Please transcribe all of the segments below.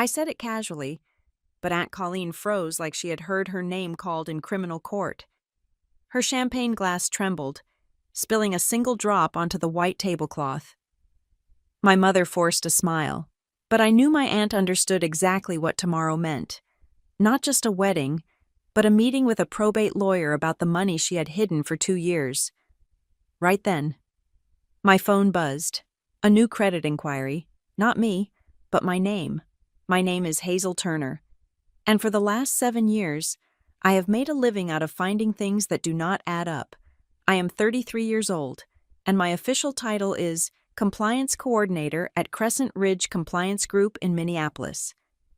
I said it casually, but Aunt Colleen froze like she had heard her name called in criminal court. Her champagne glass trembled, spilling a single drop onto the white tablecloth. My mother forced a smile, but I knew my aunt understood exactly what tomorrow meant. Not just a wedding, but a meeting with a probate lawyer about the money she had hidden for 2 years. Right then, my phone buzzed. A new credit inquiry. Not me, but my name. My name is Hazel Turner. And for the last 7 years, I have made a living out of finding things that do not add up. I am 33 years old, and my official title is Compliance Coordinator at Crescent Ridge Compliance Group in Minneapolis.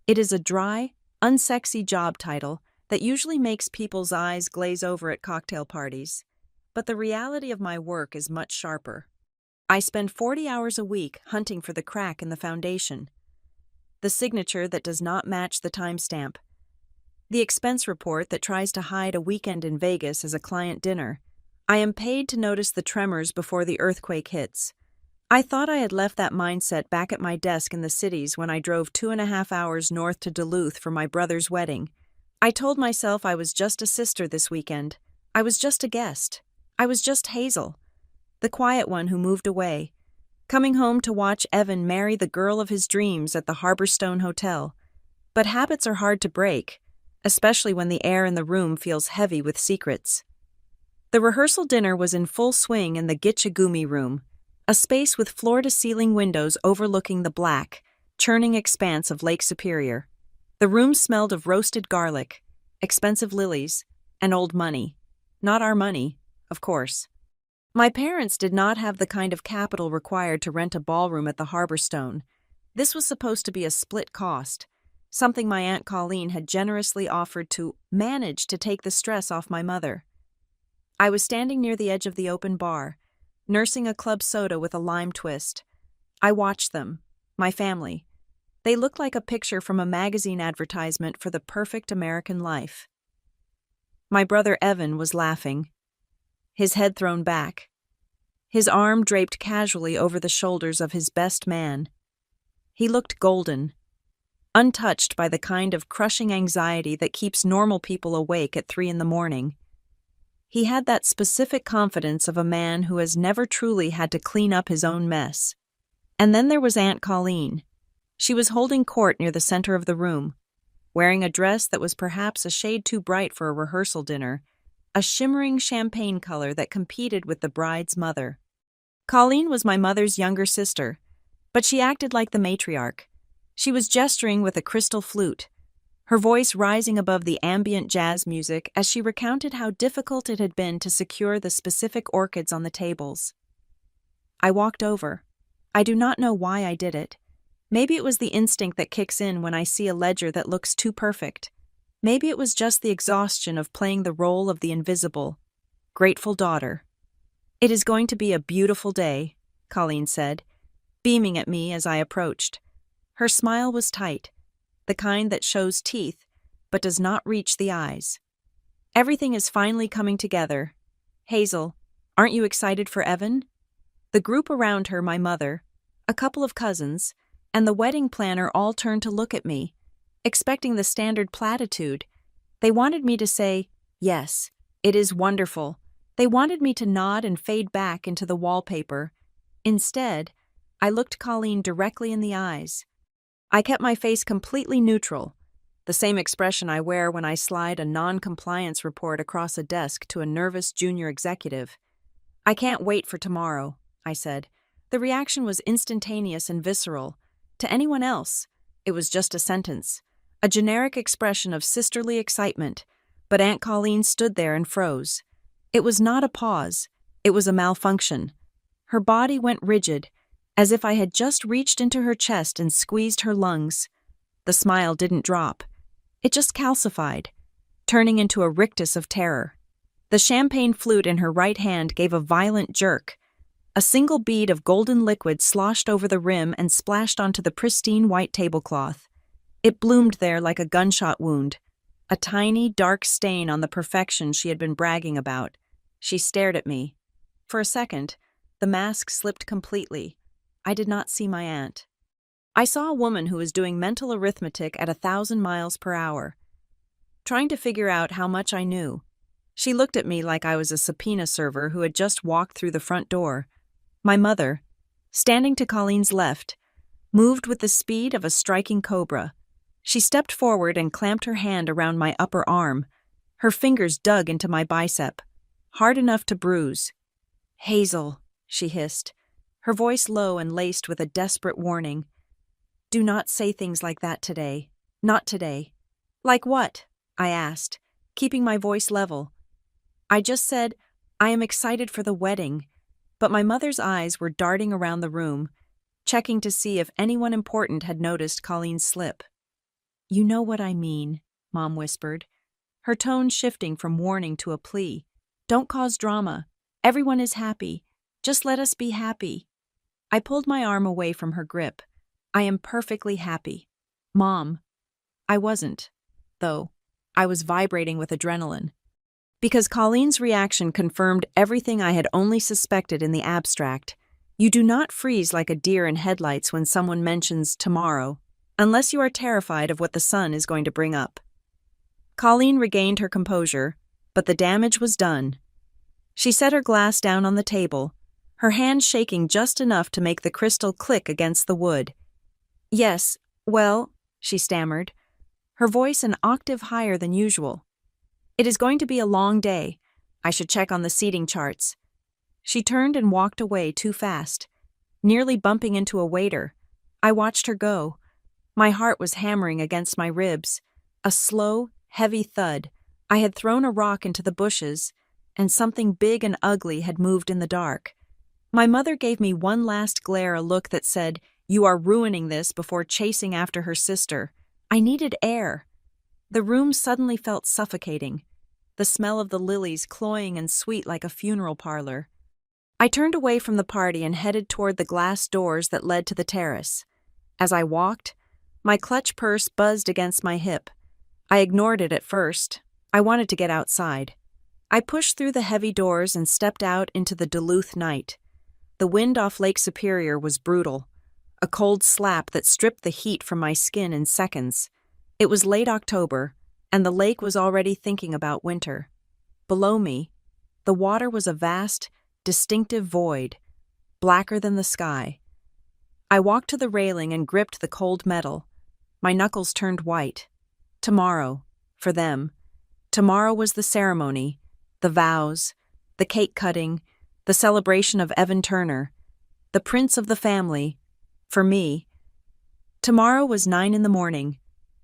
It is a dry, unsexy job title that usually makes people's eyes glaze over at cocktail parties. But the reality of my work is much sharper. I spend 40 hours a week hunting for the crack in the foundation, the signature that does not match the timestamp, the expense report that tries to hide a weekend in Vegas as a client dinner. I am paid to notice the tremors before the earthquake hits. I thought I had left that mindset back at my desk in the cities when I drove 2.5 hours north to Duluth for my brother's wedding. I told myself I was just a sister this weekend. I was just a guest. I was just Hazel, the quiet one who moved away, coming home to watch Evan marry the girl of his dreams at the Harborstone Hotel. But habits are hard to break, especially when the air in the room feels heavy with secrets. The rehearsal dinner was in full swing in the Gitchagumi room, a space with floor-to-ceiling windows overlooking the black, churning expanse of Lake Superior. The room smelled of roasted garlic, expensive lilies, and old money. Not our money, of course. My parents did not have the kind of capital required to rent a ballroom at the Harborstone. This was supposed to be a split cost, something my Aunt Colleen had generously offered to manage to take the stress off my mother. I was standing near the edge of the open bar, nursing a club soda with a lime twist. I watched them, my family. They looked like a picture from a magazine advertisement for the perfect American life. My brother Evan was laughing, his head thrown back, his arm draped casually over the shoulders of his best man. He looked golden, untouched by the kind of crushing anxiety that keeps normal people awake at 3 a.m. He had that specific confidence of a man who has never truly had to clean up his own mess. And then there was Aunt Colleen. She was holding court near the center of the room, wearing a dress that was perhaps a shade too bright for a rehearsal dinner, a shimmering champagne color that competed with the bride's mother. Colleen was my mother's younger sister, but she acted like the matriarch. She was gesturing with a crystal flute, her voice rising above the ambient jazz music as she recounted how difficult it had been to secure the specific orchids on the tables. I walked over. I do not know why I did it. Maybe it was the instinct that kicks in when I see a ledger that looks too perfect. Maybe it was just the exhaustion of playing the role of the invisible, grateful daughter. "It is going to be a beautiful day," Colleen said, beaming at me as I approached. Her smile was tight, the kind that shows teeth but does not reach the eyes. "Everything is finally coming together. Hazel, aren't you excited for Evan?" The group around her, my mother, a couple of cousins, and the wedding planner all turned to look at me, expecting the standard platitude. They wanted me to say, "Yes, it is wonderful." They wanted me to nod and fade back into the wallpaper. Instead, I looked Colleen directly in the eyes. I kept my face completely neutral, the same expression I wear when I slide a non-compliance report across a desk to a nervous junior executive. "I can't wait for tomorrow," I said. The reaction was instantaneous and visceral. To anyone else, it was just a sentence, a generic expression of sisterly excitement, but Aunt Colleen stood there and froze. It was not a pause, it was a malfunction. Her body went rigid, as if I had just reached into her chest and squeezed her lungs. The smile didn't drop. It just calcified, turning into a rictus of terror. The champagne flute in her right hand gave a violent jerk. A single bead of golden liquid sloshed over the rim and splashed onto the pristine white tablecloth. It bloomed there like a gunshot wound, a tiny, dark stain on the perfection she had been bragging about. She stared at me. For a second, the mask slipped completely. I did not see my aunt. I saw a woman who was doing mental arithmetic at 1,000 miles per hour, trying to figure out how much I knew. She looked at me like I was a subpoena server who had just walked through the front door. My mother, standing to Colleen's left, moved with the speed of a striking cobra. She stepped forward and clamped her hand around my upper arm. Her fingers dug into my bicep, hard enough to bruise. "Hazel," she hissed, her voice low and laced with a desperate warning. "Do not say things like that today. Not today." "Like what?" I asked, keeping my voice level. "I just said, I am excited for the wedding," but my mother's eyes were darting around the room, checking to see if anyone important had noticed Colleen's slip. "You know what I mean," Mom whispered, her tone shifting from warning to a plea. "Don't cause drama. Everyone is happy. Just let us be happy." I pulled my arm away from her grip. "I am perfectly happy." "Mom." I wasn't, though. I was vibrating with adrenaline. Because Colleen's reaction confirmed everything I had only suspected in the abstract. You do not freeze like a deer in headlights when someone mentions tomorrow, unless you are terrified of what the sun is going to bring up. Colleen regained her composure, but the damage was done. She set her glass down on the table, her hand shaking just enough to make the crystal click against the wood. "Yes, well," she stammered, her voice an octave higher than usual. "It is going to be a long day. I should check on the seating charts." She turned and walked away too fast, nearly bumping into a waiter. I watched her go. My heart was hammering against my ribs. A slow, heavy thud. I had thrown a rock into the bushes, and something big and ugly had moved in the dark. My mother gave me one last glare, a look that said, "You are ruining this," before chasing after her sister. I needed air. The room suddenly felt suffocating, the smell of the lilies cloying and sweet like a funeral parlor. I turned away from the party and headed toward the glass doors that led to the terrace. As I walked, my clutch purse buzzed against my hip. I ignored it at first. I wanted to get outside. I pushed through the heavy doors and stepped out into the Duluth night. The wind off Lake Superior was brutal, a cold slap that stripped the heat from my skin in seconds. It was late October, and the lake was already thinking about winter. Below me, the water was a vast, distinctive void, blacker than the sky. I walked to the railing and gripped the cold metal. My knuckles turned white. Tomorrow, for them. Tomorrow was the ceremony, the vows, the cake cutting, the celebration of Evan Turner, the prince of the family. For me, tomorrow was 9 in the morning.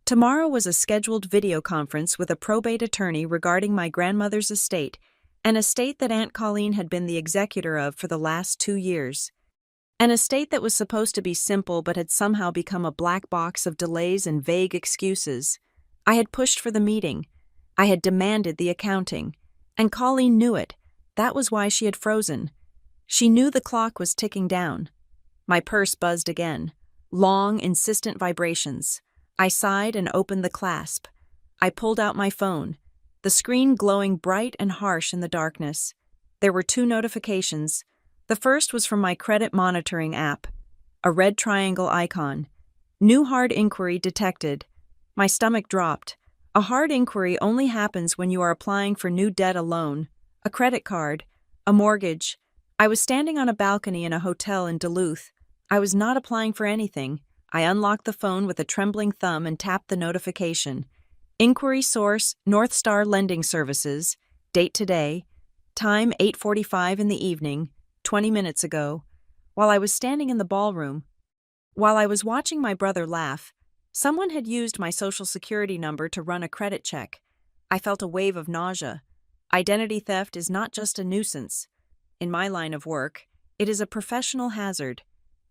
Tomorrow was a scheduled video conference with a probate attorney regarding my grandmother's estate, an estate that Aunt Colleen had been the executor of for the last 2 years. An estate that was supposed to be simple but had somehow become a black box of delays and vague excuses. I had pushed for the meeting. I had demanded the accounting. And Colleen knew it. That was why she had frozen. She knew the clock was ticking down. My purse buzzed again. Long, insistent vibrations. I sighed and opened the clasp. I pulled out my phone, the screen glowing bright and harsh in the darkness. There were 2 notifications. The first was from my credit monitoring app, a red triangle icon. New hard inquiry detected. My stomach dropped. A hard inquiry only happens when you are applying for new debt, a loan, a credit card, a mortgage. I was standing on a balcony in a hotel in Duluth. I was not applying for anything. I unlocked the phone with a trembling thumb and tapped the notification. Inquiry source, North Star Lending Services. Date today. Time 8:45 in the evening, 20 minutes ago. While I was standing in the ballroom, while I was watching my brother laugh, someone had used my social security number to run a credit check. I felt a wave of nausea. Identity theft is not just a nuisance. In my line of work, it is a professional hazard.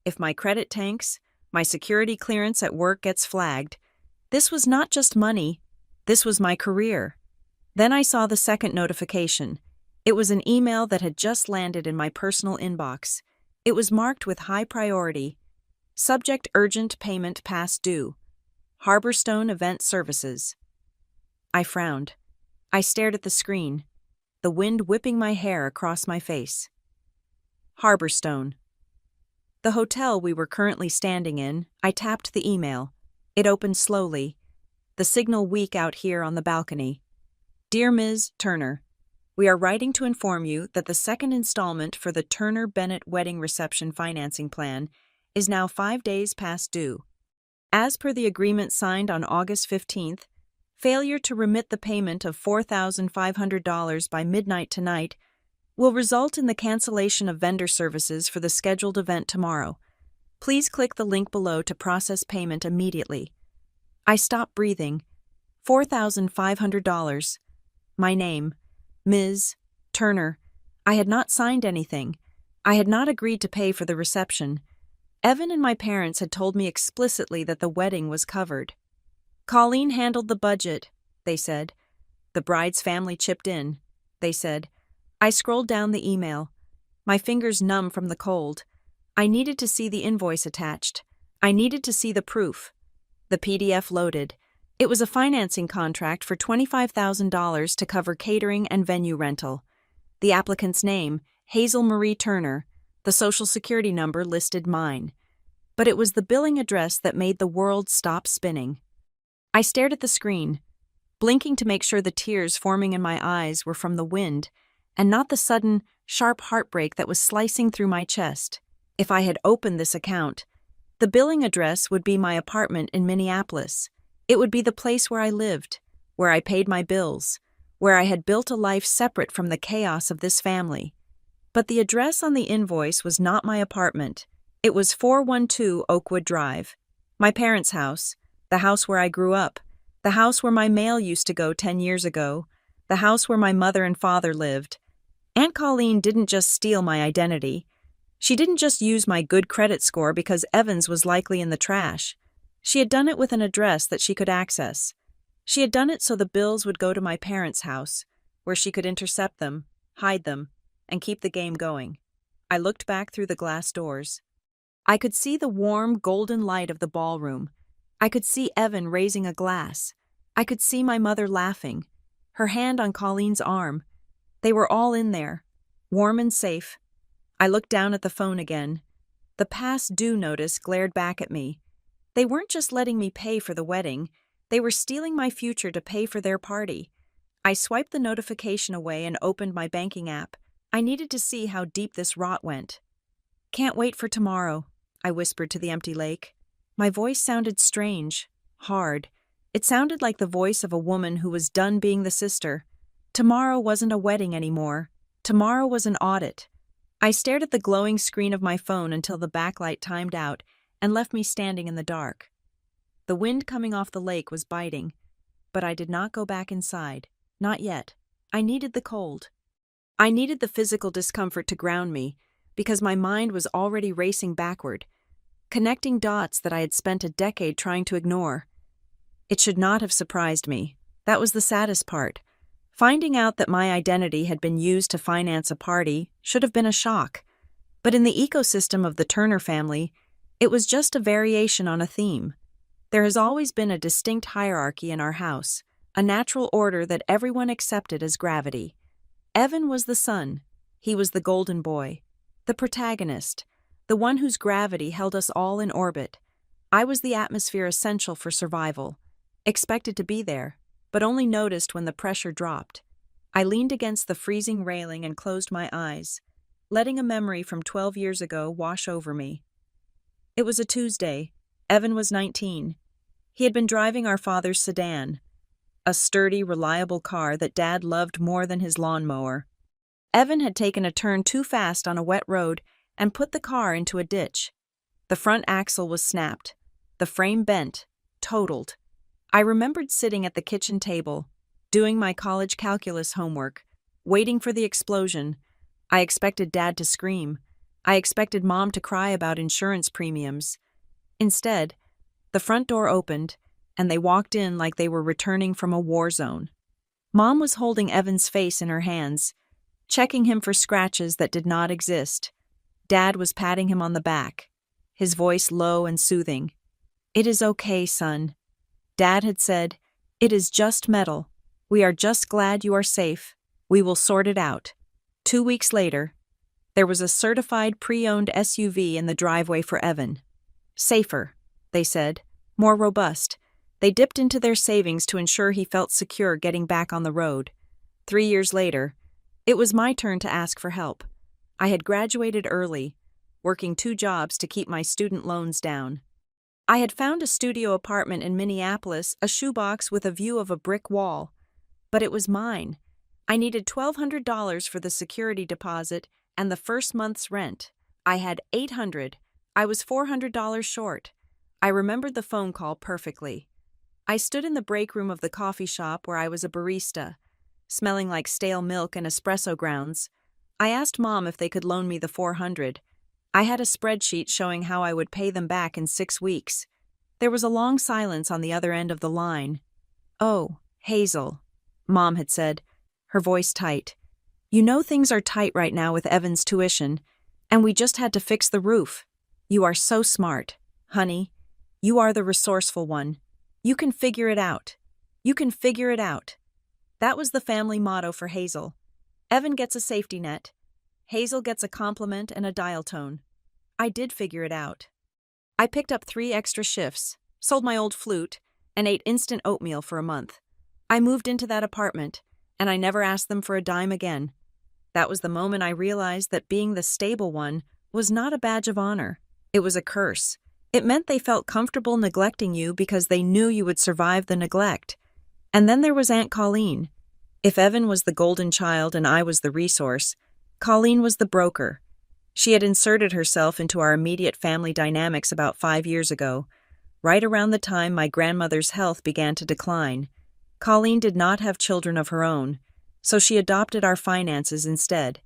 If my credit tanks, my security clearance at work gets flagged, this was not just money, this was my career. Then I saw the second notification. It was an email that had just landed in my personal inbox. It was marked with high priority. Subject: urgent payment past due. Harborstone Event Services. I frowned. I stared at the screen, the wind whipping my hair across my face. Harborstone. The hotel we were currently standing in, I tapped the email. It opened slowly, the signal weak out here on the balcony. Dear Ms. Turner, we are writing to inform you that the second installment for the Turner-Bennett wedding reception financing plan is now 5 days past due. As per the agreement signed on August 15th, failure to remit the payment of $4,500 by midnight tonight will result in the cancellation of vendor services for the scheduled event tomorrow. Please click the link below to process payment immediately. I stopped breathing. $4,500. My name, Ms. Turner. I had not signed anything. I had not agreed to pay for the reception. Evan and my parents had told me explicitly that the wedding was covered. Colleen handled the budget, they said. The bride's family chipped in, they said. I scrolled down the email. My fingers numb from the cold. I needed to see the invoice attached. I needed to see the proof. The PDF loaded. It was a financing contract for $25,000 to cover catering and venue rental. The applicant's name, Hazel Marie Turner. The Social Security number listed mine. But it was the billing address that made the world stop spinning. I stared at the screen, blinking to make sure the tears forming in my eyes were from the wind and not the sudden, sharp heartbreak that was slicing through my chest. If I had opened this account, the billing address would be my apartment in Minneapolis. It would be the place where I lived, where I paid my bills, where I had built a life separate from the chaos of this family. But the address on the invoice was not my apartment. It was 412 Oakwood Drive, my parents' house, the house where I grew up, the house where my mail used to go 10 years ago, the house where my mother and father lived. Aunt Colleen didn't just steal my identity. She didn't just use my good credit score because Evans was likely in the trash. She had done it with an address that she could access. She had done it so the bills would go to my parents' house, where she could intercept them, hide them, and keep the game going. I looked back through the glass doors. I could see the warm, golden light of the ballroom. I could see Evan raising a glass. I could see my mother laughing, her hand on Colleen's arm. They were all in there, warm and safe. I looked down at the phone again. The past due notice glared back at me. They weren't just letting me pay for the wedding. They were stealing my future to pay for their party. I swiped the notification away and opened my banking app. I needed to see how deep this rot went. Can't wait for tomorrow, I whispered to the empty lake. My voice sounded strange, hard. It sounded like the voice of a woman who was done being the sister. Tomorrow wasn't a wedding anymore. Tomorrow was an audit. I stared at the glowing screen of my phone until the backlight timed out and left me standing in the dark. The wind coming off the lake was biting, but I did not go back inside. Not yet. I needed the cold. I needed the physical discomfort to ground me, because my mind was already racing backward, connecting dots that I had spent a decade trying to ignore. It should not have surprised me. That was the saddest part. Finding out that my identity had been used to finance a party should have been a shock. But in the ecosystem of the Turner family, it was just a variation on a theme. There has always been a distinct hierarchy in our house, a natural order that everyone accepted as gravity. Evan was the son. He was the golden boy, the protagonist, the one whose gravity held us all in orbit. I was the atmosphere essential for survival, expected to be there, but only noticed when the pressure dropped. I leaned against the freezing railing and closed my eyes, letting a memory from 12 years ago wash over me. It was a Tuesday. Evan was 19. He had been driving our father's sedan, a sturdy, reliable car that Dad loved more than his lawnmower. Evan had taken a turn too fast on a wet road and put the car into a ditch. The front axle was snapped, the frame bent, totaled. I remembered sitting at the kitchen table, doing my college calculus homework, waiting for the explosion. I expected Dad to scream. I expected Mom to cry about insurance premiums. Instead, the front door opened, and they walked in like they were returning from a war zone. Mom was holding Evan's face in her hands, checking him for scratches that did not exist. Dad was patting him on the back, his voice low and soothing. "It is okay, son." Dad had said, "It is just metal. We are just glad you are safe. We will sort it out." 2 weeks later, There was a certified pre-owned SUV in the driveway for Evan. Safer, they said, more robust. They dipped into their savings to ensure he felt secure getting back on the road. 3 years later, it was my turn to ask for help. I had graduated early, working 2 jobs to keep my student loans down. I had found a studio apartment in Minneapolis, a shoebox with a view of a brick wall. But it was mine. I needed $1,200 for the security deposit and the first month's rent. I had $800. I was $400 short. I remembered the phone call perfectly. I stood in the break room of the coffee shop where I was a barista, smelling like stale milk and espresso grounds. I asked Mom if they could loan me the $400. I had a spreadsheet showing how I would pay them back in 6 weeks. There was a long silence on the other end of the line. "Oh, Hazel," Mom had said, her voice tight. "You know things are tight right now with Evan's tuition, and we just had to fix the roof. You are so smart, honey. You are the resourceful one. You can figure it out. You can figure it out." That was the family motto for Hazel. Evan gets a safety net. Hazel gets a compliment and a dial tone. I did figure it out. I picked up 3 extra shifts, sold my old flute, and ate instant oatmeal for a month. I moved into that apartment, and I never asked them for a dime again. That was the moment I realized that being the stable one was not a badge of honor. It was a curse. It meant they felt comfortable neglecting you because they knew you would survive the neglect. And then there was Aunt Colleen. If Evan was the golden child and I was the resource, Colleen was the broker. She had inserted herself into our immediate family dynamics about 5 years ago, right around the time my grandmother's health began to decline. Colleen did not have children of her own, so she adopted our finances instead.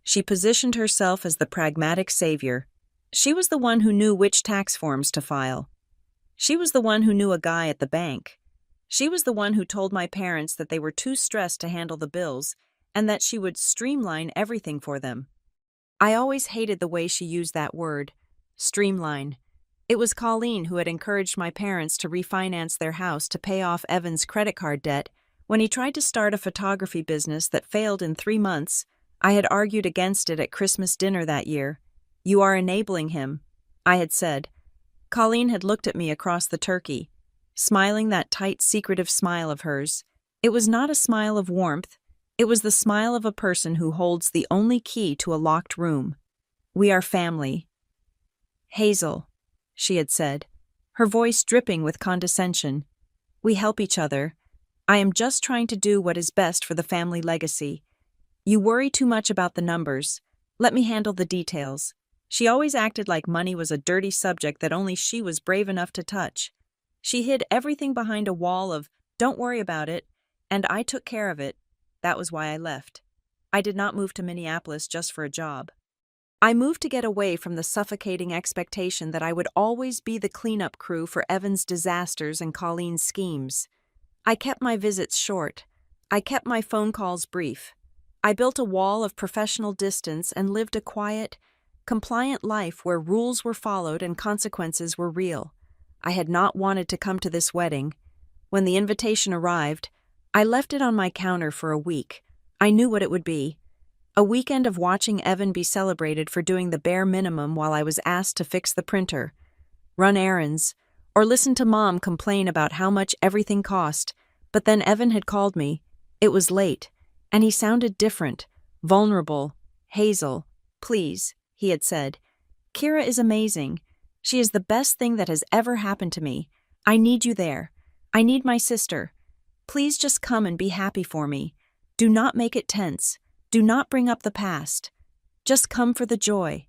She positioned herself as the pragmatic savior. She was the one who knew which tax forms to file. She was the one who knew a guy at the bank. She was the one who told my parents that they were too stressed to handle the bills and that she would streamline everything for them. I always hated the way she used that word, streamline. It was Colleen who had encouraged my parents to refinance their house to pay off Evan's credit card debt when he tried to start a photography business that failed in 3 months. I had argued against it at Christmas dinner that year. "You are enabling him," I had said. Colleen had looked at me across the turkey, smiling that tight, secretive smile of hers. It was not a smile of warmth. It was the smile of a person who holds the only key to a locked room. "We are family." "Hazel," she had said, her voice dripping with condescension. "We help each other. I am just trying to do what is best for the family legacy. You worry too much about the numbers. Let me handle the details." She always acted like money was a dirty subject that only she was brave enough to touch. She hid everything behind a wall of, "Don't worry about it," and I took care of it. That was why I left. I did not move to Minneapolis just for a job. I moved to get away from the suffocating expectation that I would always be the cleanup crew for Evan's disasters and Colleen's schemes. I kept my visits short. I kept my phone calls brief. I built a wall of professional distance and lived a quiet, compliant life where rules were followed and consequences were real. I had not wanted to come to this wedding. When the invitation arrived, I left it on my counter for a week. I knew what it would be. A weekend of watching Evan be celebrated for doing the bare minimum while I was asked to fix the printer, run errands, or listen to Mom complain about how much everything cost. But then Evan had called me. It was late, and he sounded different, vulnerable. "Hazel, please," he had said. "Kira is amazing. She is the best thing that has ever happened to me. I need you there. I need my sister. Please just come and be happy for me. Do not make it tense. Do not bring up the past. Just come for the joy.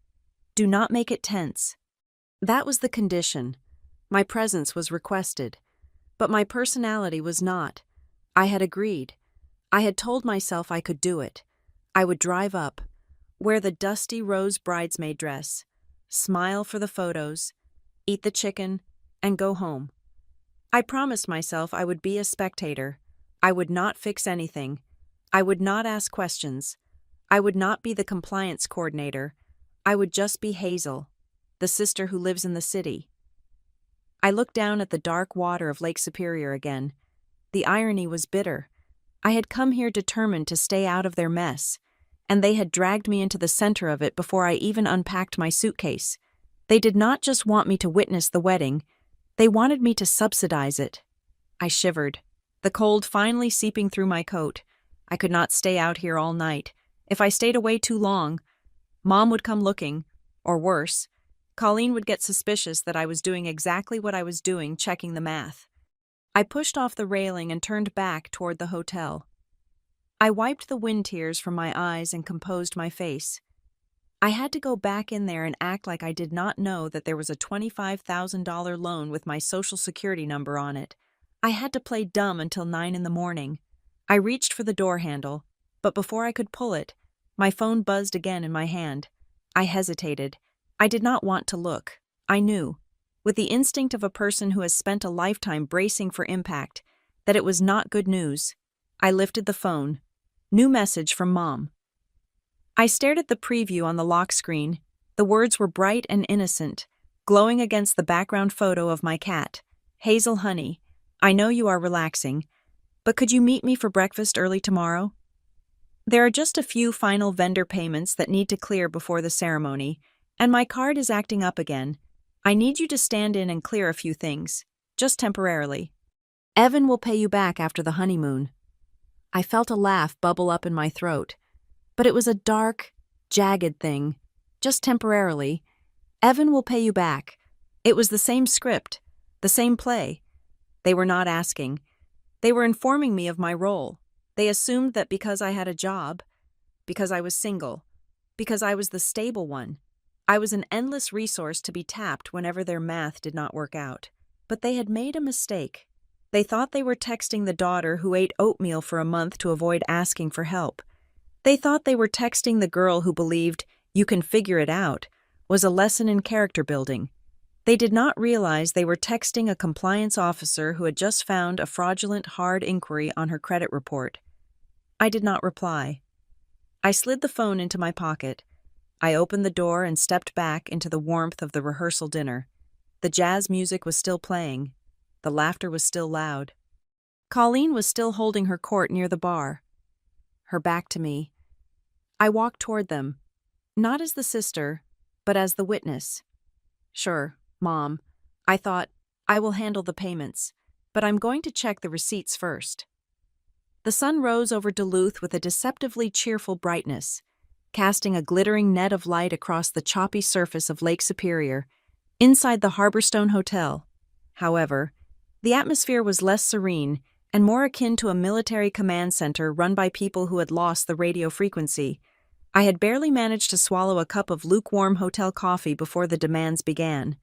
Do not make it tense." That was the condition. My presence was requested. But my personality was not. I had agreed. I had told myself I could do it. I would drive up, wear the dusty rose bridesmaid dress, smile for the photos, eat the chicken, and go home. I promised myself I would be a spectator. I would not fix anything. I would not ask questions. I would not be the compliance coordinator. I would just be Hazel, the sister who lives in the city. I looked down at the dark water of Lake Superior again. The irony was bitter. I had come here determined to stay out of their mess, and they had dragged me into the center of it before I even unpacked my suitcase. They did not just want me to witness the wedding, they wanted me to subsidize it. I shivered, the cold finally seeping through my coat. I could not stay out here all night. If I stayed away too long, Mom would come looking, or worse, Colleen would get suspicious that I was doing exactly what I was doing, checking the math. I pushed off the railing and turned back toward the hotel. I wiped the wind tears from my eyes and composed my face. I had to go back in there and act like I did not know that there was a $25,000 loan with my Social Security number on it. I had to play dumb until 9 in the morning. I reached for the door handle, but before I could pull it, my phone buzzed again in my hand. I hesitated. I did not want to look. I knew, with the instinct of a person who has spent a lifetime bracing for impact, that it was not good news. I lifted the phone. New message from Mom. I stared at the preview on the lock screen. The words were bright and innocent, glowing against the background photo of my cat. Hazel honey, I know you are relaxing, but could you meet me for breakfast early tomorrow? There are just a few final vendor payments that need to clear before the ceremony, and my card is acting up again. I need you to stand in and clear a few things, just temporarily. Evan will pay you back after the honeymoon. I felt a laugh bubble up in my throat, but it was a dark, jagged thing, just temporarily. Evan will pay you back. It was the same script, the same play. They were not asking. They were informing me of my role. They assumed that because I had a job, because I was single, because I was the stable one, I was an endless resource to be tapped whenever their math did not work out. But they had made a mistake. They thought they were texting the daughter who ate oatmeal for a month to avoid asking for help. They thought they were texting the girl who believed "you can figure it out" was a lesson in character building. They did not realize they were texting a compliance officer who had just found a fraudulent hard inquiry on her credit report. I did not reply. I slid the phone into my pocket. I opened the door and stepped back into the warmth of the rehearsal dinner. The jazz music was still playing. The laughter was still loud. Colleen was still holding her court near the bar, her back to me. I walked toward them, not as the sister, but as the witness. Sure, Mom, I thought, I will handle the payments, but I'm going to check the receipts first. The sun rose over Duluth with a deceptively cheerful brightness, casting a glittering net of light across the choppy surface of Lake Superior, inside the Harborstone Hotel. However, the atmosphere was less serene and more akin to a military command center run by people who had lost the radio frequency. I had barely managed to swallow a cup of lukewarm hotel coffee before the demands began.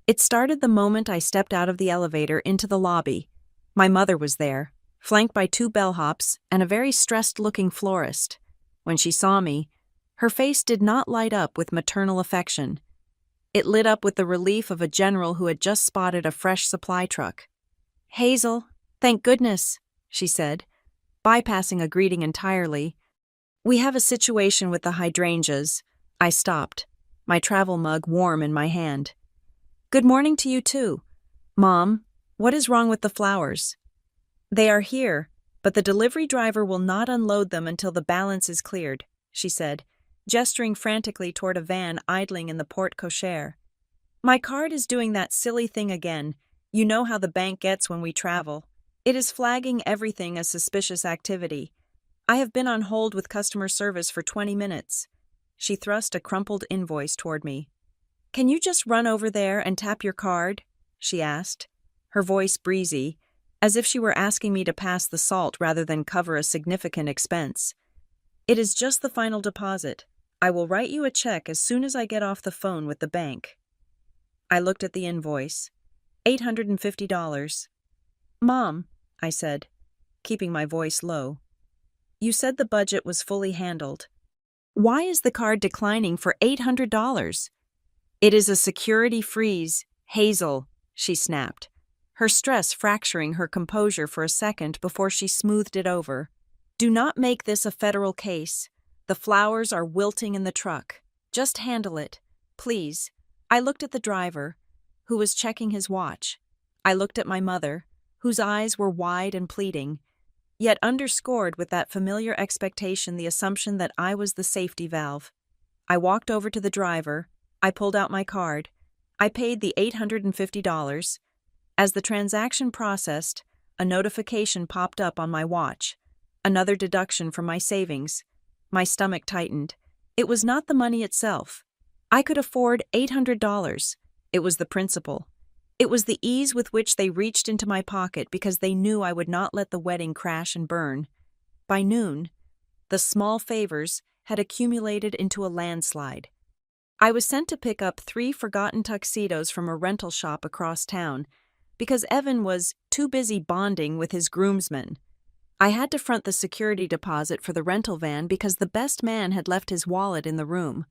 It started the moment I stepped out of the elevator into the lobby. My mother was there, flanked by 2 bellhops and a very stressed-looking florist. When she saw me, her face did not light up with maternal affection. It lit up with the relief of a general who had just spotted a fresh supply truck. "Hazel, thank goodness," she said, bypassing a greeting entirely. "We have a situation with the hydrangeas." I stopped, my travel mug warm in my hand. "Good morning to you too. Mom, what is wrong with the flowers?" "They are here, but the delivery driver will not unload them until the balance is cleared," she said, gesturing frantically toward a van idling in the porte cochere. "My card is doing that silly thing again. You know how the bank gets when we travel. It is flagging everything as suspicious activity. I have been on hold with customer service for 20 minutes. She thrust a crumpled invoice toward me. "Can you just run over there and tap your card?" she asked, her voice breezy, as if she were asking me to pass the salt rather than cover a significant expense. "It is just the final deposit. I will write you a check as soon as I get off the phone with the bank." I looked at the invoice. $850. "Mom," I said, keeping my voice low, "you said the budget was fully handled. Why is the card declining for $800? "It is a security freeze, Hazel," she snapped, her stress fracturing her composure for a second before she smoothed it over. "Do not make this a federal case. The flowers are wilting in the truck. Just handle it, please." I looked at the driver, who was checking his watch. I looked at my mother, whose eyes were wide and pleading. yet underscored with that familiar expectation the assumption that I was the safety valve. I walked over to the driver. I pulled out my card. I paid the $850. As the transaction processed, a notification popped up on my watch. Another deduction from my savings. My stomach tightened. It was not the money itself. I could afford $800. It was the principle. It was the ease with which they reached into my pocket because they knew I would not let the wedding crash and burn. By noon, the small favors had accumulated into a landslide. I was sent to pick up 3 forgotten tuxedos from a rental shop across town because Evan was too busy bonding with his groomsmen. I had to front the security deposit for the rental van because the best man had left his wallet in the room.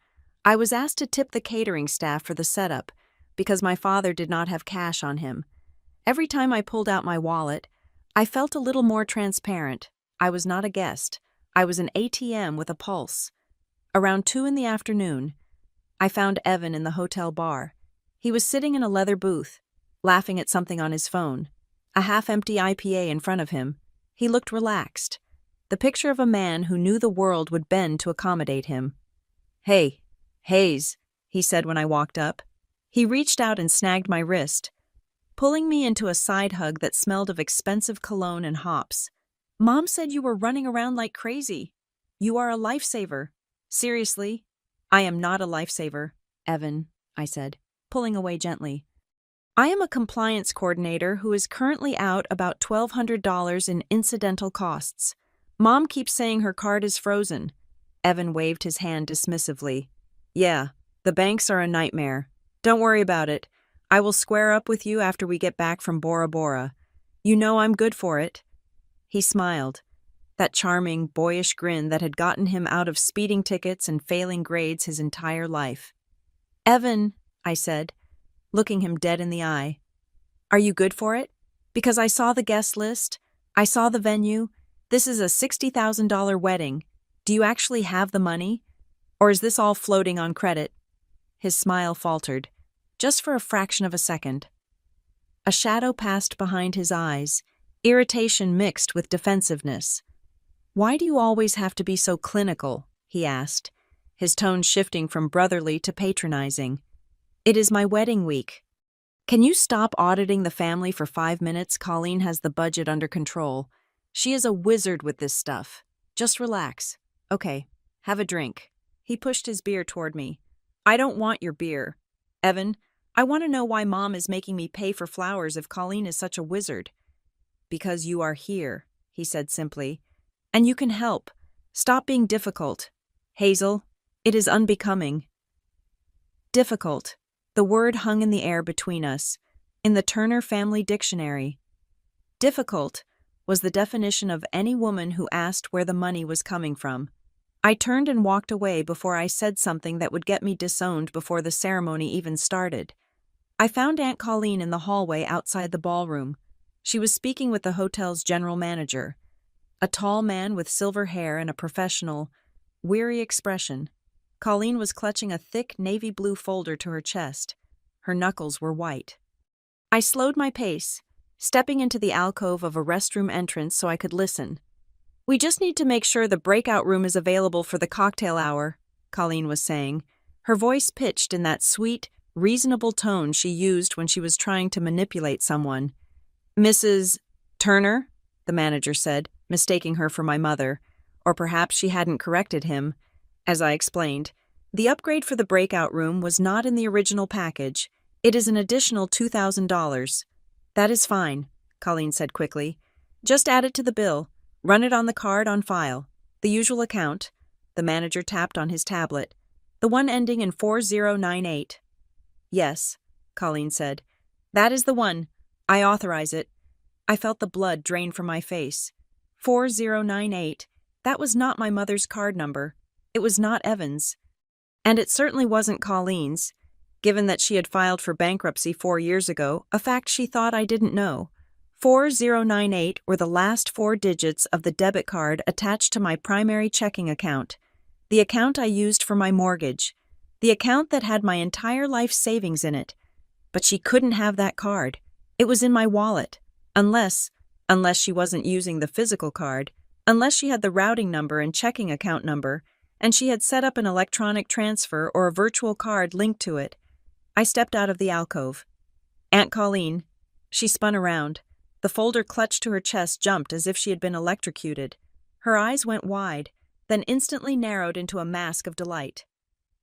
I was asked to tip the catering staff for the setup because my father did not have cash on him. Every time I pulled out my wallet, I felt a little more transparent. I was not a guest. I was an ATM with a pulse. Around 2 in the afternoon, I found Evan in the hotel bar. He was sitting in a leather booth, laughing at something on his phone. A half-empty IPA in front of him. He looked relaxed. The picture of a man who knew the world would bend to accommodate him. "Hey, Hayes," he said when I walked up. He reached out and snagged my wrist, pulling me into a side hug that smelled of expensive cologne and hops. "Mom said you were running around like crazy. You are a lifesaver." "Seriously?" "I am not a lifesaver, Evan," I said, pulling away gently. "I am a compliance coordinator who is currently out about $1,200 in incidental costs. Mom keeps saying her card is frozen." Evan waved his hand dismissively. "Yeah, the banks are a nightmare. Don't worry about it. I will square up with you after we get back from Bora Bora. You know I'm good for it." He smiled, that charming, boyish grin that had gotten him out of speeding tickets and failing grades his entire life. "Evan," I said, looking him dead in the eye, "are you good for it? Because I saw the guest list. I saw the venue. This is a $60,000 wedding. Do you actually have the money? Or is this all floating on credit?" His smile faltered, just for a fraction of a second. A shadow passed behind his eyes, irritation mixed with defensiveness. "Why do you always have to be so clinical?" he asked, his tone shifting from brotherly to patronizing. "It is my wedding week. Can you stop auditing the family for 5 minutes? Colleen has the budget under control. She is a wizard with this stuff. Just relax. Okay, have a drink." He pushed his beer toward me. "I don't want your beer. Evan, I want to know why Mom is making me pay for flowers if Colleen is such a wizard." "Because you are here," he said simply. "And you can help. Stop being difficult. Hazel, it is unbecoming." Difficult. The word hung in the air between us, in the Turner Family Dictionary. Difficult was the definition of any woman who asked where the money was coming from. I turned and walked away before I said something that would get me disowned before the ceremony even started. I found Aunt Colleen in the hallway outside the ballroom. She was speaking with the hotel's general manager, a tall man with silver hair and a professional, weary expression. Colleen was clutching a thick navy blue folder to her chest. Her knuckles were white. I slowed my pace, stepping into the alcove of a restroom entrance so I could listen. "We just need to make sure the breakout room is available for the cocktail hour," Colleen was saying, her voice pitched in that sweet, reasonable tone she used when she was trying to manipulate someone. "Mrs. Turner?" the manager said, mistaking her for my mother, or perhaps she hadn't corrected him. As I explained, the upgrade for the breakout room was not in the original package. It is an additional $2,000. "That is fine," Colleen said quickly. "Just add it to the bill. Run it on the card on file. The usual account." The manager tapped on his tablet. "The one ending in 4098. "Yes," Colleen said. "That is the one. I authorize it." I felt the blood drain from my face. 4098. That was not my mother's card number. It was not Evan's. And it certainly wasn't Colleen's, given that she had filed for bankruptcy 4 years ago, a fact she thought I didn't know. 4098 were the last 4 digits of the debit card attached to my primary checking account, the account I used for my mortgage, the account that had my entire life savings in it. But she couldn't have that card. It was in my wallet, unless unless she wasn't using the physical card, unless she had the routing number and checking account number, and she had set up an electronic transfer or a virtual card linked to it. I stepped out of the alcove. Aunt Colleen. She spun around. The folder clutched to her chest jumped as if she had been electrocuted. Her eyes went wide, then instantly narrowed into a mask of delight.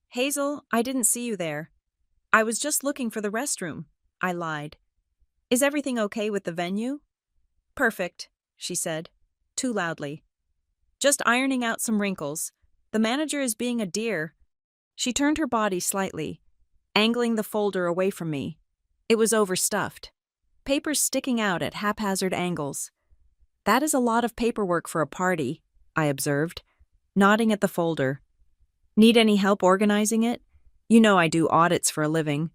Hazel, I didn't see you there. I was just looking for the restroom, I lied. Is everything okay with the venue? Perfect, she said, too loudly. Just ironing out some wrinkles. The manager is being a dear. She turned her body slightly, angling the folder away from me. It was overstuffed. Papers sticking out at haphazard angles. That is a lot of paperwork for a party, I observed, nodding at the folder. Need any help organizing it? You know I do audits for a living.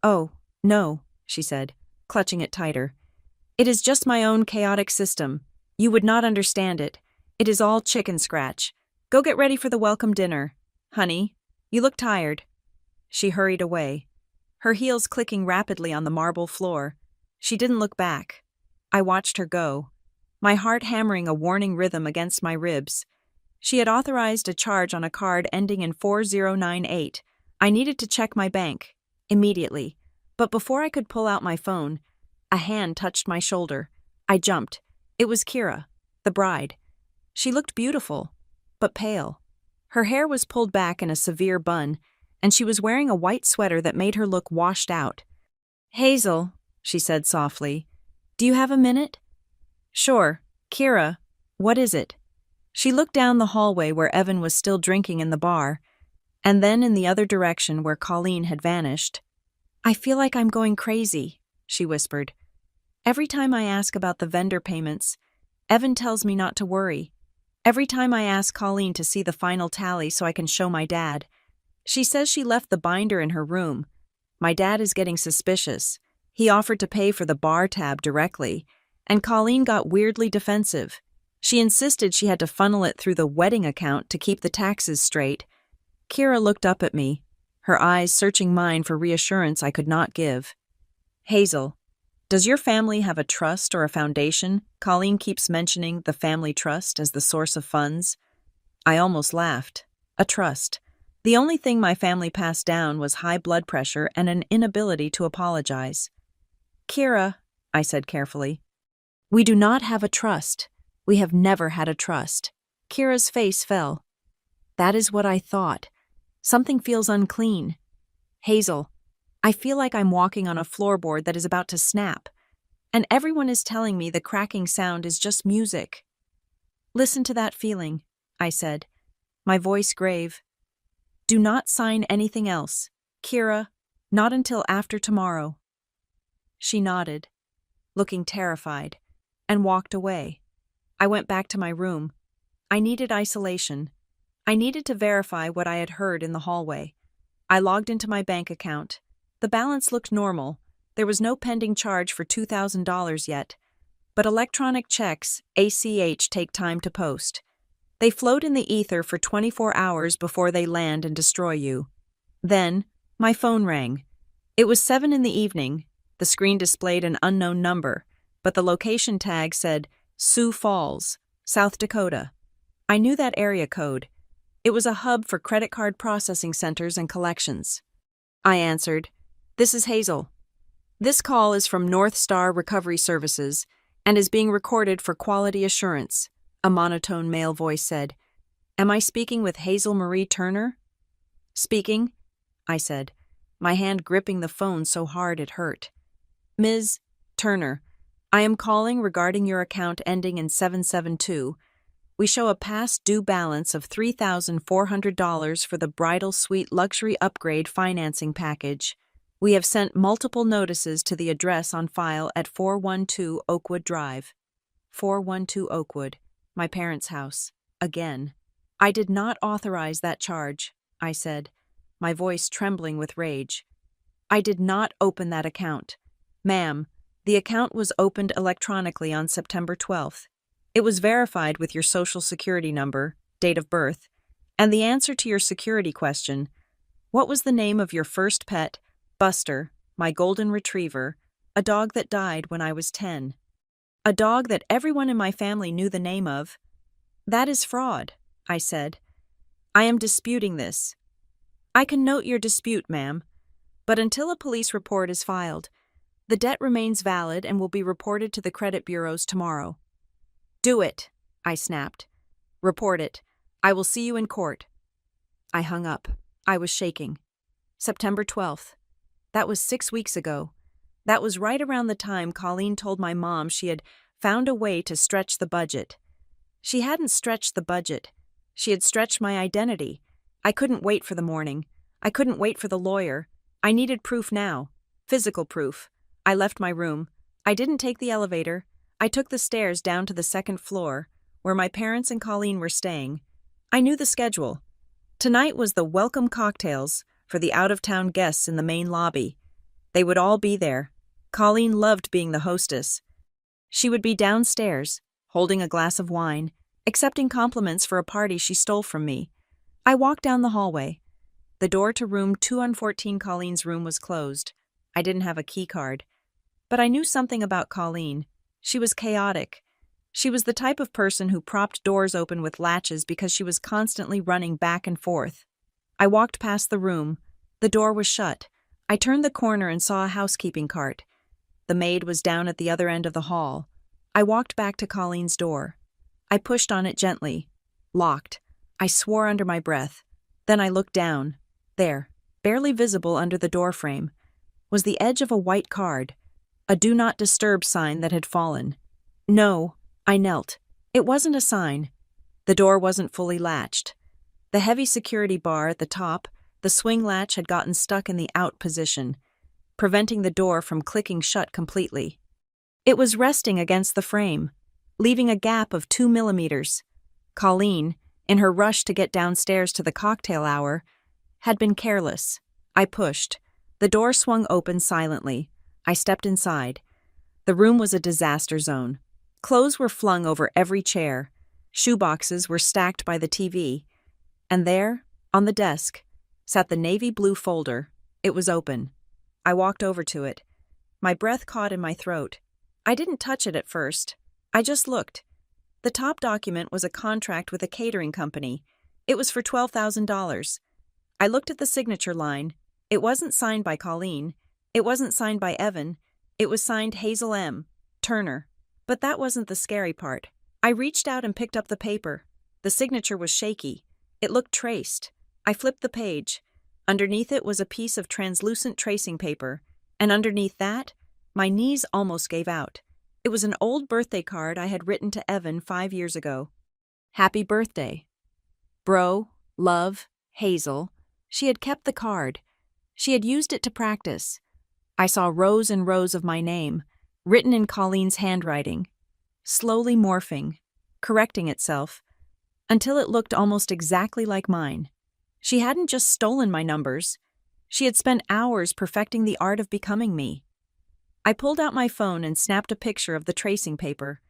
Oh, no, she said, clutching it tighter. It is just my own chaotic system. You would not understand it. It is all chicken scratch. Go get ready for the welcome dinner. Honey, you look tired. She hurried away, her heels clicking rapidly on the marble floor. She didn't look back. I watched her go, my heart hammering a warning rhythm against my ribs. She had authorized a charge on a card ending in 4098. I needed to check my bank, immediately. But before I could pull out my phone, a hand touched my shoulder. I jumped. It was Kira, the bride. She looked beautiful, but pale. Her hair was pulled back in a severe bun, and she was wearing a white sweater that made her look washed out. Hazel, she said softly, do you have a minute? Sure. Kira, what is it? She looked down the hallway where Evan was still drinking in the bar, and then in the other direction where Colleen had vanished. I feel like I'm going crazy, she whispered. Every time I ask about the vendor payments, Evan tells me not to worry. Every time I ask Colleen to see the final tally so I can show my dad, she says she left the binder in her room. My dad is getting suspicious. He offered to pay for the bar tab directly, and Colleen got weirdly defensive. She insisted she had to funnel it through the wedding account to keep the taxes straight. Kira looked up at me, her eyes searching mine for reassurance I could not give. Hazel, does your family have a trust or a foundation? Colleen keeps mentioning the family trust as the source of funds. I almost laughed. A trust. The only thing my family passed down was high blood pressure and an inability to apologize. Kira, I said carefully, we do not have a trust. We have never had a trust. Kira's face fell. That is what I thought. Something feels unclean. Hazel, I feel like I'm walking on a floorboard that is about to snap, and everyone is telling me the cracking sound is just music. Listen to that feeling, I said, my voice grave. Do not sign anything else, Kira, not until after tomorrow. She nodded, looking terrified, and walked away. I went back to my room. I needed isolation. I needed to verify what I had heard in the hallway. I logged into my bank account. The balance looked normal. There was no pending charge for $2,000 yet. But electronic checks, ACH, take time to post. They float in the ether for 24 hours before they land and destroy you. Then, my phone rang. It was 7 in the evening. The screen displayed an unknown number, but the location tag said Sioux Falls, South Dakota. I knew that area code. It was a hub for credit card processing centers and collections. I answered, This is Hazel. This call is from North Star Recovery Services and is being recorded for quality assurance, a monotone male voice said. Am I speaking with Hazel Marie Turner? Speaking, I said, my hand gripping the phone so hard it hurt. Ms. Turner, I am calling regarding your account ending in 772. We show a past due balance of $3,400 for the bridal suite luxury upgrade financing package. We have sent multiple notices to the address on file at 412 Oakwood Drive. 412 Oakwood, my parents' house. Again. I did not authorize that charge, I said, my voice trembling with rage. I did not open that account. Ma'am, the account was opened electronically on September 12th. It was verified with your social security number, date of birth, and the answer to your security question. What was the name of your first pet, Buster, my golden retriever, a dog that died when I was 10? A dog that everyone in my family knew the name of. That is fraud, I said. I am disputing this. I can note your dispute, ma'am, but until a police report is filed, the debt remains valid and will be reported to the credit bureaus tomorrow. Do it, I snapped. Report it. I will see you in court. I hung up. I was shaking. September 12th. That was 6 weeks ago. That was right around the time Colleen told my mom she had found a way to stretch the budget. She hadn't stretched the budget. She had stretched my identity. I couldn't wait for the morning. I couldn't wait for the lawyer. I needed proof now. Physical proof. I left my room. I didn't take the elevator. I took the stairs down to the second floor, where my parents and Colleen were staying. I knew the schedule. Tonight was the welcome cocktails for the out-of-town guests in the main lobby. They would all be there. Colleen loved being the hostess. She would be downstairs, holding a glass of wine, accepting compliments for a party she stole from me. I walked down the hallway. The door to room 214, Colleen's room, was closed. I didn't have a key card. But I knew something about Colleen. She was chaotic. She was the type of person who propped doors open with latches because she was constantly running back and forth. I walked past the room. The door was shut. I turned the corner and saw a housekeeping cart. The maid was down at the other end of the hall. I walked back to Colleen's door. I pushed on it gently. Locked. I swore under my breath. Then I looked down. There, barely visible under the doorframe, was the edge of a white card, a Do Not Disturb sign that had fallen. No, I knelt. It wasn't a sign. The door wasn't fully latched. The heavy security bar at the top, the swing latch, had gotten stuck in the out position, preventing the door from clicking shut completely. It was resting against the frame, leaving a gap of 2 millimeters. Colleen, in her rush to get downstairs to the cocktail hour, had been careless. I pushed. The door swung open silently. I stepped inside. The room was a disaster zone. Clothes were flung over every chair. Shoeboxes were stacked by the TV. And there, on the desk, sat the navy blue folder. It was open. I walked over to it. My breath caught in my throat. I didn't touch it at first. I just looked. The top document was a contract with a catering company. It was for $12,000. I looked at the signature line. It wasn't signed by Colleen. It wasn't signed by Evan. It was signed Hazel M. Turner. But that wasn't the scary part. I reached out and picked up the paper. The signature was shaky. It looked traced. I flipped the page. Underneath it was a piece of translucent tracing paper, and underneath that, my knees almost gave out. It was an old birthday card I had written to Evan 5 years ago. Happy birthday. Bro, love, Hazel. She had kept the card. She had used it to practice. I saw rows and rows of my name, written in Colleen's handwriting, slowly morphing, correcting itself, until it looked almost exactly like mine. She hadn't just stolen my numbers. She had spent hours perfecting the art of becoming me. I pulled out my phone and snapped a picture of the tracing paper.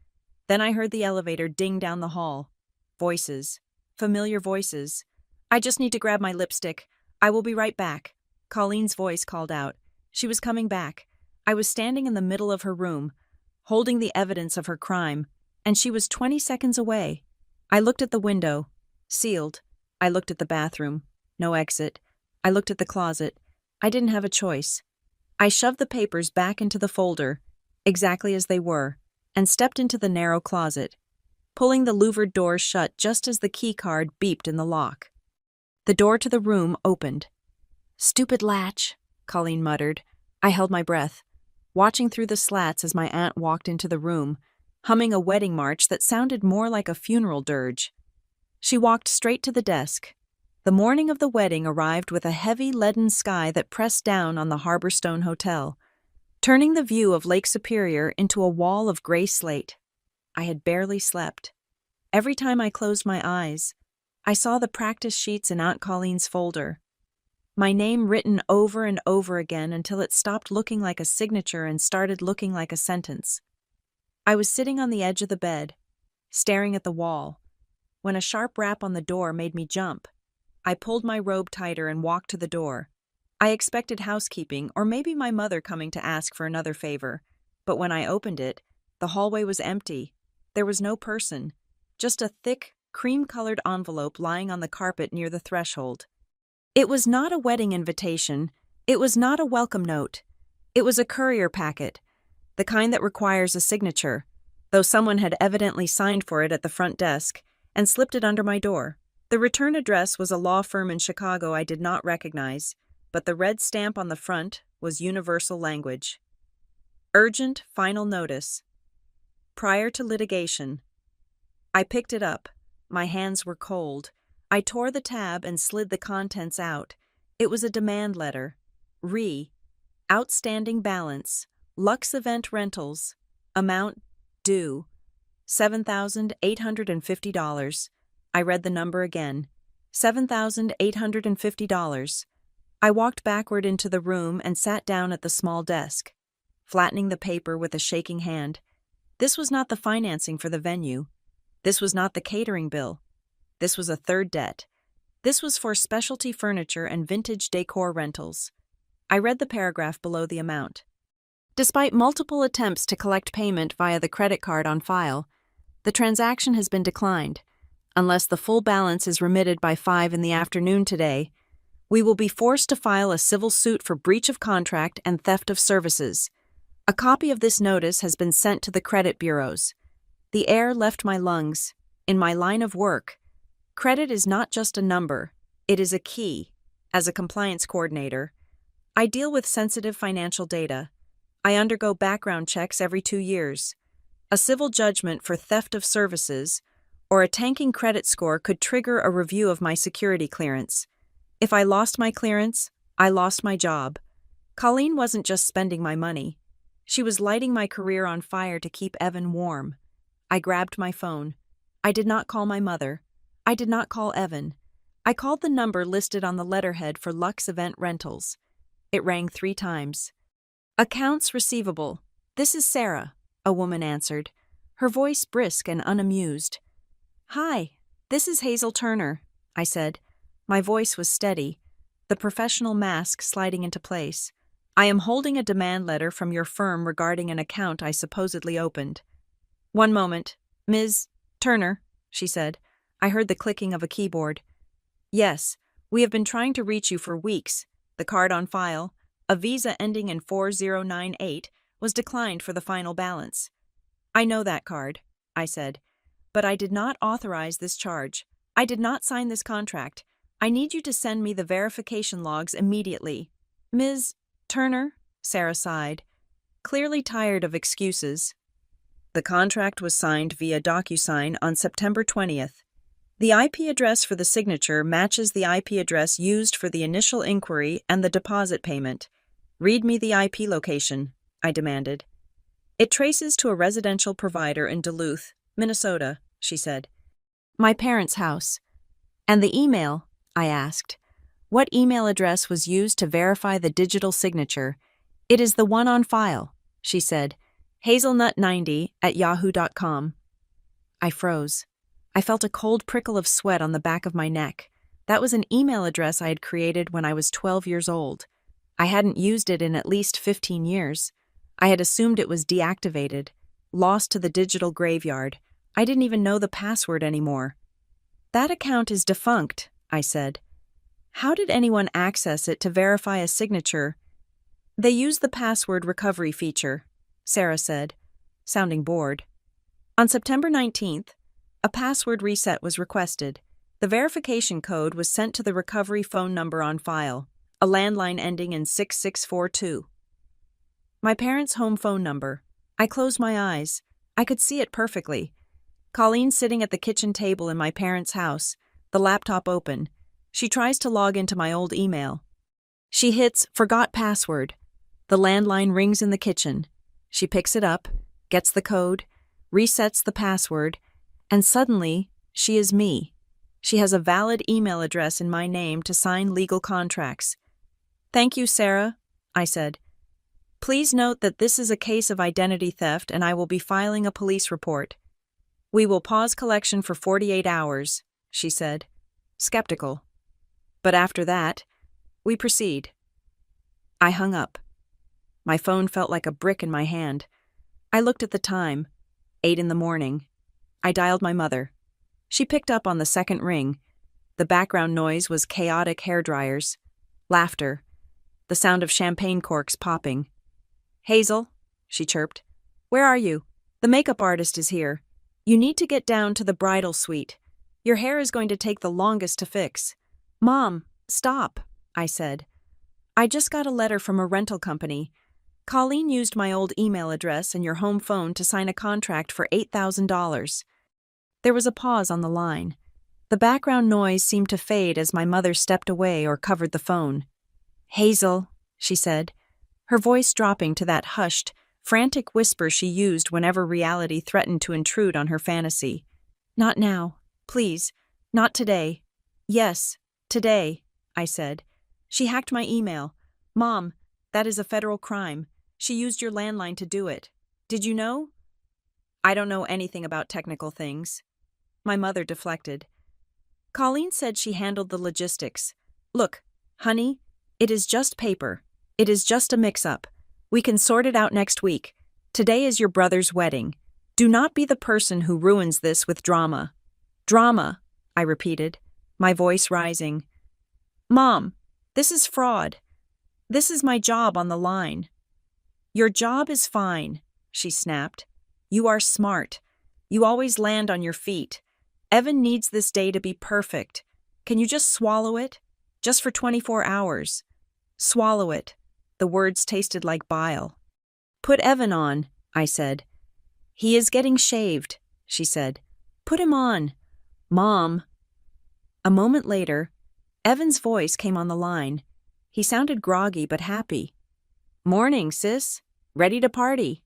Then I heard the elevator ding down the hall. Voices. Familiar voices. I just need to grab my lipstick. I will be right back. Colleen's voice called out. She was coming back. I was standing in the middle of her room, holding the evidence of her crime, and she was 20 seconds away. I looked at the window. Sealed. I looked at the bathroom. No exit. I looked at the closet. I didn't have a choice. I shoved the papers back into the folder, exactly as they were, and stepped into the narrow closet, pulling the louvered door shut just as the key card beeped in the lock. The door to the room opened. "Stupid latch," Colleen muttered. I held my breath, watching through the slats as my aunt walked into the room, humming a wedding march that sounded more like a funeral dirge. She walked straight to the desk. The morning of the wedding arrived with a heavy leaden sky that pressed down on the Harborstone Hotel, turning the view of Lake Superior into a wall of gray slate. I had barely slept. Every time I closed my eyes, I saw the practice sheets in Aunt Colleen's folder, my name written over and over again until it stopped looking like a signature and started looking like a sentence. I was sitting on the edge of the bed, staring at the wall, when a sharp rap on the door made me jump. I pulled my robe tighter and walked to the door. I expected housekeeping or maybe my mother coming to ask for another favor, but when I opened it, The hallway was empty. There was no person, just a thick, cream-colored envelope lying on the carpet near the threshold. It was not a wedding invitation. It was not a welcome note. It was a courier packet, the kind that requires a signature, though someone had evidently signed for it at the front desk and slipped it under my door. The return address was a law firm in Chicago I did not recognize, but the red stamp on the front was universal language. Urgent final notice. Prior to litigation. I picked it up. My hands were cold. I tore the tab and slid the contents out. It was a demand letter. Outstanding balance. Lux Event Rentals. Amount due. $7,850. I read the number again. $7,850. I walked backward into the room and sat down at the small desk, flattening the paper with a shaking hand. This was not the financing for the venue. This was not the catering bill. This was a third debt. This was for specialty furniture and vintage decor rentals. I read the paragraph below the amount. Despite multiple attempts to collect payment via the credit card on file, the transaction has been declined. Unless the full balance is remitted by 5 in the afternoon today, we will be forced to file a civil suit for breach of contract and theft of services. A copy of this notice has been sent to the credit bureaus. The air left my lungs. In my line of work, credit is not just a number, it is a key. As a compliance coordinator, I deal with sensitive financial data. I undergo background checks every 2 years. A civil judgment for theft of services or a tanking credit score could trigger a review of my security clearance. If I lost my clearance, I lost my job. Colleen wasn't just spending my money. She was lighting my career on fire to keep Evan warm. I grabbed my phone. I did not call my mother. I did not call Evan. I called the number listed on the letterhead for Lux Event Rentals. It rang 3 times. Accounts receivable. This is Sarah, a woman answered, her voice brisk and unamused. Hi, this is Hazel Turner, I said. My voice was steady, the professional mask sliding into place. I am holding a demand letter from your firm regarding an account I supposedly opened. One moment. Ms. Turner, she said. I heard the clicking of a keyboard. Yes, we have been trying to reach you for weeks. The card on file, a Visa ending in 4098, was declined for the final balance. I know that card, I said, but I did not authorize this charge. I did not sign this contract. I need you to send me the verification logs immediately. Ms. Turner, Sarah sighed, clearly tired of excuses. The contract was signed via DocuSign on September 20th. The IP address for the signature matches the IP address used for the initial inquiry and the deposit payment. Read me the IP location, I demanded. It traces to a residential provider in Duluth, Minnesota, she said. My parents' house. And the email, I asked. What email address was used to verify the digital signature? It is the one on file, she said. hazelnut90@yahoo.com. I froze. I felt a cold prickle of sweat on the back of my neck. That was an email address I had created when I was 12 years old. I hadn't used it in at least 15 years. I had assumed it was deactivated, lost to the digital graveyard. I didn't even know the password anymore. That account is defunct, I said. How did anyone access it to verify a signature? They used the password recovery feature, Sarah said, sounding bored. On September 19th, a password reset was requested. The verification code was sent to the recovery phone number on file, a landline ending in 6642. My parents' home phone number. I closed my eyes. I could see it perfectly. Colleen sitting at the kitchen table in my parents' house, the laptop open. She tries to log into my old email. She hits forgot password. The landline rings in the kitchen. She picks it up, gets the code, resets the password, and suddenly, she is me. She has a valid email address in my name to sign legal contracts. Thank you, Sarah, I said. Please note that this is a case of identity theft and I will be filing a police report. We will pause collection for 48 hours, she said, skeptical. But after that, we proceed. I hung up. My phone felt like a brick in my hand. I looked at the time, 8 in the morning. I dialed my mother. She picked up on the second ring. The background noise was chaotic hairdryers, laughter, the sound of champagne corks popping. "Hazel," she chirped. "Where are you? The makeup artist is here. You need to get down to the bridal suite. Your hair is going to take the longest to fix." "Mom, stop," I said. "I just got a letter from a rental company. Colleen used my old email address and your home phone to sign a contract for $8,000. There was a pause on the line. The background noise seemed to fade as my mother stepped away or covered the phone. "Hazel," she said, her voice dropping to that hushed, frantic whisper she used whenever reality threatened to intrude on her fantasy. "Not now. Please. Not today." "Yes, today," I said. "She hacked my email. Mom, that is a federal crime. She used your landline to do it. Did you know?" "I don't know anything about technical things." My mother deflected. "Colleen said she handled the logistics. Look, honey, it is just paper. It is just a mix-up. We can sort it out next week. Today is your brother's wedding. Do not be the person who ruins this with drama." "Drama," I repeated, my voice rising. "Mom, this is fraud. This is my job on the line." "Your job is fine," she snapped. "You are smart. You always land on your feet. Evan needs this day to be perfect. Can you just swallow it? Just for 24 hours. Swallow it." The words tasted like bile. "Put Evan on," I said. "He is getting shaved," she said. "Put him on." "Mom." A moment later, Evan's voice came on the line. He sounded groggy but happy. "Morning, sis. Ready to party."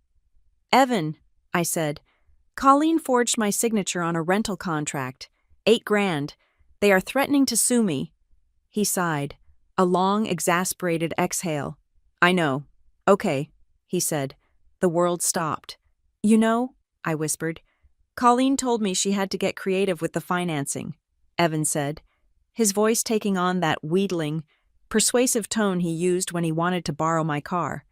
"Evan," I said. "Colleen forged my signature on a rental contract. $8,000. They are threatening to sue me." He sighed, a long, exasperated exhale. "I know. Okay," he said. The world stopped. "You know," I whispered, "Colleen told me she had to get creative with the financing," Evan said, his voice taking on that wheedling, persuasive tone he used when he wanted to borrow my car.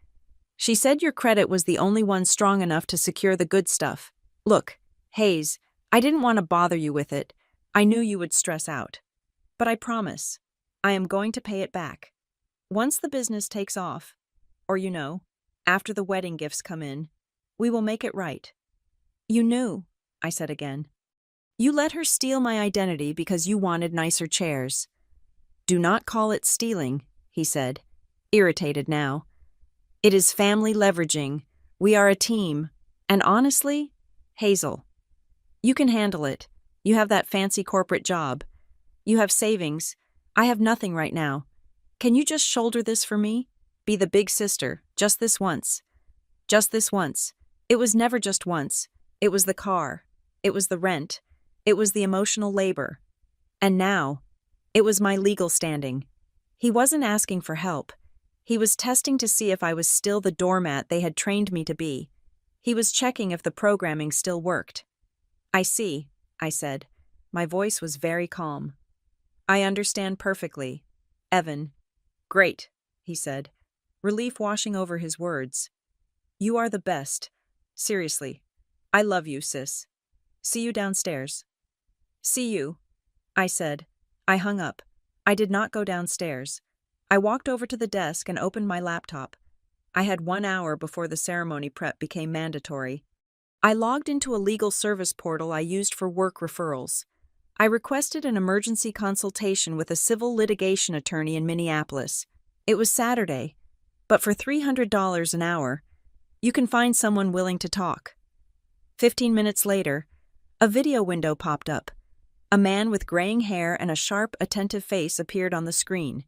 "She said your credit was the only one strong enough to secure the good stuff. Look, Hayes, I didn't want to bother you with it. I knew you would stress out. But I promise, I am going to pay it back. Once the business takes off, or after the wedding gifts come in, we will make it right." "You knew," I said again. "You let her steal my identity because you wanted nicer chairs." "Do not call it stealing," he said, irritated now. "It is family leveraging. We are a team. And honestly, Hazel, you can handle it. You have that fancy corporate job. You have savings. I have nothing right now. Can you just shoulder this for me? Be the big sister, just this once. Just this once. It was never just once. It was the car. It was the rent. It was the emotional labor. And now, it was my legal standing." He wasn't asking for help. He was testing to see if I was still the doormat they had trained me to be. He was checking if the programming still worked. "I see," I said. My voice was very calm. "I understand perfectly. Evan." "Great," he said, relief washing over his words. "You are the best. Seriously. I love you, sis. See you downstairs." "See you," I said. I hung up. I did not go downstairs. I walked over to the desk and opened my laptop. I had 1 hour before the ceremony prep became mandatory. I logged into a legal service portal I used for work referrals. I requested an emergency consultation with a civil litigation attorney in Minneapolis. It was Saturday, but for $300 an hour, you can find someone willing to talk. 15 minutes later, a video window popped up. A man with graying hair and a sharp, attentive face appeared on the screen.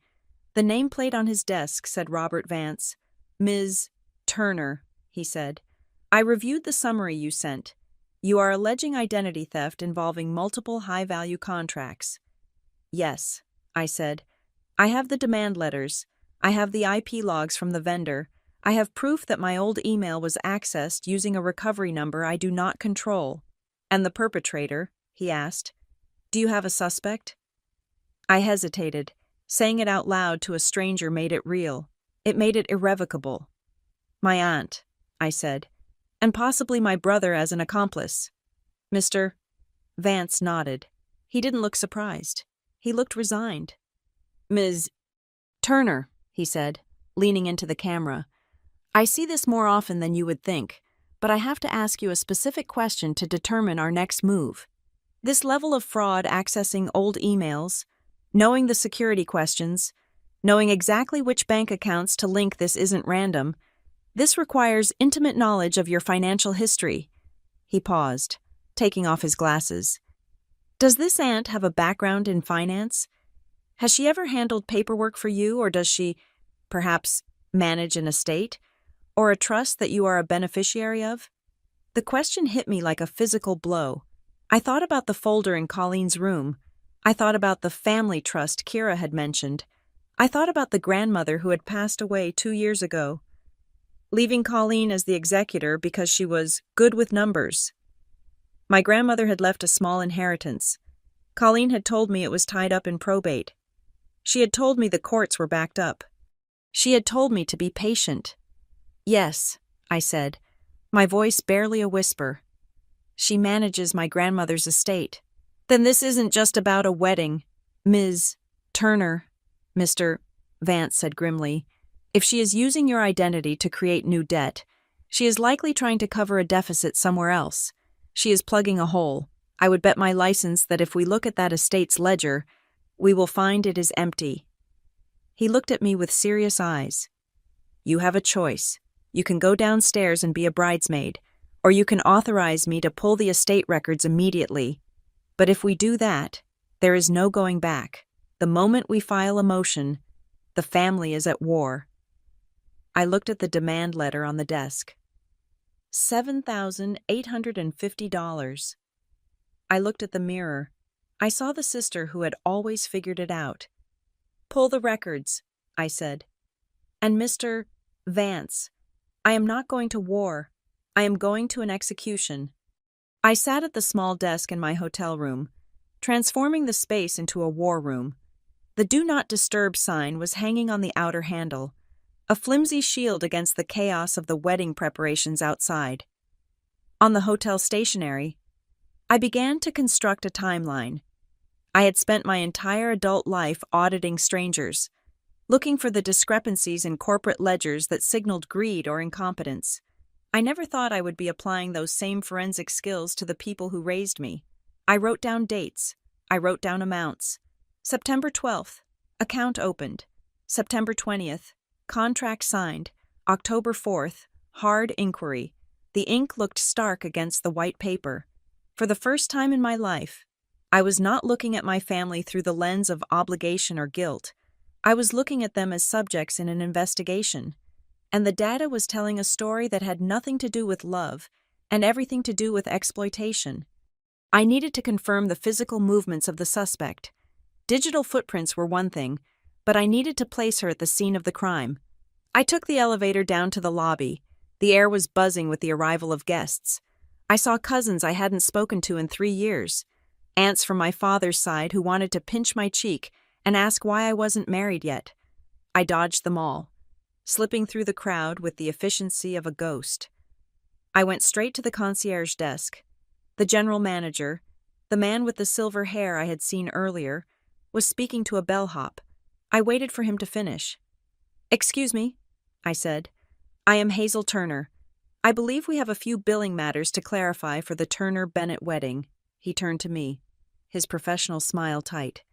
The nameplate on his desk said Robert Vance. "Ms. Turner," he said. "I reviewed the summary you sent. You are alleging identity theft involving multiple high-value contracts." "Yes," I said. "I have the demand letters. I have the IP logs from the vendor. I have proof that my old email was accessed using a recovery number I do not control." "And the perpetrator?" he asked. "Do you have a suspect?" I hesitated. Saying it out loud to a stranger made it real. It made it irrevocable. "My aunt," I said. and possibly my brother as an accomplice. Mr. Vance nodded. He didn't look surprised. He looked resigned. Ms. Turner, he said, leaning into the camera. I see this more often than you would think, but I have to ask you a specific question to determine our next move. This level of fraud accessing old emails, knowing the security questions, knowing exactly which bank accounts to link this isn't random, this requires intimate knowledge of your financial history. He paused, taking off his glasses. Does this aunt have a background in finance? Has she ever handled paperwork for you, or does she, perhaps, manage an estate, or a trust that you are a beneficiary of? The question hit me like a physical blow. I thought about the folder in Colleen's room. I thought about the family trust Kira had mentioned. I thought about the grandmother who had passed away 2 years ago, leaving Colleen as the executor because she was good with numbers. My grandmother had left a small inheritance. Colleen had told me it was tied up in probate. She had told me the courts were backed up. She had told me to be patient. Yes, I said, my voice barely a whisper. She manages my grandmother's estate. Then this isn't just about a wedding, Ms. Turner, Mr. Vance said grimly. If she is using your identity to create new debt, she is likely trying to cover a deficit somewhere else. She is plugging a hole. I would bet my license that if we look at that estate's ledger, we will find it is empty. He looked at me with serious eyes. You have a choice. You can go downstairs and be a bridesmaid, or you can authorize me to pull the estate records immediately. But if we do that, there is no going back. The moment we file a motion, the family is at war. I looked at the demand letter on the desk. $7,850. I looked at the mirror. I saw the sister who had always figured it out. Pull the records, I said. And Mr. Vance, I am not going to war. I am going to an execution. I sat at the small desk in my hotel room, transforming the space into a war room. The Do Not Disturb sign was hanging on the outer handle, a flimsy shield against the chaos of the wedding preparations outside. On the hotel stationery, I began to construct a timeline. I had spent my entire adult life auditing strangers, looking for the discrepancies in corporate ledgers that signaled greed or incompetence. I never thought I would be applying those same forensic skills to the people who raised me. I wrote down dates. I wrote down amounts. September 12th, account opened. September 20th, contract signed. October 4th, hard inquiry. The ink looked stark against the white paper. For the first time in my life, I was not looking at my family through the lens of obligation or guilt. I was looking at them as subjects in an investigation. And the data was telling a story that had nothing to do with love and everything to do with exploitation. I needed to confirm the physical movements of the suspect. Digital footprints were one thing, but I needed to place her at the scene of the crime. I took the elevator down to the lobby. The air was buzzing with the arrival of guests. I saw cousins I hadn't spoken to in 3 years, aunts from my father's side who wanted to pinch my cheek and ask why I wasn't married yet. I dodged them all, slipping through the crowd with the efficiency of a ghost. I went straight to the concierge desk. The general manager, the man with the silver hair I had seen earlier, was speaking to a bellhop. I waited for him to finish. "Excuse me," I said. "I am Hazel Turner. I believe we have a few billing matters to clarify for the Turner-Bennett wedding." He turned to me, his professional smile tight.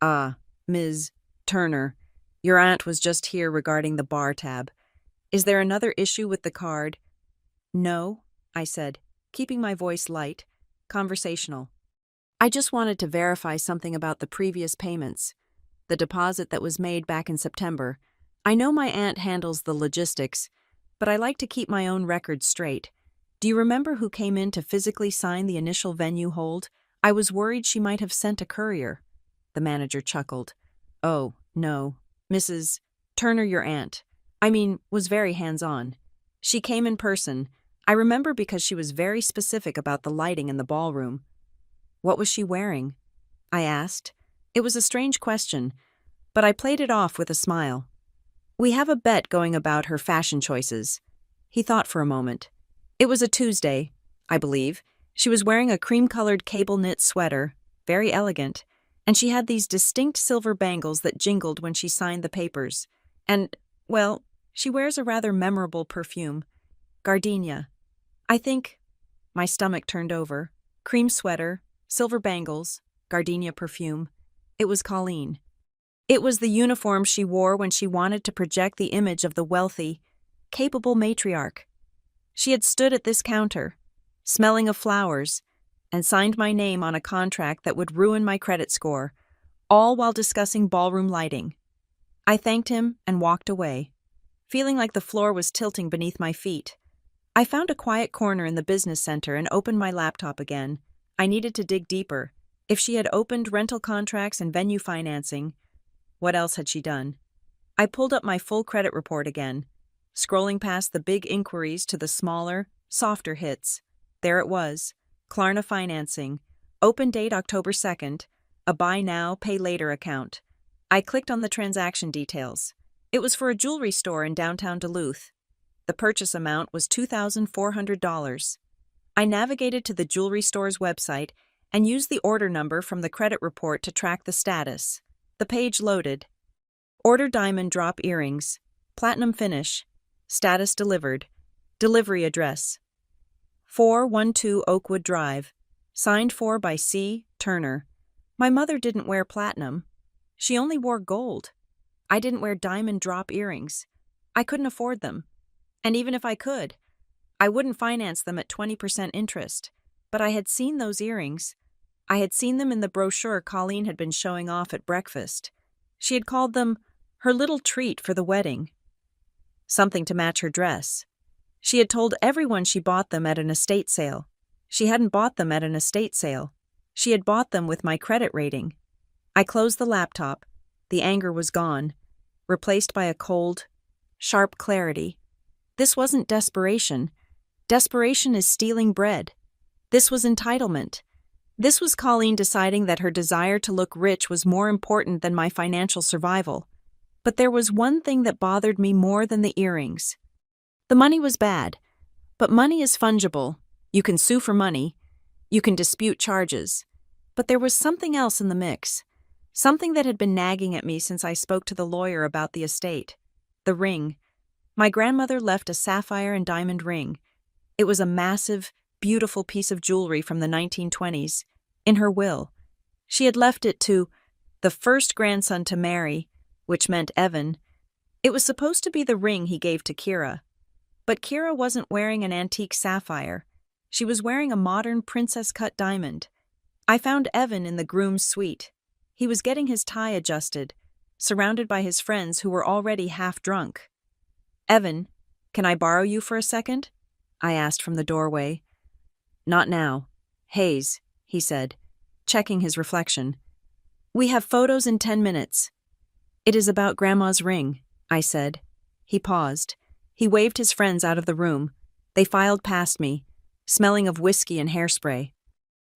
"Ah, Ms. Turner, your aunt was just here regarding the bar tab. Is there another issue with the card?" "No," I said, keeping my voice light, conversational. "I just wanted to verify something about the previous payments. The deposit that was made back in September. I know my aunt handles the logistics, but I like to keep my own records straight. Do you remember who came in to physically sign the initial venue hold? I was worried she might have sent a courier." The manager chuckled. "Oh, no. Mrs. Turner, your aunt, was very hands-on. She came in person. I remember because she was very specific about the lighting in the ballroom." "What was she wearing?" I asked. It was a strange question, but I played it off with a smile. "We have a bet going about her fashion choices." He thought for a moment. It was a Tuesday, I believe. She was wearing a cream-colored cable-knit sweater, very elegant, and she had these distinct silver bangles that jingled when she signed the papers. And, well, she wears a rather memorable perfume, gardenia. I think my stomach turned over. Cream sweater, silver bangles, gardenia perfume. It was Colleen. It was the uniform she wore when she wanted to project the image of the wealthy, capable matriarch. She had stood at this counter, smelling of flowers, and signed my name on a contract that would ruin my credit score, all while discussing ballroom lighting. I thanked him and walked away, feeling like the floor was tilting beneath my feet. I found a quiet corner in the business center and opened my laptop again. I needed to dig deeper. If she had opened rental contracts and venue financing, what else had she done? I pulled up my full credit report again, scrolling past the big inquiries to the smaller, softer hits. There it was, Klarna Financing, open date October 2nd, a buy now, pay later account. I clicked on the transaction details. It was for a jewelry store in downtown Duluth. The purchase amount was $2,400. I navigated to the jewelry store's website and used the order number from the credit report to track the status. The page loaded. Order diamond drop earrings. Platinum finish. Status delivered. Delivery address: 412 Oakwood Drive. Signed for by C. Turner. My mother didn't wear platinum. She only wore gold. I didn't wear diamond drop earrings. I couldn't afford them. And even if I could, I wouldn't finance them at 20% interest. But I had seen those earrings. I had seen them in the brochure Colleen had been showing off at breakfast. She had called them her little treat for the wedding. Something to match her dress. She had told everyone she bought them at an estate sale. She hadn't bought them at an estate sale. She had bought them with my credit rating. I closed the laptop. The anger was gone, replaced by a cold, sharp clarity. This wasn't desperation. Desperation is stealing bread. This was entitlement. This was Colleen deciding that her desire to look rich was more important than my financial survival. But there was one thing that bothered me more than the earrings. The money was bad, but money is fungible. You can sue for money. You can dispute charges. But there was something else in the mix. Something that had been nagging at me since I spoke to the lawyer about the estate. The ring. My grandmother left a sapphire and diamond ring. It was a massive, beautiful piece of jewelry from the 1920s. In her will, she had left it to the first grandson to marry, which meant Evan. It was supposed to be the ring he gave to Kira. But Kira wasn't wearing an antique sapphire. She was wearing a modern princess-cut diamond. I found Evan in the groom's suite. He was getting his tie adjusted, surrounded by his friends who were already half drunk. "Evan, can I borrow you for a second?" I asked from the doorway. "Not now. Hayes," he said, checking his reflection. "We have photos in 10 minutes. It is about Grandma's ring," I said. He paused. He waved his friends out of the room. They filed past me, smelling of whiskey and hairspray.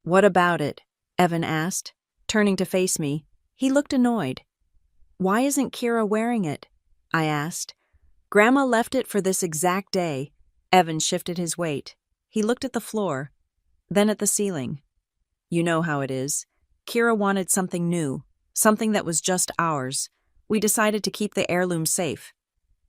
"What about it?" Evan asked, turning to face me. He looked annoyed. "Why isn't Kira wearing it?" I asked. "Grandma left it for this exact day." Evan shifted his weight. He looked at the floor, then at the ceiling. "You know how it is. Kira wanted something new, something that was just ours. We decided to keep the heirloom safe."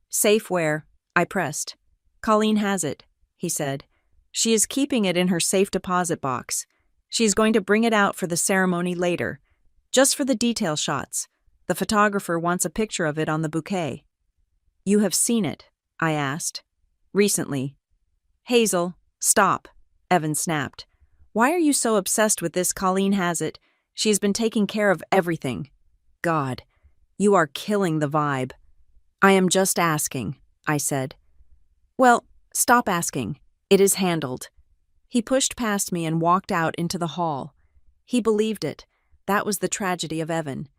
"Safe where?" I pressed. "Colleen has it," he said. "She is keeping it in her safe deposit box. She is going to bring it out for the ceremony later, just for the detail shots. The photographer wants a picture of it on the bouquet." "You have seen it?" I asked. "Recently." "Hazel, stop," Evan snapped. "Why are you so obsessed with this? Colleen has it. She has been taking care of everything." "God, you are killing the vibe." "I am just asking," I said. "Well, stop asking. It is handled." He pushed past me and walked out into the hall. He believed it. That was the tragedy of Evan.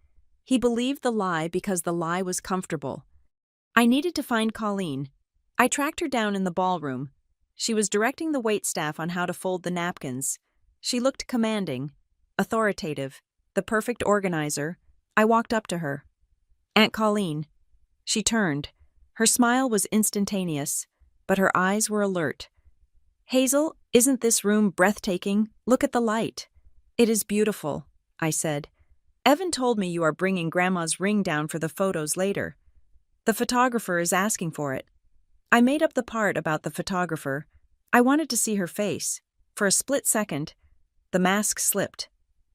He believed the lie because the lie was comfortable. I needed to find Colleen. I tracked her down in the ballroom. She was directing the waitstaff on how to fold the napkins. She looked commanding, authoritative, the perfect organizer. I walked up to her. "Aunt Colleen." She turned. Her smile was instantaneous, but her eyes were alert. Hazel, isn't this room breathtaking? Look at the light. It is beautiful, I said. Evan told me you are bringing Grandma's ring down for the photos later. The photographer is asking for it. I made up the part about the photographer. I wanted to see her face. For a split second, the mask slipped.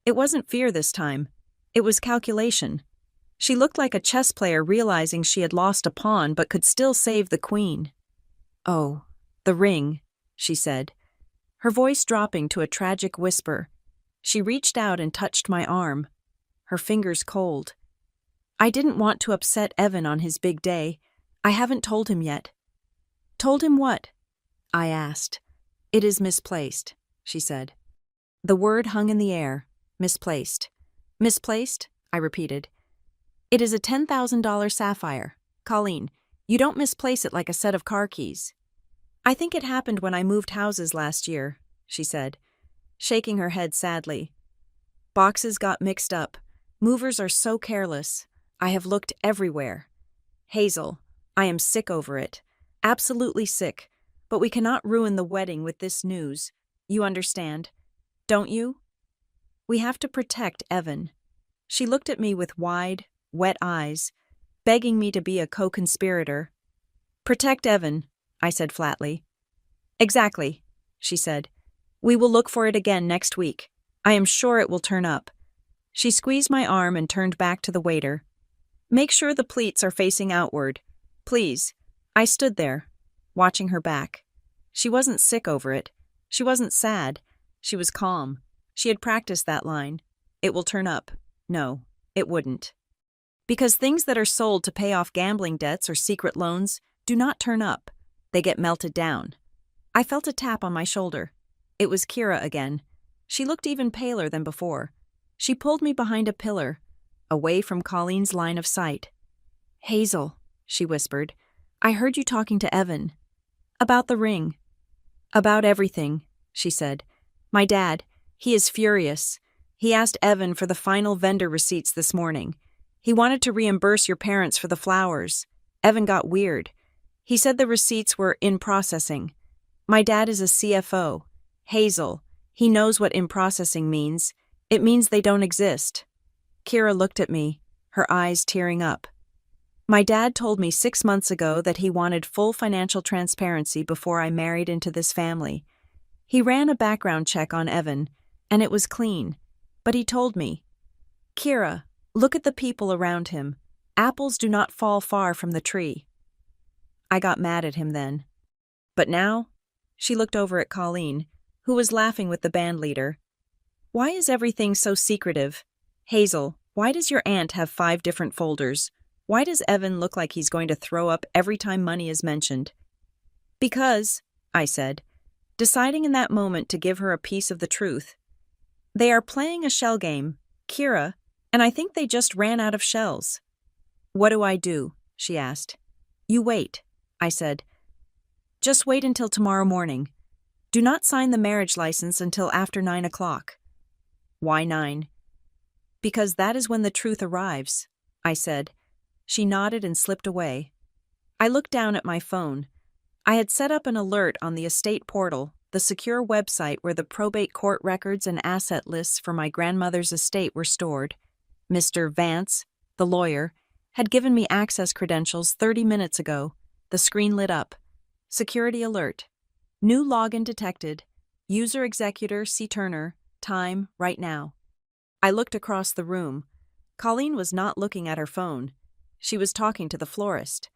It wasn't fear this time. It was calculation. She looked like a chess player realizing she had lost a pawn but could still save the queen. Oh, the ring, she said, her voice dropping to a tragic whisper. She reached out and touched my arm, her fingers cold. I didn't want to upset Evan on his big day. I haven't told him yet. Told him what? I asked. It is misplaced, she said. The word hung in the air. Misplaced. Misplaced? I repeated. It is a $10,000 sapphire. Colleen, you don't misplace it like a set of car keys. I think it happened when I moved houses last year, she said, shaking her head sadly. Boxes got mixed up. Movers are so careless. I have looked everywhere. Hazel, I am sick over it. Absolutely sick. But we cannot ruin the wedding with this news. You understand, don't you? We have to protect Evan. She looked at me with wide, wet eyes, begging me to be a co-conspirator. Protect Evan, I said flatly. Exactly, she said. We will look for it again next week. I am sure it will turn up. She squeezed my arm and turned back to the waiter. Make sure the pleats are facing outward. Please. I stood there, watching her back. She wasn't sick over it. She wasn't sad. She was calm. She had practiced that line. It will turn up. No, it wouldn't. Because things that are sold to pay off gambling debts or secret loans do not turn up. They get melted down. I felt a tap on my shoulder. It was Kira again. She looked even paler than before. She pulled me behind a pillar, away from Colleen's line of sight. Hazel, she whispered, I heard you talking to Evan. About the ring. About everything, she said. My dad, he is furious. He asked Evan for the final vendor receipts this morning. He wanted to reimburse your parents for the flowers. Evan got weird. He said the receipts were in processing. My dad is a CFO. Hazel, he knows what in processing means. It means they don't exist. Kira looked at me, her eyes tearing up. My dad told me 6 months ago that he wanted full financial transparency before I married into this family. He ran a background check on Evan, and it was clean. But he told me, Kira, look at the people around him. Apples do not fall far from the tree. I got mad at him then. But now? She looked over at Colleen, who was laughing with the band leader. Why is everything so secretive? Hazel, why does your aunt have 5 different folders? Why does Evan look like he's going to throw up every time money is mentioned? Because, I said, deciding in that moment to give her a piece of the truth. They are playing a shell game, Kira, and I think they just ran out of shells. What do I do? She asked. You wait, I said. Just wait until tomorrow morning. Do not sign the marriage license until after 9 o'clock. Why 9? Because that is when the truth arrives, I said. She nodded and slipped away. I looked down at my phone. I had set up an alert on the estate portal, the secure website where the probate court records and asset lists for my grandmother's estate were stored. Mr. Vance, the lawyer, had given me access credentials 30 minutes ago. The screen lit up. Security alert. New login detected. User executor C. Turner. Time, right now. I looked across the room. Colleen was not looking at her phone. She was talking to the florist.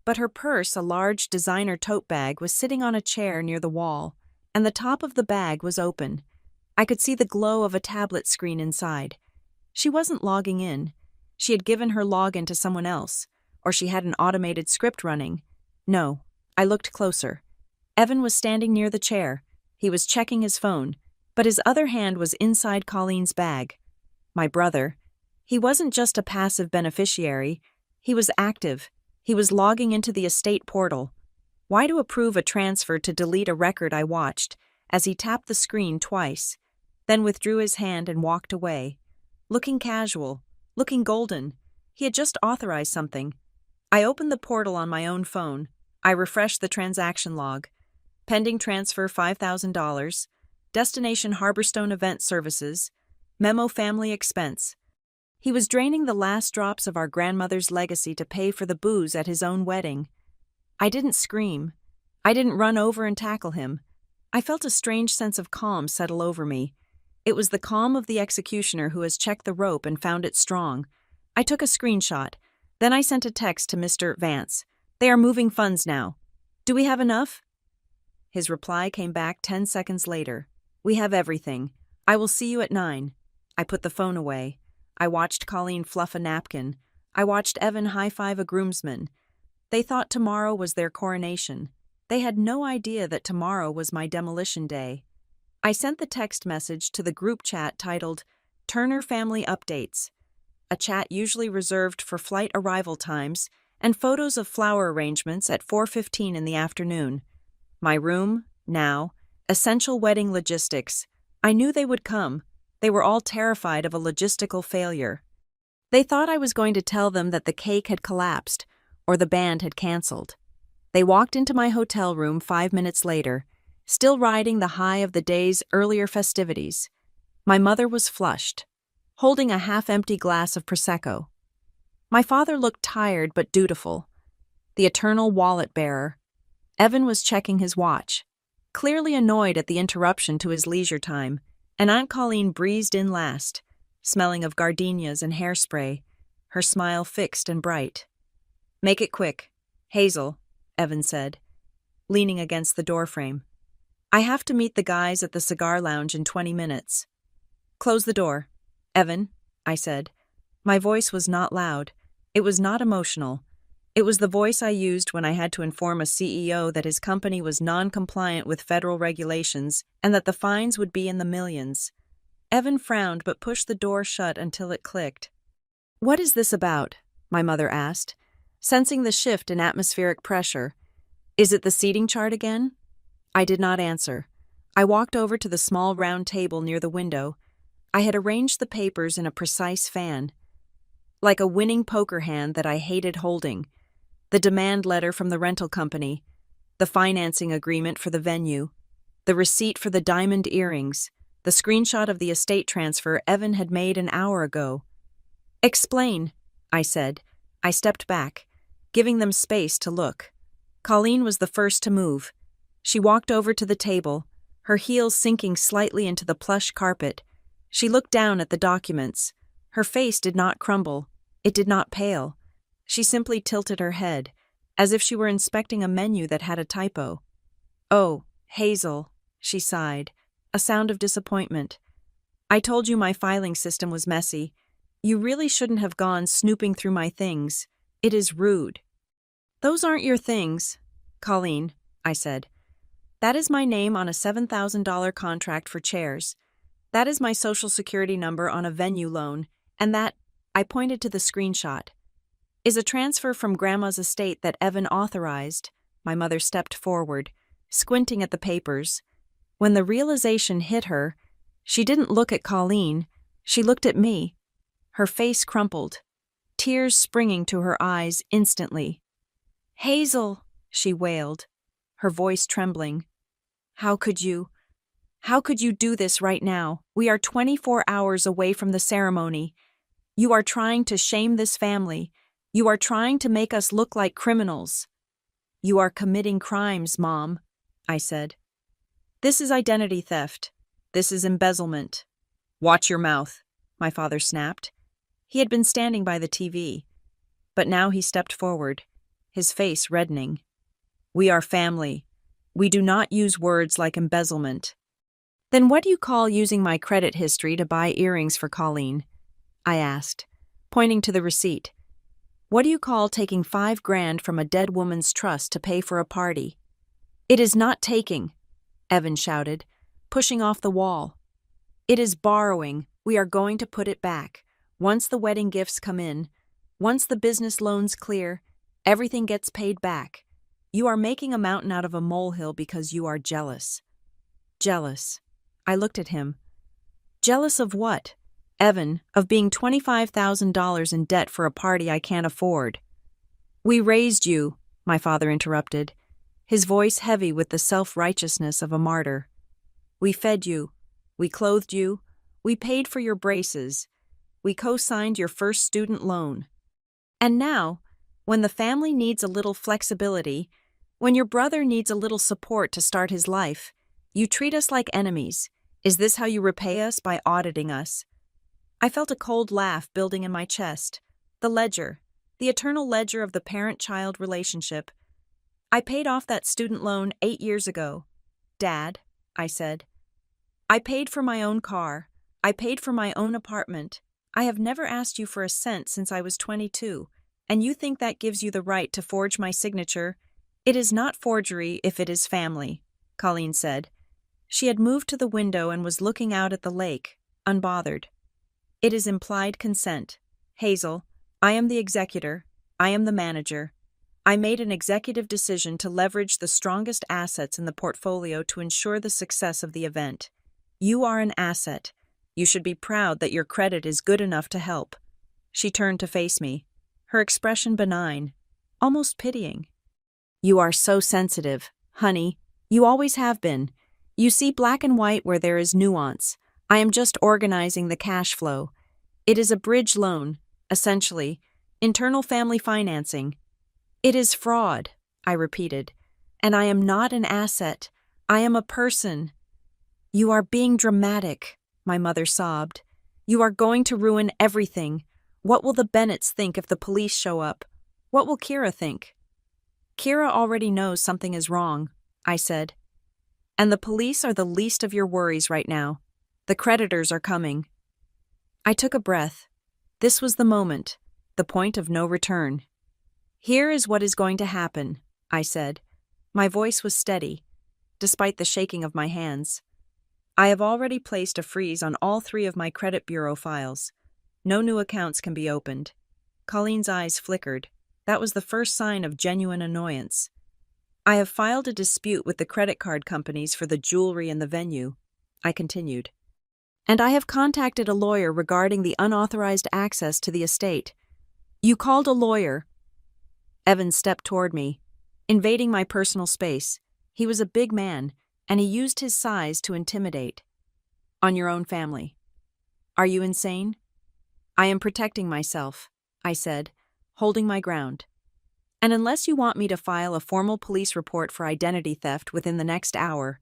But her purse, a large designer tote bag, was sitting on a chair near the wall, and the top of the bag was open. I could see the glow of a tablet screen inside. She wasn't logging in. She had given her login to someone else, or she had an automated script running. No, I looked closer. Evan was standing near the chair. He was checking his phone, but his other hand was inside Colleen's bag. My brother. He wasn't just a passive beneficiary. He was active. He was logging into the estate portal. Why to approve a transfer to delete a record I watched as he tapped the screen twice, then withdrew his hand and walked away. Looking casual, looking golden. He had just authorized something. I opened the portal on my own phone. I refreshed the transaction log. Pending transfer $5,000. Destination Harborstone Event Services. Memo family expense. He was draining the last drops of our grandmother's legacy to pay for the booze at his own wedding. I didn't scream. I didn't run over and tackle him. I felt a strange sense of calm settle over me. It was the calm of the executioner who has checked the rope and found it strong. I took a screenshot. Then I sent a text to Mr. Vance. They are moving funds now. Do we have enough? His reply came back 10 seconds later. We have everything. I will see you at 9. I put the phone away. I watched Colleen fluff a napkin. I watched Evan high-five a groomsman. They thought tomorrow was their coronation. They had no idea that tomorrow was my demolition day. I sent the text message to the group chat titled Turner Family Updates, a chat usually reserved for flight arrival times, and photos of flower arrangements at 4:15 in the afternoon. My room, now, essential wedding logistics. I knew they would come. They were all terrified of a logistical failure. They thought I was going to tell them that the cake had collapsed or the band had canceled. They walked into my hotel room 5 minutes later, still riding the high of the day's earlier festivities. My mother was flushed, holding a half-empty glass of Prosecco. My father looked tired but dutiful, the eternal wallet-bearer. Evan was checking his watch, clearly annoyed at the interruption to his leisure time, and Aunt Colleen breezed in last, smelling of gardenias and hairspray, her smile fixed and bright. Make it quick, Hazel, Evan said, leaning against the doorframe. I have to meet the guys at the cigar lounge in 20 minutes. Close the door. Evan, I said. My voice was not loud. It was not emotional. It was the voice I used when I had to inform a CEO that his company was non-compliant with federal regulations and that the fines would be in the millions. Evan frowned but pushed the door shut until it clicked. What is this about? My mother asked, sensing the shift in atmospheric pressure. Is it the seating chart again? I did not answer. I walked over to the small round table near the window. I had arranged the papers in a precise fan, like a winning poker hand that I hated holding. The demand letter from the rental company, the financing agreement for the venue, the receipt for the diamond earrings, the screenshot of the estate transfer Evan had made an hour ago. Explain, I said. I stepped back, giving them space to look. Colleen was the first to move. She walked over to the table, her heels sinking slightly into the plush carpet. She looked down at the documents. Her face did not crumble. It did not pale. She simply tilted her head, as if she were inspecting a menu that had a typo. Oh, Hazel, she sighed, a sound of disappointment. I told you my filing system was messy. You really shouldn't have gone snooping through my things. It is rude. Those aren't your things, Colleen, I said. That is my name on a $7,000 contract for chairs. That is my social security number on a venue loan, and that, I pointed to the screenshot, is a transfer from Grandma's estate that Evan authorized. My mother stepped forward, squinting at the papers. When the realization hit her, she didn't look at Colleen, she looked at me. Her face crumpled, tears springing to her eyes instantly. Hazel, she wailed, her voice trembling. How could you do this right now? We are 24 hours away from the ceremony. You are trying to shame this family. You are trying to make us look like criminals. You are committing crimes, Mom, I said. This is identity theft. This is embezzlement. Watch your mouth, my father snapped. He had been standing by the TV, but now he stepped forward, his face reddening. We are family. We do not use words like embezzlement. Then what do you call using my credit history to buy earrings for Colleen? I asked, pointing to the receipt. What do you call taking $5,000 from a dead woman's trust to pay for a party? It is not taking, Evan shouted, pushing off the wall. It is borrowing. We are going to put it back. Once the wedding gifts come in, once the business loans clear, everything gets paid back. You are making a mountain out of a molehill because you are jealous. Jealous. I looked at him. Jealous of what? Evan, of being $25,000 in debt for a party I can't afford. We raised you, my father interrupted. his voice heavy with the self-righteousness of a martyr. We fed you. We clothed you. We paid for your braces. We co-signed your first student loan. And now, when the family needs a little flexibility, when your brother needs a little support to start his life, you treat us like enemies. Is this how you repay us by auditing us? I felt a cold laugh building in my chest. The ledger, the eternal ledger of the parent-child relationship. I paid off that student loan 8 years ago. Dad, I said. I paid for my own car. I paid for my own apartment. I have never asked you for a cent since I was 22, and you think that gives you the right to forge my signature? It is not forgery if it is family, Colleen said. She had moved to the window and was looking out at the lake, unbothered. It is implied consent. Hazel, I am the executor. I am the manager. I made an executive decision to leverage the strongest assets in the portfolio to ensure the success of the event. You are an asset. You should be proud that your credit is good enough to help. She turned to face me, her expression benign, almost pitying. You are so sensitive, honey. You always have been. You see black and white where there is nuance. I am just organizing the cash flow. It is a bridge loan, essentially, internal family financing. It is fraud, I repeated, and I am not an asset. I am a person. You are being dramatic, my mother sobbed. You are going to ruin everything. What will the Bennetts think if the police show up? What will Kira think? Kira already knows something is wrong, I said. And the police are the least of your worries right now. The creditors are coming. I took a breath. This was the moment, the point of no return. Here is what is going to happen, I said. My voice was steady, despite the shaking of my hands. I have already placed a freeze on all 3 of my credit bureau files. No new accounts can be opened. Colleen's eyes flickered. That was the first sign of genuine annoyance. I have filed a dispute with the credit card companies for the jewelry and the venue, I continued. And I have contacted a lawyer regarding the unauthorized access to the estate. You called a lawyer. Evan stepped toward me, invading my personal space. He was a big man, and he used his size to intimidate. On your own family. Are you insane? I am protecting myself, I said, holding my ground. And unless you want me to file a formal police report for identity theft within the next hour,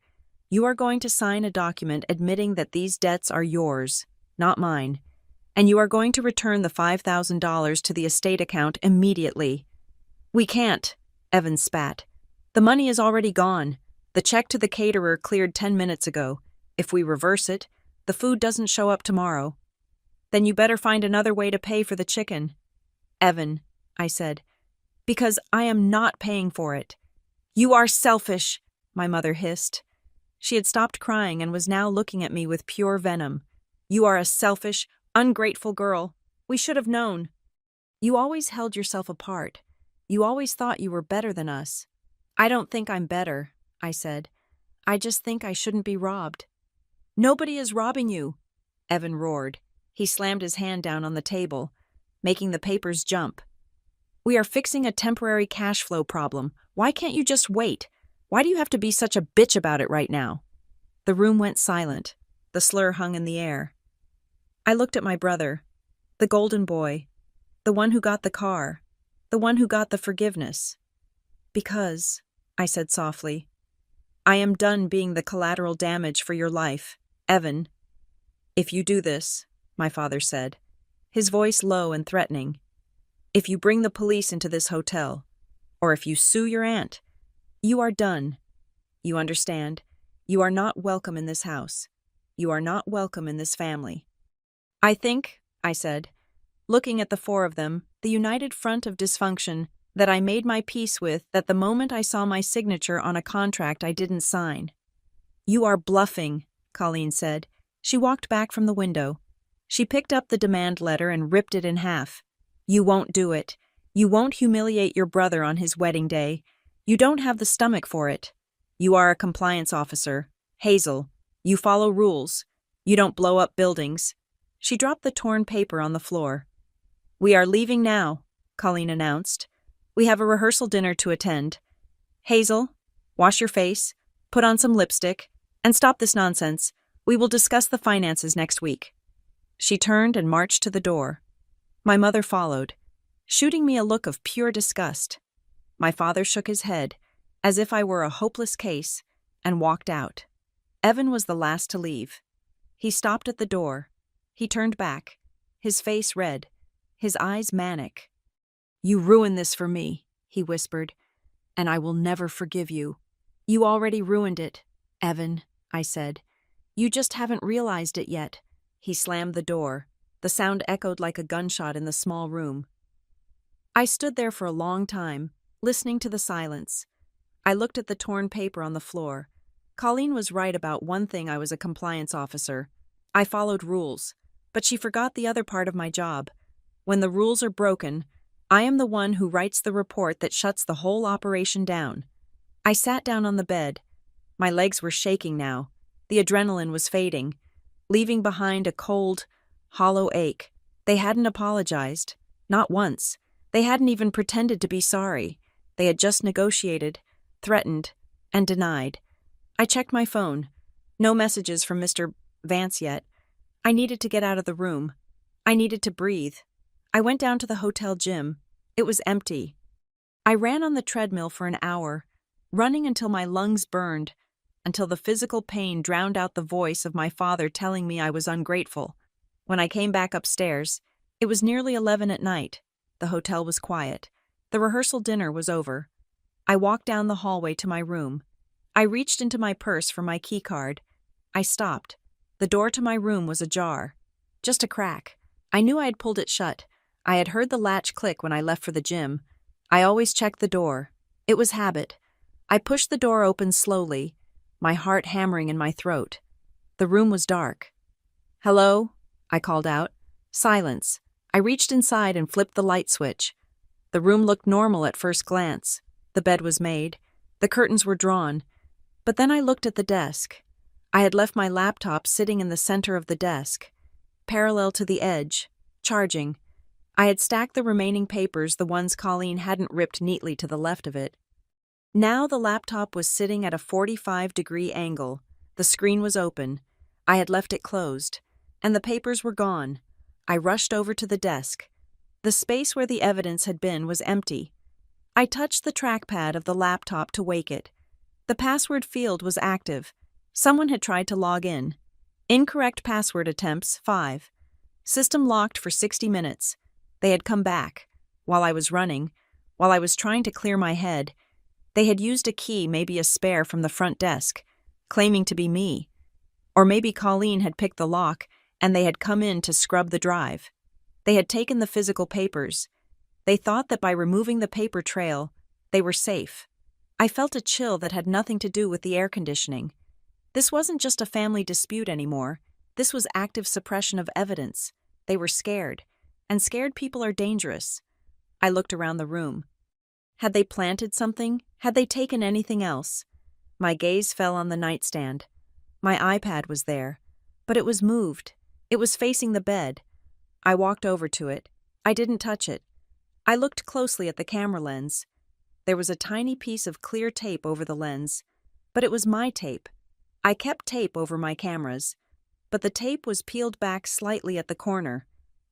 you are going to sign a document admitting that these debts are yours, not mine, and you are going to return the $5,000 to the estate account immediately. We can't, Evan spat. The money is already gone. The check to the caterer cleared 10 minutes ago. If we reverse it, the food doesn't show up tomorrow. Then you better find another way to pay for the chicken. Evan, I said, because I am not paying for it. You are selfish, my mother hissed. She had stopped crying and was now looking at me with pure venom. You are a selfish, ungrateful girl. We should have known. You always held yourself apart. You always thought you were better than us. I don't think I'm better, I said. I just think I shouldn't be robbed. Nobody is robbing you, Evan roared. He slammed his hand down on the table, making the papers jump. We are fixing a temporary cash flow problem. Why can't you just wait? Why do you have to be such a bitch about it right now? The room went silent. The slur hung in the air. I looked at my brother, the golden boy, the one who got the car, the one who got the forgiveness. Because, I said softly, I am done being the collateral damage for your life, Evan. If you do this, my father said, his voice low and threatening, if you bring the police into this hotel, or if you sue your aunt, you are done. You understand? You are not welcome in this house. You are not welcome in this family. I think, I said, looking at the 4 of them, the united front of dysfunction, that I made my peace with that the moment I saw my signature on a contract I didn't sign. You are bluffing, Colleen said. She walked back from the window. She picked up the demand letter and ripped it in half. You won't do it. You won't humiliate your brother on his wedding day. You don't have the stomach for it. You are a compliance officer. Hazel, you follow rules. You don't blow up buildings. She dropped the torn paper on the floor. We are leaving now, Colleen announced. We have a rehearsal dinner to attend. Hazel, Wash your face, put on some lipstick, and stop this nonsense. We will discuss the finances next week." She turned and marched to the door. My mother followed, shooting me a look of pure disgust. My father shook his head, as if I were a hopeless case, and walked out. Evan was the last to leave. He stopped at the door. He turned back, his face red, his eyes manic. "You ruined this for me," he whispered, "and I will never forgive you." "You already ruined it, Evan," I said. "You just haven't realized it yet." He slammed the door. The sound echoed like a gunshot in the small room. I stood there for a long time, listening to the silence. I looked at the torn paper on the floor. Colleen was right about one thing: I was a compliance officer. I followed rules, but she forgot the other part of my job. When the rules are broken, I am the one who writes the report that shuts the whole operation down. I sat down on the bed. My legs were shaking now. The adrenaline was fading, leaving behind a cold, hollow ache. They hadn't apologized. Not once. They hadn't even pretended to be sorry. They had just negotiated, threatened, and denied. I checked my phone. No messages from Mr. Vance yet. I needed to get out of the room. I needed to breathe. I went down to the hotel gym. It was empty. I ran on the treadmill for an hour, running until my lungs burned, until the physical pain drowned out the voice of my father telling me I was ungrateful. When I came back upstairs, it was nearly 11 at night. The hotel was quiet. The rehearsal dinner was over. I walked down the hallway to my room. I reached into my purse for my key card. I stopped. The door to my room was ajar. Just a crack. I knew I had pulled it shut. I had heard the latch click when I left for the gym. I always checked the door. It was habit. I pushed the door open slowly, my heart hammering in my throat. The room was dark. "Hello?" I called out. Silence. I reached inside and flipped the light switch. The room looked normal at first glance. The bed was made. The curtains were drawn. But then I looked at the desk. I had left my laptop sitting in the center of the desk, parallel to the edge, charging. I had stacked the remaining papers, the ones Colleen hadn't ripped neatly to the left of it. Now the laptop was sitting at a 45-degree angle. The screen was open. I had left it closed. And the papers were gone. I rushed over to the desk. The space where the evidence had been was empty. I touched the trackpad of the laptop to wake it. The password field was active. Someone had tried to log in. Incorrect password attempts, 5. System locked for 60 minutes. They had come back. While I was running, while I was trying to clear my head, they had used a key, maybe a spare from the front desk, claiming to be me. Or maybe Colleen had picked the lock and they had come in to scrub the drive. They had taken the physical papers. They thought that by removing the paper trail, they were safe. I felt a chill that had nothing to do with the air conditioning. This wasn't just a family dispute anymore. This was active suppression of evidence. They were scared, and scared people are dangerous. I looked around the room. Had they planted something? Had they taken anything else? My gaze fell on the nightstand. My iPad was there, but it was moved. It was facing the bed. I walked over to it. I didn't touch it. I looked closely at the camera lens. There was a tiny piece of clear tape over the lens, but it was my tape. I kept tape over my cameras, but the tape was peeled back slightly at the corner.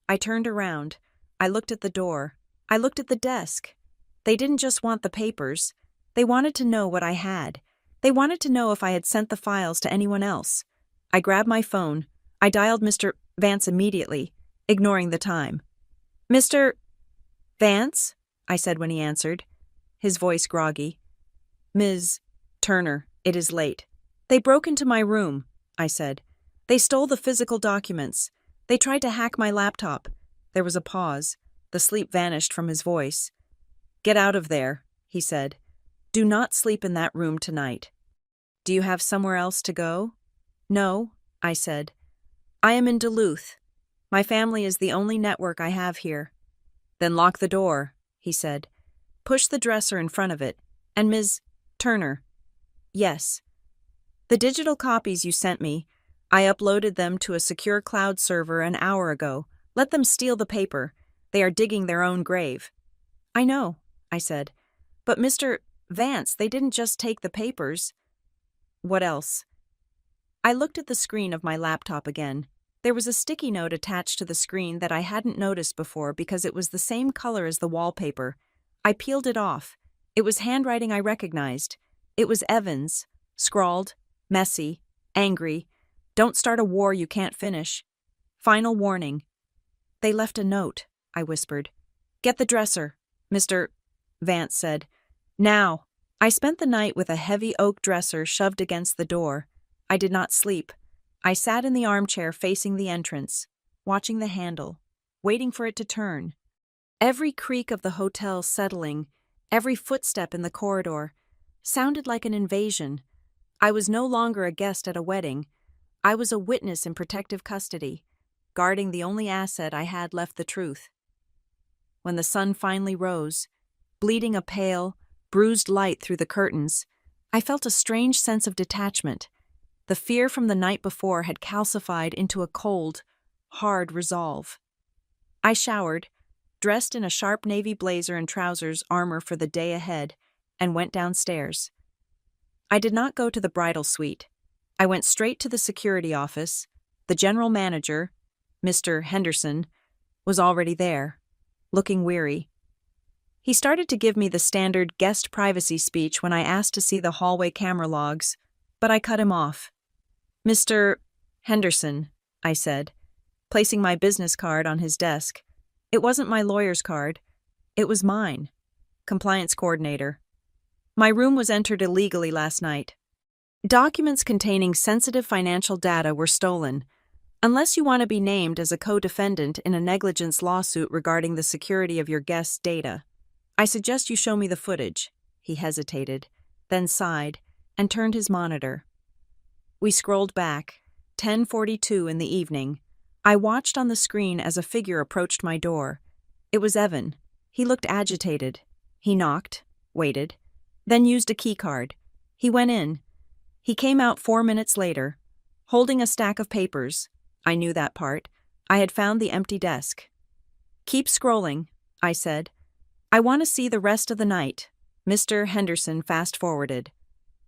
I turned around. I looked at the door. I looked at the desk. They didn't just want the papers. They wanted to know what I had. They wanted to know if I had sent the files to anyone else. I grabbed my phone. I dialed Mr. Vance immediately, ignoring the time. "Mr. Vance?" I said when he answered, his voice groggy. "Ms. Turner, it is late." "They broke into my room," I said. "They stole the physical documents. They tried to hack my laptop." There was a pause. The sleep vanished from his voice. "Get out of there," he said. "Do not sleep in that room tonight." "Do you have somewhere else to go?" "No," I said. "I am in Duluth. My family is the only network I have here." "Then lock the door," he said. "Push the dresser in front of it. And Ms. Turner." "Yes." "The digital copies you sent me, I uploaded them to a secure cloud server an hour ago. Let them steal the paper. They are digging their own grave." "I know," I said. "But Mr. Vance, they didn't just take the papers. What else? I looked at the screen of my laptop again. There was a sticky note attached to the screen that I hadn't noticed before because it was the same color as the wallpaper. I peeled it off. It was handwriting I recognized. It was Evan's, scrawled, messy, angry. Don't start a war you can't finish. Final warning. They left a note, I whispered. Get the dresser, Mr. Vance said. Now. I spent the night with a heavy oak dresser shoved against the door. I did not sleep. I sat in the armchair facing the entrance, watching the handle, waiting for it to turn. Every creak of the hotel settling, every footstep in the corridor, sounded like an invasion. I was no longer a guest at a wedding. I was a witness in protective custody, guarding the only asset I had left, the truth. When the sun finally rose, bleeding a pale, bruised light through the curtains, I felt a strange sense of detachment. The fear from the night before had calcified into a cold, hard resolve. I showered, dressed in a sharp navy blazer and trousers armor for the day ahead, and went downstairs. I did not go to the bridal suite. I went straight to the security office. The general manager, Mr. Henderson, was already there, looking weary. He started to give me the standard guest privacy speech when I asked to see the hallway camera logs, but I cut him off. Mr. Henderson, I said, placing my business card on his desk. It wasn't my lawyer's card. It was mine. Compliance coordinator. My room was entered illegally last night. Documents containing sensitive financial data were stolen. Unless you want to be named as a co-defendant in a negligence lawsuit regarding the security of your guests' data, I suggest you show me the footage. He hesitated, then sighed, and turned his monitor. We scrolled back, 10:42 in the evening. I watched on the screen as a figure approached my door. It was Evan. He looked agitated. He knocked, waited, then used a keycard. He went in. He came out 4 minutes later, holding a stack of papers. I knew that part. I had found the empty desk. Keep scrolling, I said. I want to see the rest of the night. Mr. Henderson fast-forwarded.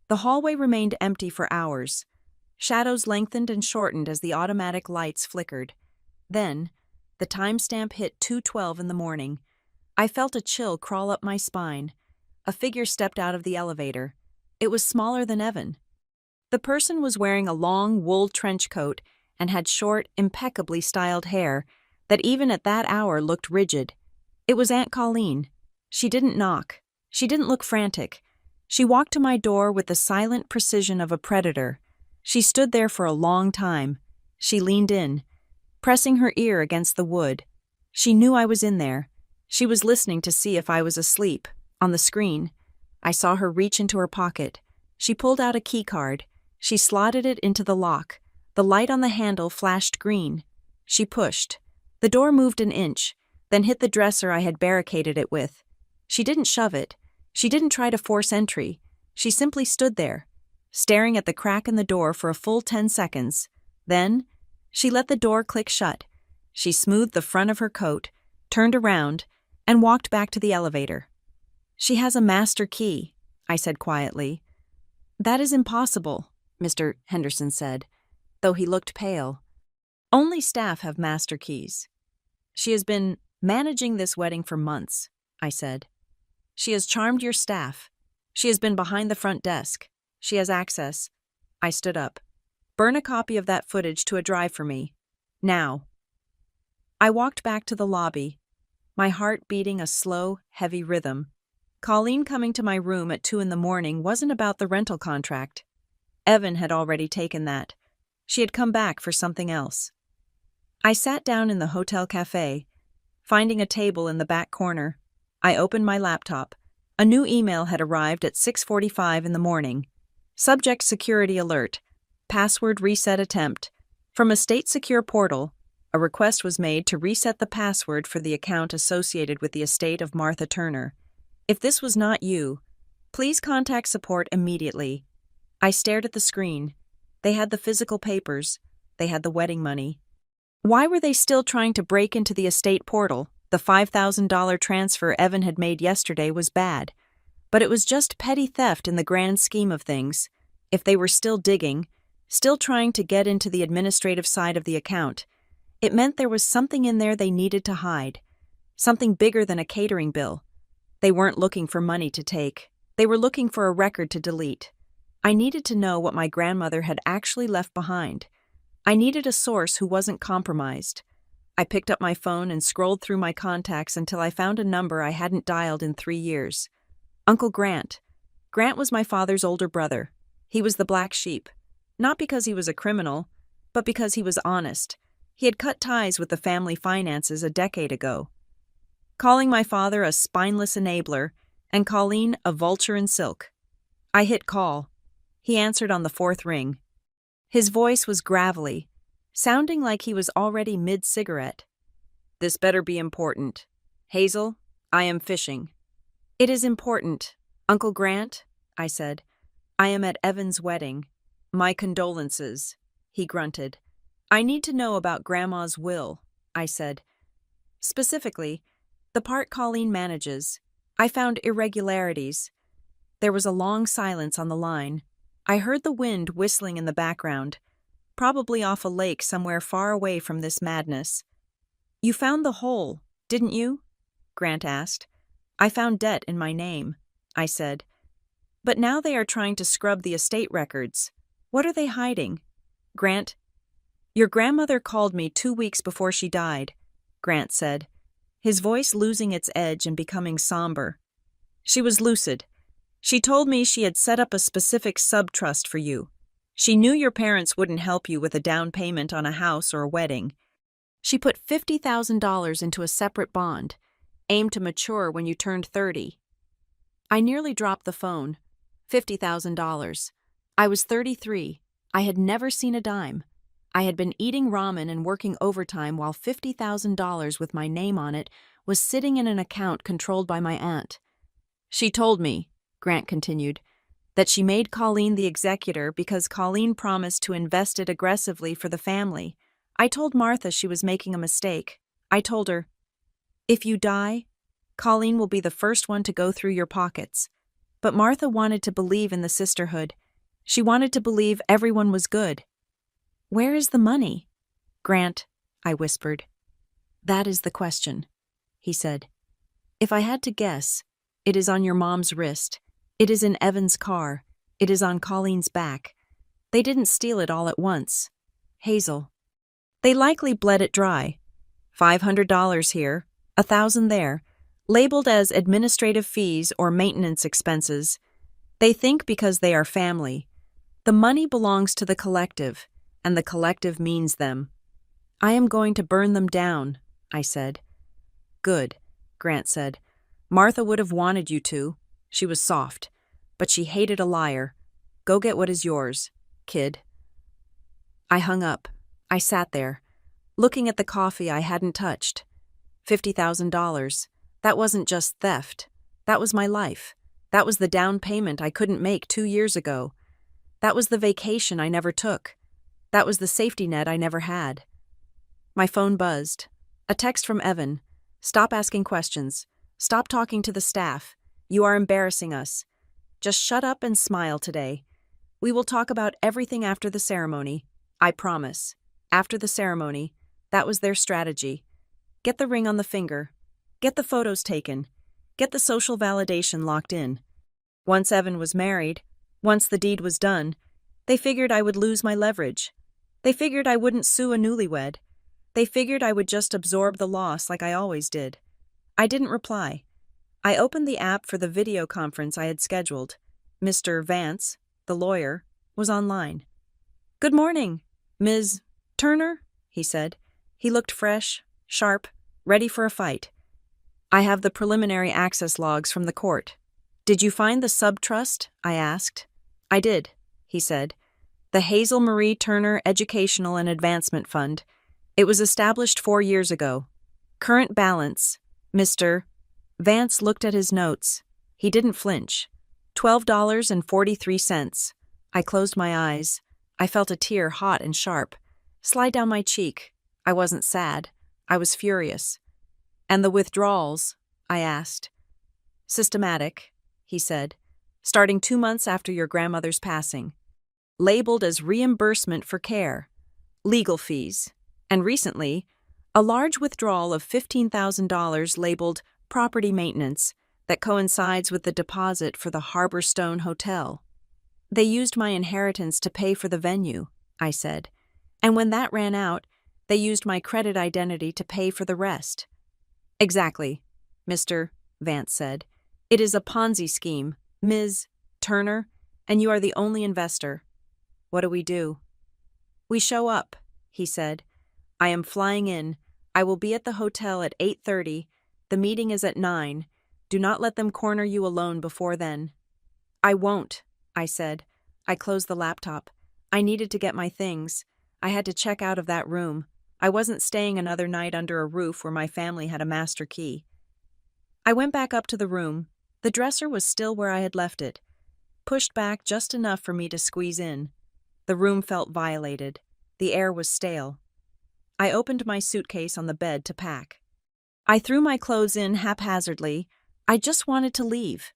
The hallway remained empty for hours. Shadows lengthened and shortened as the automatic lights flickered. Then, the timestamp hit 2:12 in the morning. I felt a chill crawl up my spine. A figure stepped out of the elevator. It was smaller than Evan. The person was wearing a long wool trench coat and had short, impeccably styled hair that even at that hour looked rigid. It was Aunt Colleen. She didn't knock. She didn't look frantic. She walked to my door with the silent precision of a predator. She stood there for a long time. She leaned in, pressing her ear against the wood. She knew I was in there. She was listening to see if I was asleep. On the screen, I saw her reach into her pocket. She pulled out a key card. She slotted it into the lock. The light on the handle flashed green. She pushed. The door moved an inch, then hit the dresser I had barricaded it with. She didn't shove it. She didn't try to force entry. She simply stood there, staring at the crack in the door for a full 10 seconds. Then, she let the door click shut. She smoothed the front of her coat, turned around, and walked back to the elevator. She has a master key, I said quietly. That is impossible, Mr. Henderson said, though he looked pale. Only staff have master keys. She has been managing this wedding for months, I said. She has charmed your staff. She has been behind the front desk. She has access. I stood up. Burn a copy of that footage to a drive for me. Now. I walked back to the lobby, my heart beating a slow, heavy rhythm. Colleen coming to my room at 2 in the morning wasn't about the rental contract. Evan had already taken that. She had come back for something else. I sat down in the hotel cafe, finding a table in the back corner. I opened my laptop. A new email had arrived at 6:45 in the morning. Subject security alert. Password reset attempt. From a state secure portal, a request was made to reset the password for the account associated with the estate of Martha Turner. If this was not you, please contact support immediately. I stared at the screen. They had the physical papers. They had the wedding money. Why were they still trying to break into the estate portal? The $5,000 transfer Evan had made yesterday was bad. But it was just petty theft in the grand scheme of things. If they were still digging, still trying to get into the administrative side of the account, it meant there was something in there they needed to hide. Something bigger than a catering bill. They weren't looking for money to take. They were looking for a record to delete. I needed to know what my grandmother had actually left behind. I needed a source who wasn't compromised. I picked up my phone and scrolled through my contacts until I found a number I hadn't dialed in 3 years. Uncle Grant. Grant was my father's older brother. He was the black sheep. Not because he was a criminal, but because he was honest. He had cut ties with the family finances a decade ago. Calling my father a spineless enabler and Colleen a vulture in silk. I hit call. He answered on the 4th ring. His voice was gravelly, sounding like he was already mid-cigarette. This better be important. Hazel, I am fishing. It is important. Uncle Grant, I said. I am at Evan's wedding. My condolences, he grunted. I need to know about Grandma's will, I said. Specifically, the part Colleen manages. I found irregularities. There was a long silence on the line. I heard the wind whistling in the background, probably off a lake somewhere far away from this madness. You found the hole, didn't you? Grant asked. I found debt in my name, I said. But now they are trying to scrub the estate records. What are they hiding? Grant, your grandmother called me 2 weeks before she died, Grant said, his voice losing its edge and becoming somber. She was lucid. She told me she had set up a specific sub-trust for you. She knew your parents wouldn't help you with a down payment on a house or a wedding. She put $50,000 into a separate bond, aimed to mature when you turned 30. I nearly dropped the phone. $50,000. I was 33. I had never seen a dime. I had been eating ramen and working overtime while $50,000 with my name on it was sitting in an account controlled by my aunt. She told me, Grant continued, that she made Colleen the executor because Colleen promised to invest it aggressively for the family. I told Martha she was making a mistake. I told her, if you die, Colleen will be the first one to go through your pockets. But Martha wanted to believe in the sisterhood. She wanted to believe everyone was good. Where is the money? Grant, I whispered. That is the question, he said. If I had to guess, it is on your mom's wrist. It is in Evan's car. It is on Colleen's back. They didn't steal it all at once. Hazel. They likely bled it dry. $500 here, $1,000 there, labeled as administrative fees or maintenance expenses. They think because they are family. The money belongs to the collective, and the collective means them. I am going to burn them down, I said. Good, Grant said. Martha would have wanted you to. She was soft, but she hated a liar. Go get what is yours, kid. I hung up. I sat there, looking at the coffee I hadn't touched. $50,000. That wasn't just theft. That was my life. That was the down payment I couldn't make 2 years ago. That was the vacation I never took. That was the safety net I never had. My phone buzzed. A text from Evan. Stop asking questions. Stop talking to the staff. You are embarrassing us. Just shut up and smile today. We will talk about everything after the ceremony. I promise. After the ceremony. That was their strategy. Get the ring on the finger. Get the photos taken. Get the social validation locked in. Once Evan was married, once the deed was done, they figured I would lose my leverage. They figured I wouldn't sue a newlywed. They figured I would just absorb the loss like I always did. I didn't reply. I opened the app for the video conference I had scheduled. Mr. Vance, the lawyer, was online. Good morning, Ms. Turner, he said. He looked fresh, sharp, ready for a fight. I have the preliminary access logs from the court. Did you find the sub-trust? I asked. I did, he said. The Hazel Marie Turner Educational and Advancement Fund. It was established 4 years ago. Current balance, Mr. Vance looked at his notes. He didn't flinch. $12.43. I closed my eyes. I felt a tear hot and sharp slide down my cheek. I wasn't sad. I was furious. And the withdrawals? I asked. Systematic, he said. "Starting 2 months after your grandmother's passing. Labeled as reimbursement for care, legal fees, and recently, a large withdrawal of $15,000 labeled property maintenance that coincides with the deposit for the Harbor Stone Hotel. They used my inheritance to pay for the venue," I said. "And when that ran out, they used my credit identity to pay for the rest." "Exactly," Mr. Vance said. "It is a Ponzi scheme, Ms. Turner, and you are the only investor. What do we do?" "We show up," he said. "I am flying in. I will be at the hotel at 8:30. The meeting is at 9. Do not let them corner you alone before then." "I won't," I said. I closed the laptop. I needed to get my things. I had to check out of that room. I wasn't staying another night under a roof where my family had a master key. I went back up to the room. The dresser was still where I had left it, pushed back just enough for me to squeeze in. The room felt violated. The air was stale. I opened my suitcase on the bed to pack. I threw my clothes in haphazardly. I just wanted to leave.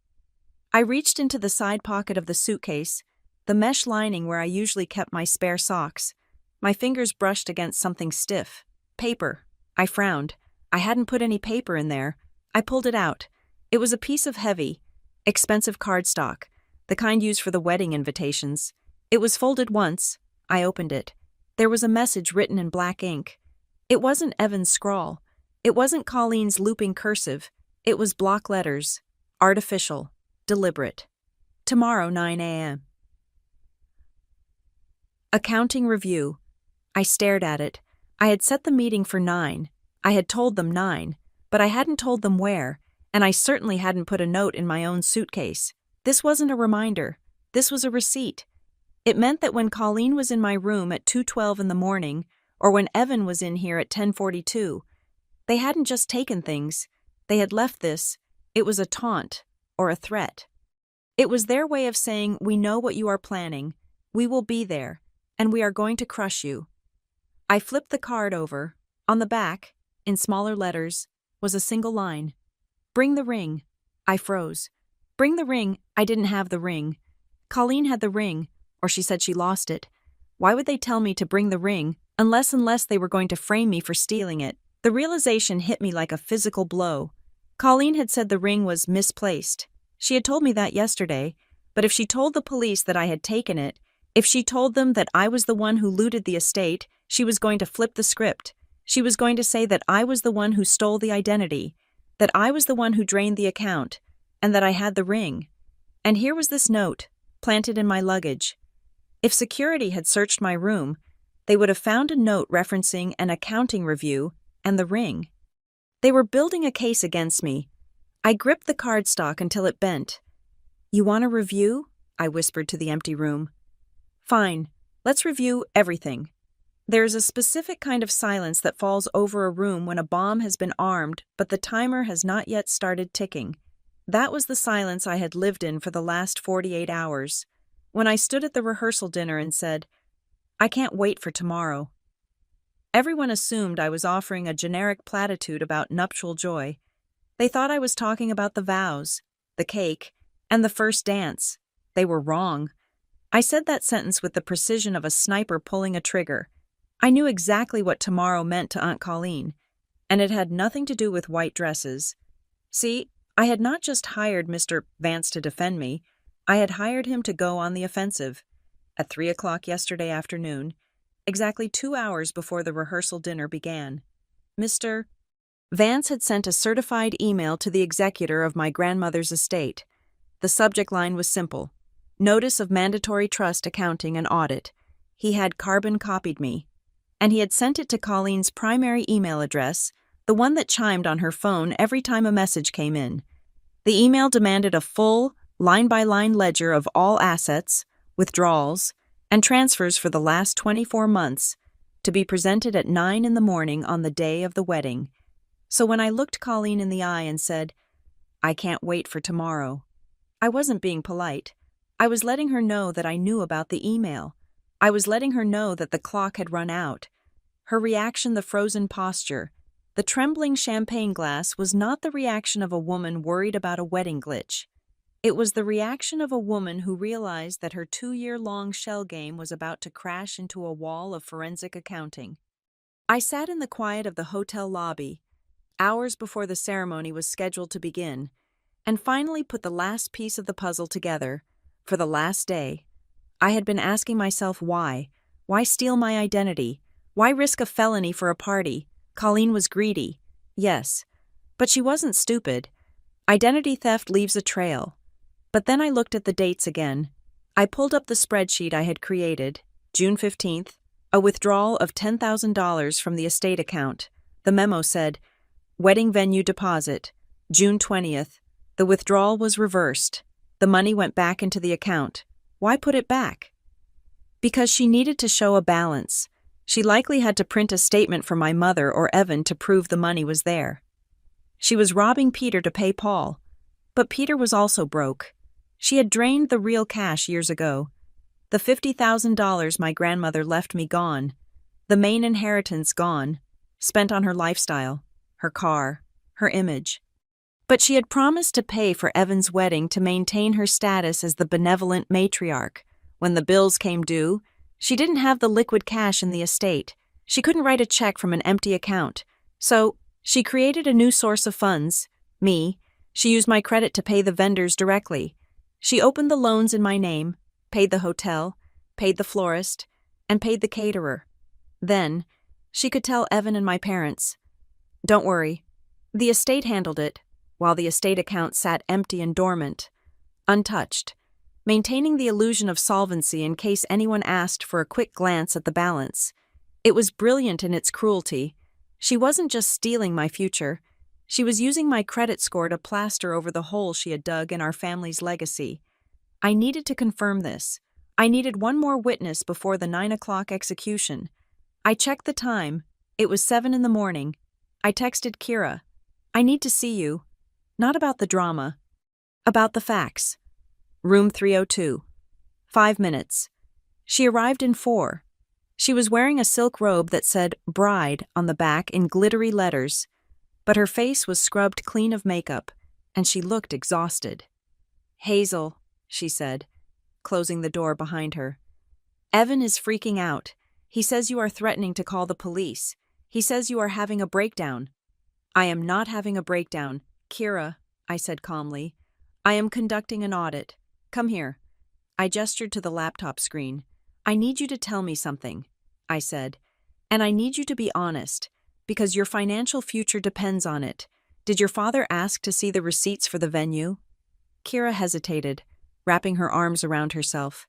I reached into the side pocket of the suitcase, the mesh lining where I usually kept my spare socks. My fingers brushed against something stiff. Paper. I frowned. I hadn't put any paper in there. I pulled it out. It was a piece of heavy, expensive cardstock, the kind used for the wedding invitations. It was folded once. I opened it. There was a message written in black ink. It wasn't Evan's scrawl. It wasn't Colleen's looping cursive. It was block letters. Artificial. Deliberate. Tomorrow, 9 a.m. Accounting review. I stared at it. I had set the meeting for 9. I had told them 9, but I hadn't told them where, and I certainly hadn't put a note in my own suitcase. This wasn't a reminder. This was a receipt. It meant that when Colleen was in my room at 2:12 in the morning, or when Evan was in here at 10:42, they hadn't just taken things. They had left this. It was a taunt, or a threat. It was their way of saying, "We know what you are planning. We will be there, and we are going to crush you." I flipped the card over. On the back, in smaller letters, was a single line. "Bring the ring." I froze. Bring the ring. I didn't have the ring. Colleen had the ring, or she said she lost it. Why would they tell me to bring the ring, unless they were going to frame me for stealing it? The realization hit me like a physical blow. Colleen had said the ring was misplaced. She had told me that yesterday, but if she told the police that I had taken it, if she told them that I was the one who looted the estate, she was going to flip the script. She was going to say that I was the one who stole the identity, that I was the one who drained the account, and that I had the ring. And here was this note, planted in my luggage. If security had searched my room, they would have found a note referencing an accounting review and the ring. They were building a case against me. I gripped the cardstock until it bent. "You want a review?" I whispered to the empty room. "Fine, let's review everything." There is a specific kind of silence that falls over a room when a bomb has been armed, but the timer has not yet started ticking. That was the silence I had lived in for the last 48 hours. When I stood at the rehearsal dinner and said, "I can't wait for tomorrow." Everyone assumed I was offering a generic platitude about nuptial joy. They thought I was talking about the vows, the cake, and the first dance. They were wrong. I said that sentence with the precision of a sniper pulling a trigger. I knew exactly what tomorrow meant to Aunt Colleen, and it had nothing to do with white dresses. See, I had not just hired Mr. Vance to defend me, I had hired him to go on the offensive. At 3 o'clock yesterday afternoon, exactly 2 hours before the rehearsal dinner began, Mr. Vance had sent a certified email to the executor of my grandmother's estate. The subject line was simple: Notice of Mandatory Trust Accounting and Audit. He had carbon copied me. And he had sent it to Colleen's primary email address, the one that chimed on her phone every time a message came in. The email demanded a full, line-by-line ledger of all assets, withdrawals, and transfers for the last 24 months, to be presented at 9 in the morning on the day of the wedding. So when I looked Colleen in the eye and said, "I can't wait for tomorrow," I wasn't being polite. I was letting her know that I knew about the email. I was letting her know that the clock had run out. Her reaction, the frozen posture, the trembling champagne glass, was not the reaction of a woman worried about a wedding glitch. It was the reaction of a woman who realized that her 2-year-long shell game was about to crash into a wall of forensic accounting. I sat in the quiet of the hotel lobby, hours before the ceremony was scheduled to begin, and finally put the last piece of the puzzle together. For the last day, I had been asking myself why. Why steal my identity? Why risk a felony for a party? Colleen was greedy. Yes. But she wasn't stupid. Identity theft leaves a trail. But then I looked at the dates again. I pulled up the spreadsheet I had created. June 15th, a withdrawal of $10,000 from the estate account. The memo said, "Wedding venue deposit." June 20th, the withdrawal was reversed. The money went back into the account. Why put it back? Because she needed to show a balance. She likely had to print a statement for my mother or Evan to prove the money was there. She was robbing Peter to pay Paul. But Peter was also broke. She had drained the real cash years ago. The $50,000 my grandmother left me gone. The main inheritance gone, spent on her lifestyle, her car, her image. But she had promised to pay for Evan's wedding to maintain her status as the benevolent matriarch. When the bills came due, she didn't have the liquid cash in the estate. She couldn't write a check from an empty account. So, she created a new source of funds, me. She used my credit to pay the vendors directly. She opened the loans in my name, paid the hotel, paid the florist, and paid the caterer. Then, she could tell Evan and my parents, "Don't worry, the estate handled it," while the estate account sat empty and dormant, untouched, maintaining the illusion of solvency in case anyone asked for a quick glance at the balance. It was brilliant in its cruelty. She wasn't just stealing my future. She was using my credit score to plaster over the hole she had dug in our family's legacy. I needed to confirm this. I needed one more witness before the 9 o'clock execution. I checked the time. It was 7 in the morning. I texted Kira. "I need to see you. Not about the drama. About the facts." Room 302. 5 minutes. She arrived in 4. She was wearing a silk robe that said "Bride" on the back in glittery letters, but her face was scrubbed clean of makeup, and she looked exhausted. "Hazel," she said, closing the door behind her. "Evan is freaking out. He says you are threatening to call the police. He says you are having a breakdown." "I am not having a breakdown, Kira," I said calmly. "I am conducting an audit. Come here." I gestured to the laptop screen. "I need you to tell me something," I said. "And I need you to be honest, because your financial future depends on it. Did your father ask to see the receipts for the venue?" Kira hesitated, wrapping her arms around herself.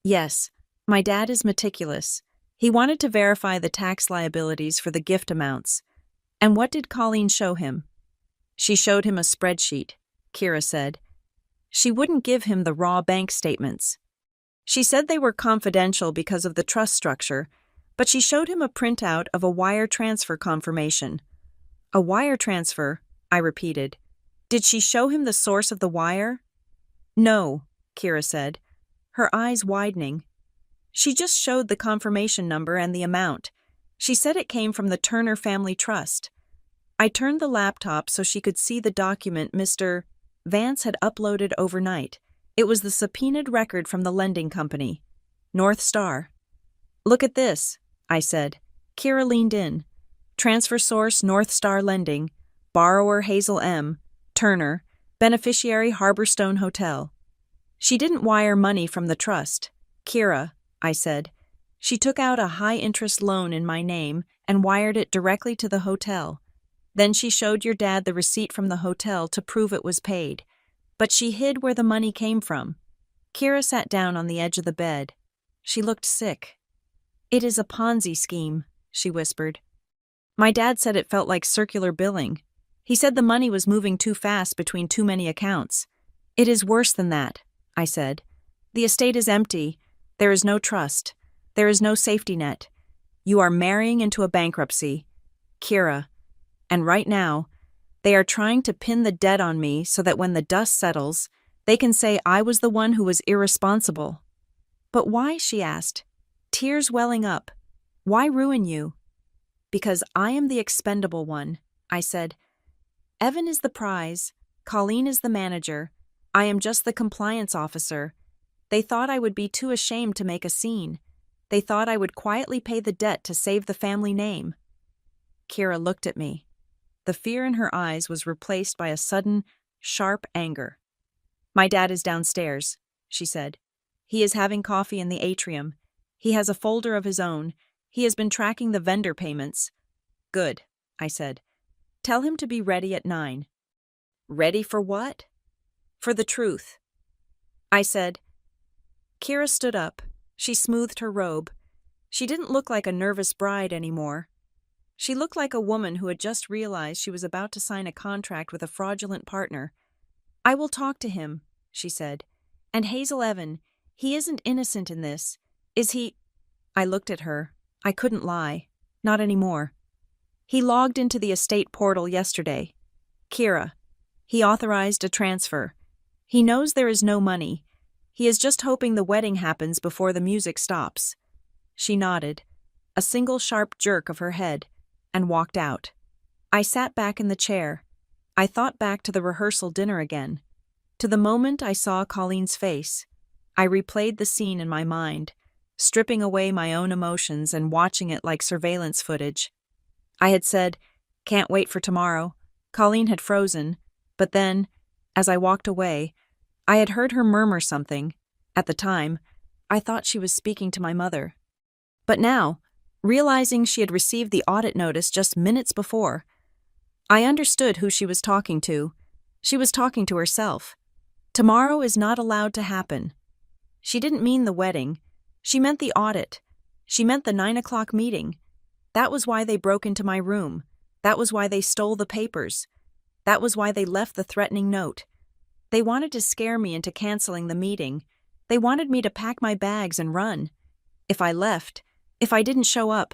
"Yes, my dad is meticulous. He wanted to verify the tax liabilities for the gift amounts. And what did Colleen show him?" "She showed him a spreadsheet," Kira said. "She wouldn't give him the raw bank statements. She said they were confidential because of the trust structure, but she showed him a printout of a wire transfer confirmation." "A wire transfer?" I repeated. "Did she show him the source of the wire?" "No," Kira said, her eyes widening. "She just showed the confirmation number and the amount. She said it came from the Turner Family Trust." I turned the laptop so she could see the document Mr. Vance had uploaded overnight. It was the subpoenaed record from the lending company, North Star. "Look at this," I said. Kira leaned in. "Transfer source North Star Lending, borrower Hazel M., Turner, beneficiary Harborstone Hotel." "She didn't wire money from the trust, Kira," I said. "She took out a high-interest loan in my name and wired it directly to the hotel. Then she showed your dad the receipt from the hotel to prove it was paid. But she hid where the money came from." Kira sat down on the edge of the bed. She looked sick. "It is a Ponzi scheme," she whispered. "My dad said it felt like circular billing. He said the money was moving too fast between too many accounts." "It is worse than that," I said. "The estate is empty. There is no trust. There is no safety net. You are marrying into a bankruptcy, Kira. And right now, they are trying to pin the debt on me so that when the dust settles, they can say I was the one who was irresponsible." "But why?" she asked, tears welling up. "Why ruin you?" "Because I am the expendable one," I said. "Evan is the prize. Colleen is the manager. I am just the compliance officer. They thought I would be too ashamed to make a scene. They thought I would quietly pay the debt to save the family name. Kira looked at me. The fear in her eyes was replaced by a sudden, sharp anger. My dad is downstairs, she said. He is having coffee in the atrium. He has a folder of his own. He has been tracking the vendor payments. Good, I said. Tell him to be ready at 9. Ready for what? For the truth. I said. Kira stood up. She smoothed her robe. She didn't look like a nervous bride anymore. She looked like a woman who had just realized she was about to sign a contract with a fraudulent partner. I will talk to him, she said. And Hazel Evan, he isn't innocent in this. Is he? I looked at her. I couldn't lie. Not anymore. He logged into the estate portal yesterday. Kira. He authorized a transfer. He knows there is no money. He is just hoping the wedding happens before the music stops. She nodded, a single sharp jerk of her head, and walked out. I sat back in the chair. I thought back to the rehearsal dinner again, to the moment I saw Colleen's face. I replayed the scene in my mind, stripping away my own emotions and watching it like surveillance footage. I had said, "Can't wait for tomorrow." Colleen had frozen, but then, as I walked away, I had heard her murmur something. At the time, I thought she was speaking to my mother. But now, realizing she had received the audit notice just minutes before, I understood who she was talking to. She was talking to herself. Tomorrow is not allowed to happen. She didn't mean the wedding. She meant the audit. She meant the 9 o'clock meeting. That was why they broke into my room. That was why they stole the papers. That was why they left the threatening note. They wanted to scare me into canceling the meeting. They wanted me to pack my bags and run. If I left, if I didn't show up,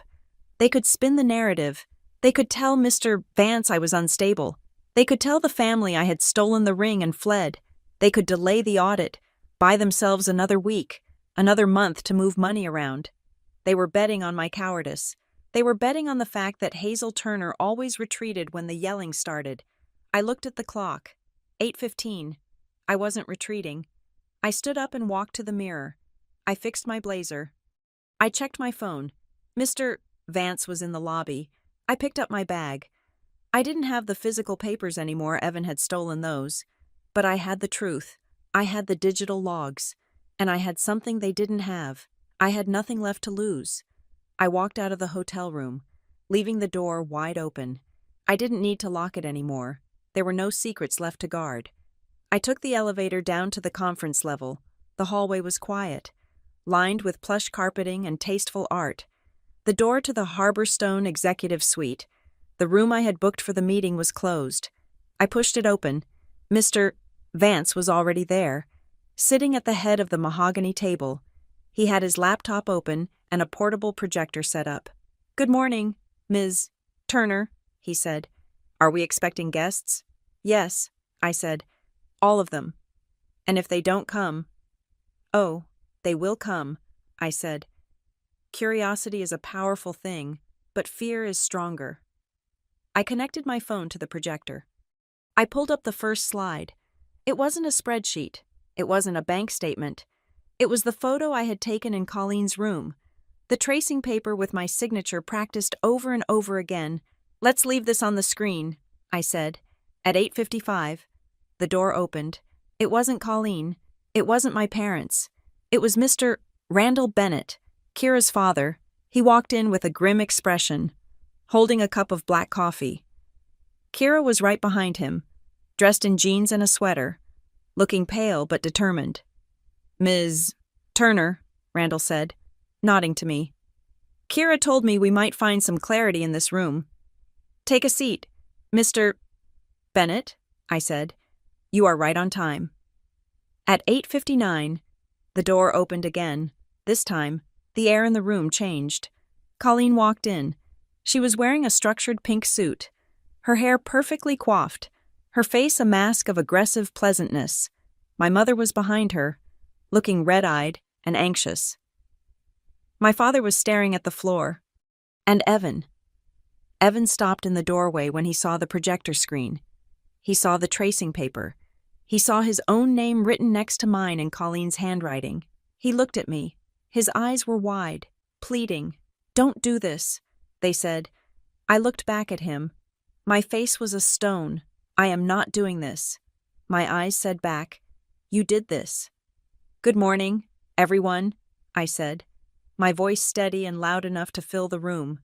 they could spin the narrative. They could tell Mr. Vance I was unstable. They could tell the family I had stolen the ring and fled. They could delay the audit, buy themselves another week, another month to move money around. They were betting on my cowardice. They were betting on the fact that Hazel Turner always retreated when the yelling started. I looked at the clock. 8:15. I wasn't retreating. I stood up and walked to the mirror. I fixed my blazer. I checked my phone. Mr. Vance was in the lobby. I picked up my bag. I didn't have the physical papers anymore. Evan had stolen those. But I had the truth. I had the digital logs. And I had something they didn't have. I had nothing left to lose. I walked out of the hotel room, leaving the door wide open. I didn't need to lock it anymore. There were no secrets left to guard. I took the elevator down to the conference level. The hallway was quiet, lined with plush carpeting and tasteful art. The door to the Harborstone Executive Suite, the room I had booked for the meeting, was closed. I pushed it open. Mr. Vance was already there, sitting at the head of the mahogany table. He had his laptop open and a portable projector set up. "Good morning, Ms. Turner," he said. "Are we expecting guests?" "Yes," I said. "All of them. And if they don't come—" "Oh, they will come," I said. Curiosity is a powerful thing, but fear is stronger. I connected my phone to the projector. I pulled up the first slide. It wasn't a spreadsheet. It wasn't a bank statement. It was the photo I had taken in Colleen's room. The tracing paper with my signature practiced over and over again. "Let's leave this on the screen," I said. At 8:55, the door opened. It wasn't Colleen. It wasn't my parents. It was Mr. Randall Bennett, Kira's father. He walked in with a grim expression, holding a cup of black coffee. Kira was right behind him, dressed in jeans and a sweater, looking pale but determined. "Ms. Turner," Randall said, nodding to me. "Kira told me we might find some clarity in this room." "Take a seat, Mr. Bennett," I said. "You are right on time." At 8:59, the door opened again. This time, the air in the room changed. Colleen walked in. She was wearing a structured pink suit, her hair perfectly coiffed, her face a mask of aggressive pleasantness. My mother was behind her, looking red-eyed and anxious. My father was staring at the floor. And Evan. Evan stopped in the doorway when he saw the projector screen. He saw the tracing paper. He saw his own name written next to mine in Colleen's handwriting. He looked at me. His eyes were wide, pleading. "Don't do this," they said. I looked back at him. My face was a stone. "I am not doing this." My eyes said back, "You did this." "Good morning, everyone," I said, my voice steady and loud enough to fill the room.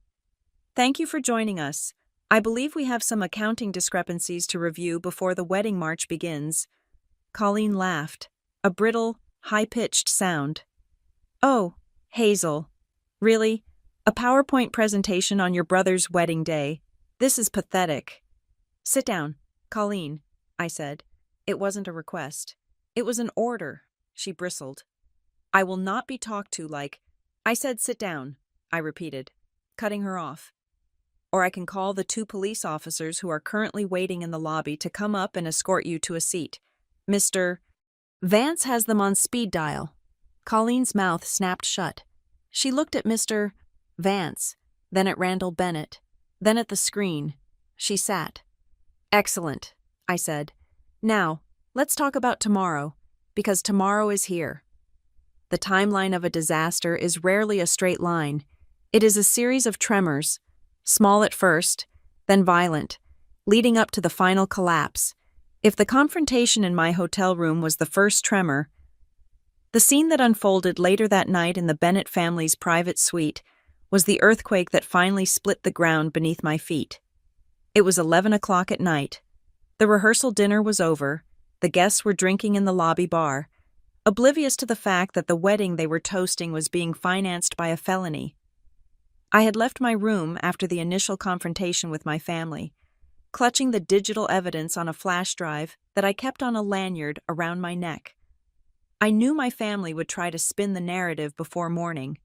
"Thank you for joining us. I believe we have some accounting discrepancies to review before the wedding march begins." Colleen laughed, a brittle, high-pitched sound. "Oh, Hazel. Really? A PowerPoint presentation on your brother's wedding day? This is pathetic." "Sit down, Colleen," I said. It wasn't a request. It was an order. She bristled. "I will not be talked to like—" "I said sit down," I repeated, cutting her off. "Or I can call the 2 police officers who are currently waiting in the lobby to come up and escort you to a seat. Mr. Vance has them on speed dial." Colleen's mouth snapped shut. She looked at Mr. Vance, then at Randall Bennett, then at the screen. She sat. "Excellent," I said. "Now, let's talk about tomorrow, because tomorrow is here." The timeline of a disaster is rarely a straight line. It is a series of tremors, small at first, then violent, leading up to the final collapse. If the confrontation in my hotel room was the first tremor, the scene that unfolded later that night in the Bennett family's private suite was the earthquake that finally split the ground beneath my feet. It was 11 o'clock at night. The rehearsal dinner was over. The guests were drinking in the lobby bar, oblivious to the fact that the wedding they were toasting was being financed by a felony. I had left my room after the initial confrontation with my family, clutching the digital evidence on a flash drive that I kept on a lanyard around my neck. I knew my family would try to spin the narrative before morning.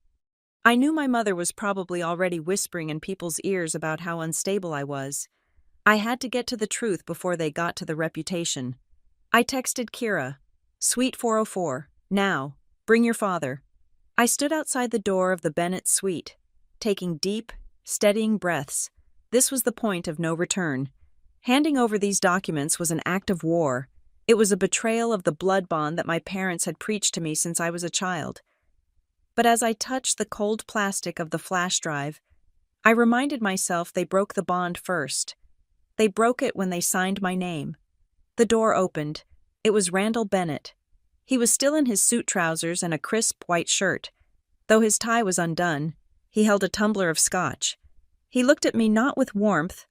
I knew my mother was probably already whispering in people's ears about how unstable I was. I had to get to the truth before they got to the reputation. I texted Kira, "Suite 404, now, bring your father." I stood outside the door of the Bennett suite, taking deep, steadying breaths. This was the point of no return. Handing over these documents was an act of war. It was a betrayal of the blood bond that my parents had preached to me since I was a child. But as I touched the cold plastic of the flash drive, I reminded myself they broke the bond first. They broke it when they signed my name. The door opened. It was Randall Bennett. He was still in his suit trousers and a crisp white shirt. Though his tie was undone, he held a tumbler of scotch. He looked at me not with warmth,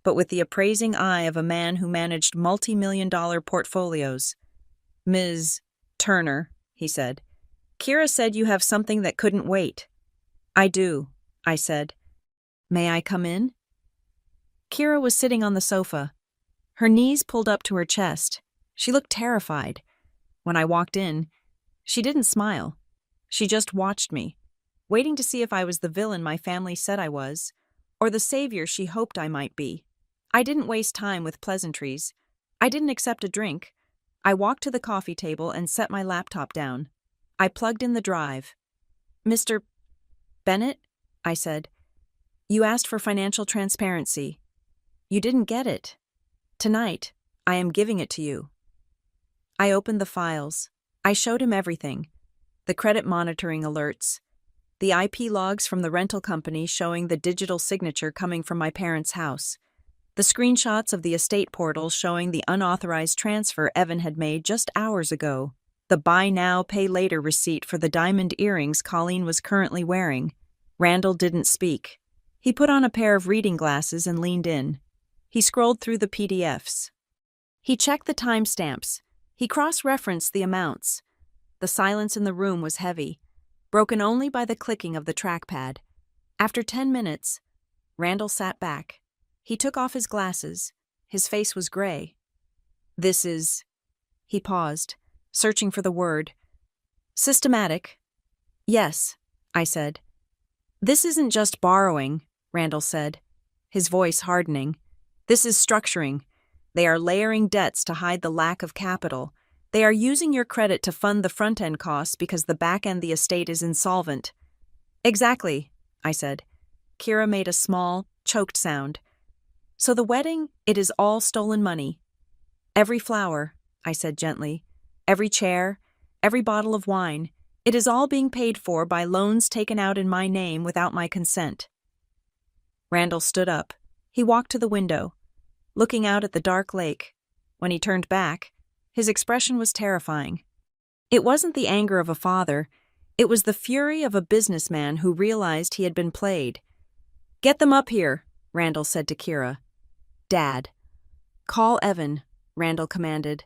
but with the appraising eye of a man who managed multi-million-dollar portfolios. "Ms. Turner," he said, "Kira said you have something that couldn't wait." "I do," I said. "May I come in?" Kira was sitting on the sofa, her knees pulled up to her chest. She looked terrified. When I walked in, she didn't smile. She just watched me, waiting to see if I was the villain my family said I was, or the savior she hoped I might be. I didn't waste time with pleasantries. I didn't accept a drink. I walked to the coffee table and set my laptop down. I plugged in the drive. "Mr. Bennett," I said, "you asked for financial transparency. You didn't get it. Tonight, I am giving it to you." I opened the files. I showed him everything. The credit monitoring alerts, the IP logs from the rental company showing the digital signature coming from my parents' house, the screenshots of the estate portal showing the unauthorized transfer Evan had made just hours ago, the buy now, pay later receipt for the diamond earrings Colleen was currently wearing. Randall didn't speak. He put on a pair of reading glasses and leaned in. He scrolled through the PDFs. He checked the timestamps. He cross-referenced the amounts. The silence in the room was heavy, broken only by the clicking of the trackpad. After 10 minutes, Randall sat back. He took off his glasses. His face was gray. "This is—" He paused, searching for the word. "Systematic." "Yes," I said. "This isn't just borrowing," Randall said, his voice hardening. "This is structuring. They are layering debts to hide the lack of capital. They are using your credit to fund the front-end costs because the back-end the estate is insolvent." "Exactly," I said. Kira made a small, choked sound. "So the wedding, it is all stolen money. Every flower, I said gently. Every chair, every bottle of wine, it is all being paid for by loans taken out in my name without my consent. Randall stood up. He walked to the window, looking out at the dark lake. When he turned back, his expression was terrifying. It wasn't the anger of a father, it was the fury of a businessman who realized he had been played. "Get them up here," Randall said to Kira. "Dad." "Call Evan," Randall commanded.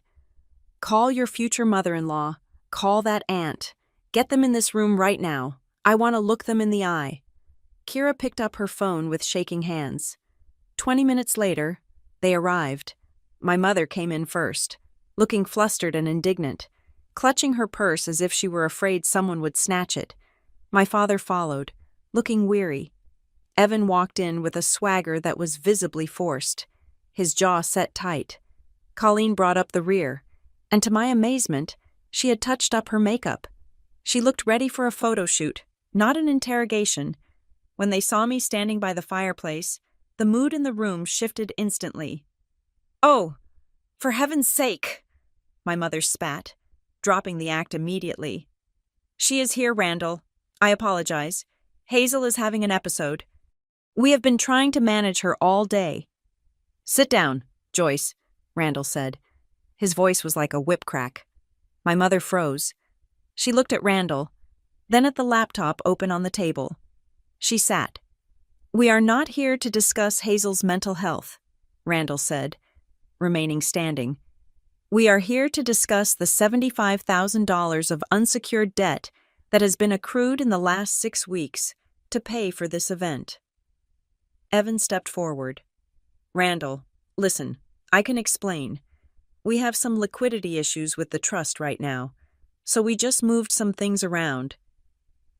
"Call your future mother-in-law. Call that aunt. Get them in this room right now. I want to look them in the eye." Kira picked up her phone with shaking hands. 20 minutes later, they arrived. My mother came in first, looking flustered and indignant, clutching her purse as if she were afraid someone would snatch it. My father followed, looking weary. Evan walked in with a swagger that was visibly forced, his jaw set tight. Colleen brought up the rear, and to my amazement, she had touched up her makeup. She looked ready for a photo shoot, not an interrogation. When they saw me standing by the fireplace, the mood in the room shifted instantly. "Oh, for heaven's sake!" my mother spat, dropping the act immediately. "She is here, Randall. I apologize. Hazel is having an episode. We have been trying to manage her all day." "Sit down, Joyce," Randall said. His voice was like a whip crack. My mother froze. She looked at Randall, then at the laptop open on the table. She sat. "We are not here to discuss Hazel's mental health," Randall said, remaining standing. "We are here to discuss the $75,000 of unsecured debt that has been accrued in the last 6 weeks to pay for this event." Evan stepped forward. "Randall, listen, I can explain. We have some liquidity issues with the trust right now, so we just moved some things around."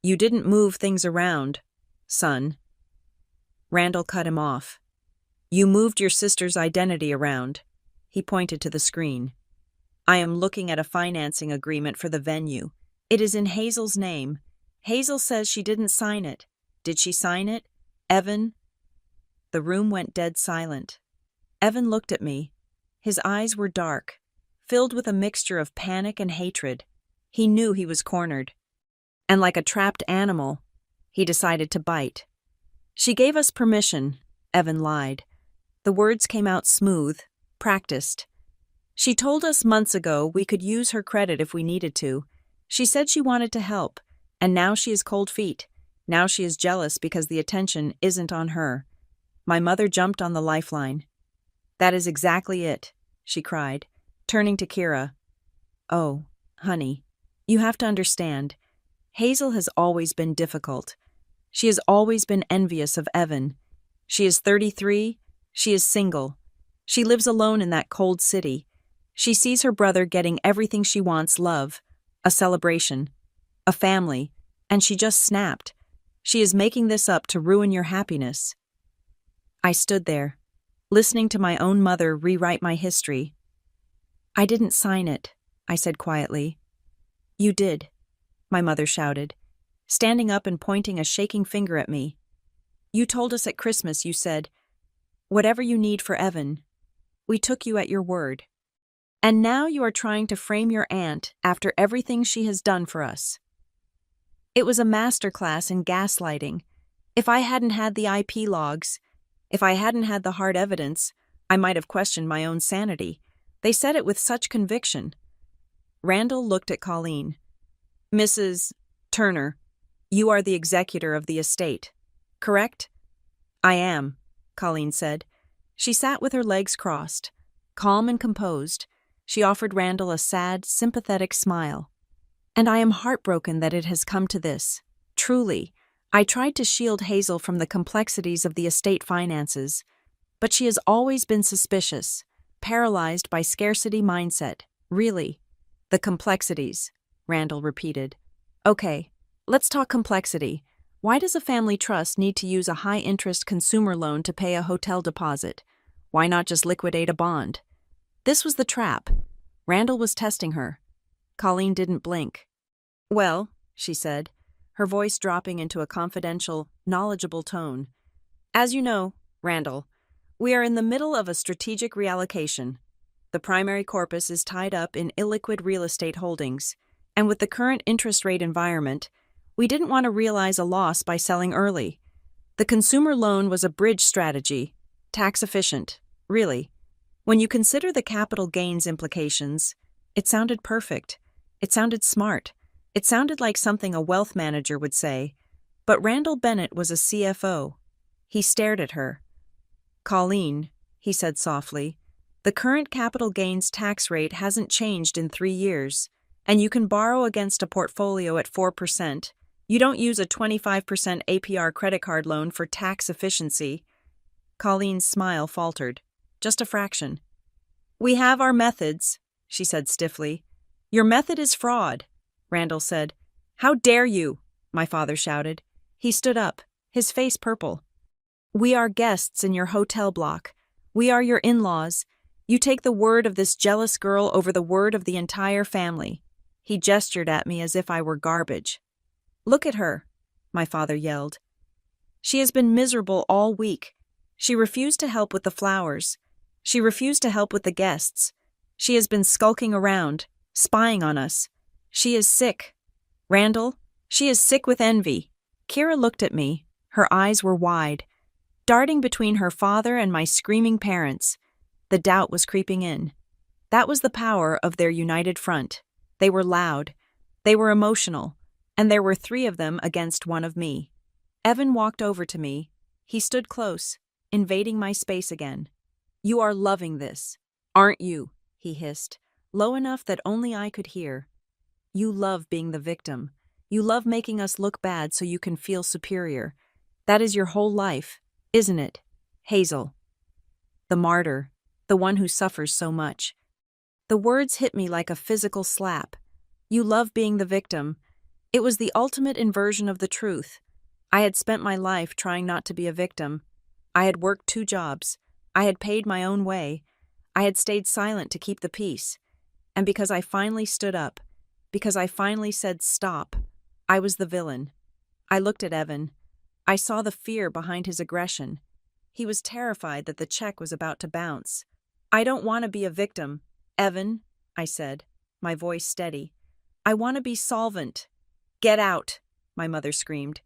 "You didn't move things around, son." Randall cut him off. "You moved your sister's identity around." He pointed to the screen. "I am looking at a financing agreement for the venue. It is in Hazel's name. Hazel says she didn't sign it. Did she sign it, Evan?" The room went dead silent. Evan looked at me. His eyes were dark, filled with a mixture of panic and hatred. He knew he was cornered. And like a trapped animal, he decided to bite. "She gave us permission," Evan lied. The words came out smooth, practiced. "She told us months ago we could use her credit if we needed to. She said she wanted to help, and now she is cold feet. Now she is jealous because the attention isn't on her." My mother jumped on the lifeline. "That is exactly it," she cried, turning to Kira. "Oh, honey, you have to understand. Hazel has always been difficult. She has always been envious of Evan. She is 33, she is single. She lives alone in that cold city. She sees her brother getting everything she wants, love, a celebration, a family, and she just snapped. She is making this up to ruin your happiness." I stood there, listening to my own mother rewrite my history. "I didn't sign it," I said quietly. "You did," my mother shouted, standing up and pointing a shaking finger at me. "You told us at Christmas, you said, 'Whatever you need for Evan.' We took you at your word. And now you are trying to frame your aunt after everything she has done for us." It was a masterclass in gaslighting. If I hadn't had the IP logs, if I hadn't had the hard evidence, I might have questioned my own sanity. They said it with such conviction. Randall looked at Colleen. "Mrs. Turner, you are the executor of the estate, correct?" "I am," Colleen said. She sat with her legs crossed, calm and composed. She offered Randall a sad, sympathetic smile. "And I am heartbroken that it has come to this. Truly, I tried to shield Hazel from the complexities of the estate finances, but she has always been suspicious, paralyzed by scarcity mindset. Really. The complexities," Randall repeated. "Okay, let's talk complexity. Why does a family trust need to use a high-interest consumer loan to pay a hotel deposit? Why not just liquidate a bond?" This was the trap. Randall was testing her. Colleen didn't blink. "Well," she said, her voice dropping into a confidential, knowledgeable tone. "As you know, Randall, we are in the middle of a strategic reallocation. the primary corpus is tied up in illiquid real estate holdings, and with the current interest rate environment, we didn't want to realize a loss by selling early. The consumer loan was a bridge strategy, tax efficient, really. When you consider the capital gains implications, it sounded perfect. It sounded smart. It sounded like something a wealth manager would say. But Randall Bennett was a CFO. He stared at her. "Colleen," he said softly, "the current capital gains tax rate hasn't changed in 3 years, and you can borrow against a portfolio at 4%. You don't use a 25% APR credit card loan for tax efficiency." Colleen's smile faltered. Just a fraction. "We have our methods," she said stiffly. "Your method is fraud," Randall said. "How dare you?" my father shouted. He stood up, his face purple. "We are guests in your hotel block. We are your in-laws. You take the word of this jealous girl over the word of the entire family." He gestured at me as if I were garbage. "Look at her," my father yelled. "She has been miserable all week. She refused to help with the flowers. She refused to help with the guests. She has been skulking around, spying on us. She is sick. Randall, she is sick with envy." Kira looked at me. Her eyes were wide, darting between her father and my screaming parents. The doubt was creeping in. That was the power of their united front. They were loud. They were emotional. And there were 3 of them against 1 of me. Evan walked over to me. He stood close, invading my space again. "You are loving this, aren't you?" he hissed, low enough that only I could hear. "You love being the victim. You love making us look bad so you can feel superior. That is your whole life, isn't it, Hazel? The martyr, the one who suffers so much." The words hit me like a physical slap. You love being the victim. It was the ultimate inversion of the truth. I had spent my life trying not to be a victim. I had worked 2 jobs. I had paid my own way. I had stayed silent to keep the peace. And because I finally stood up, because I finally said stop, I was the villain. I looked at Evan. I saw the fear behind his aggression. He was terrified that the check was about to bounce. "I don't want to be a victim, Evan," I said, my voice steady. "I want to be solvent." "Get out," my mother screamed.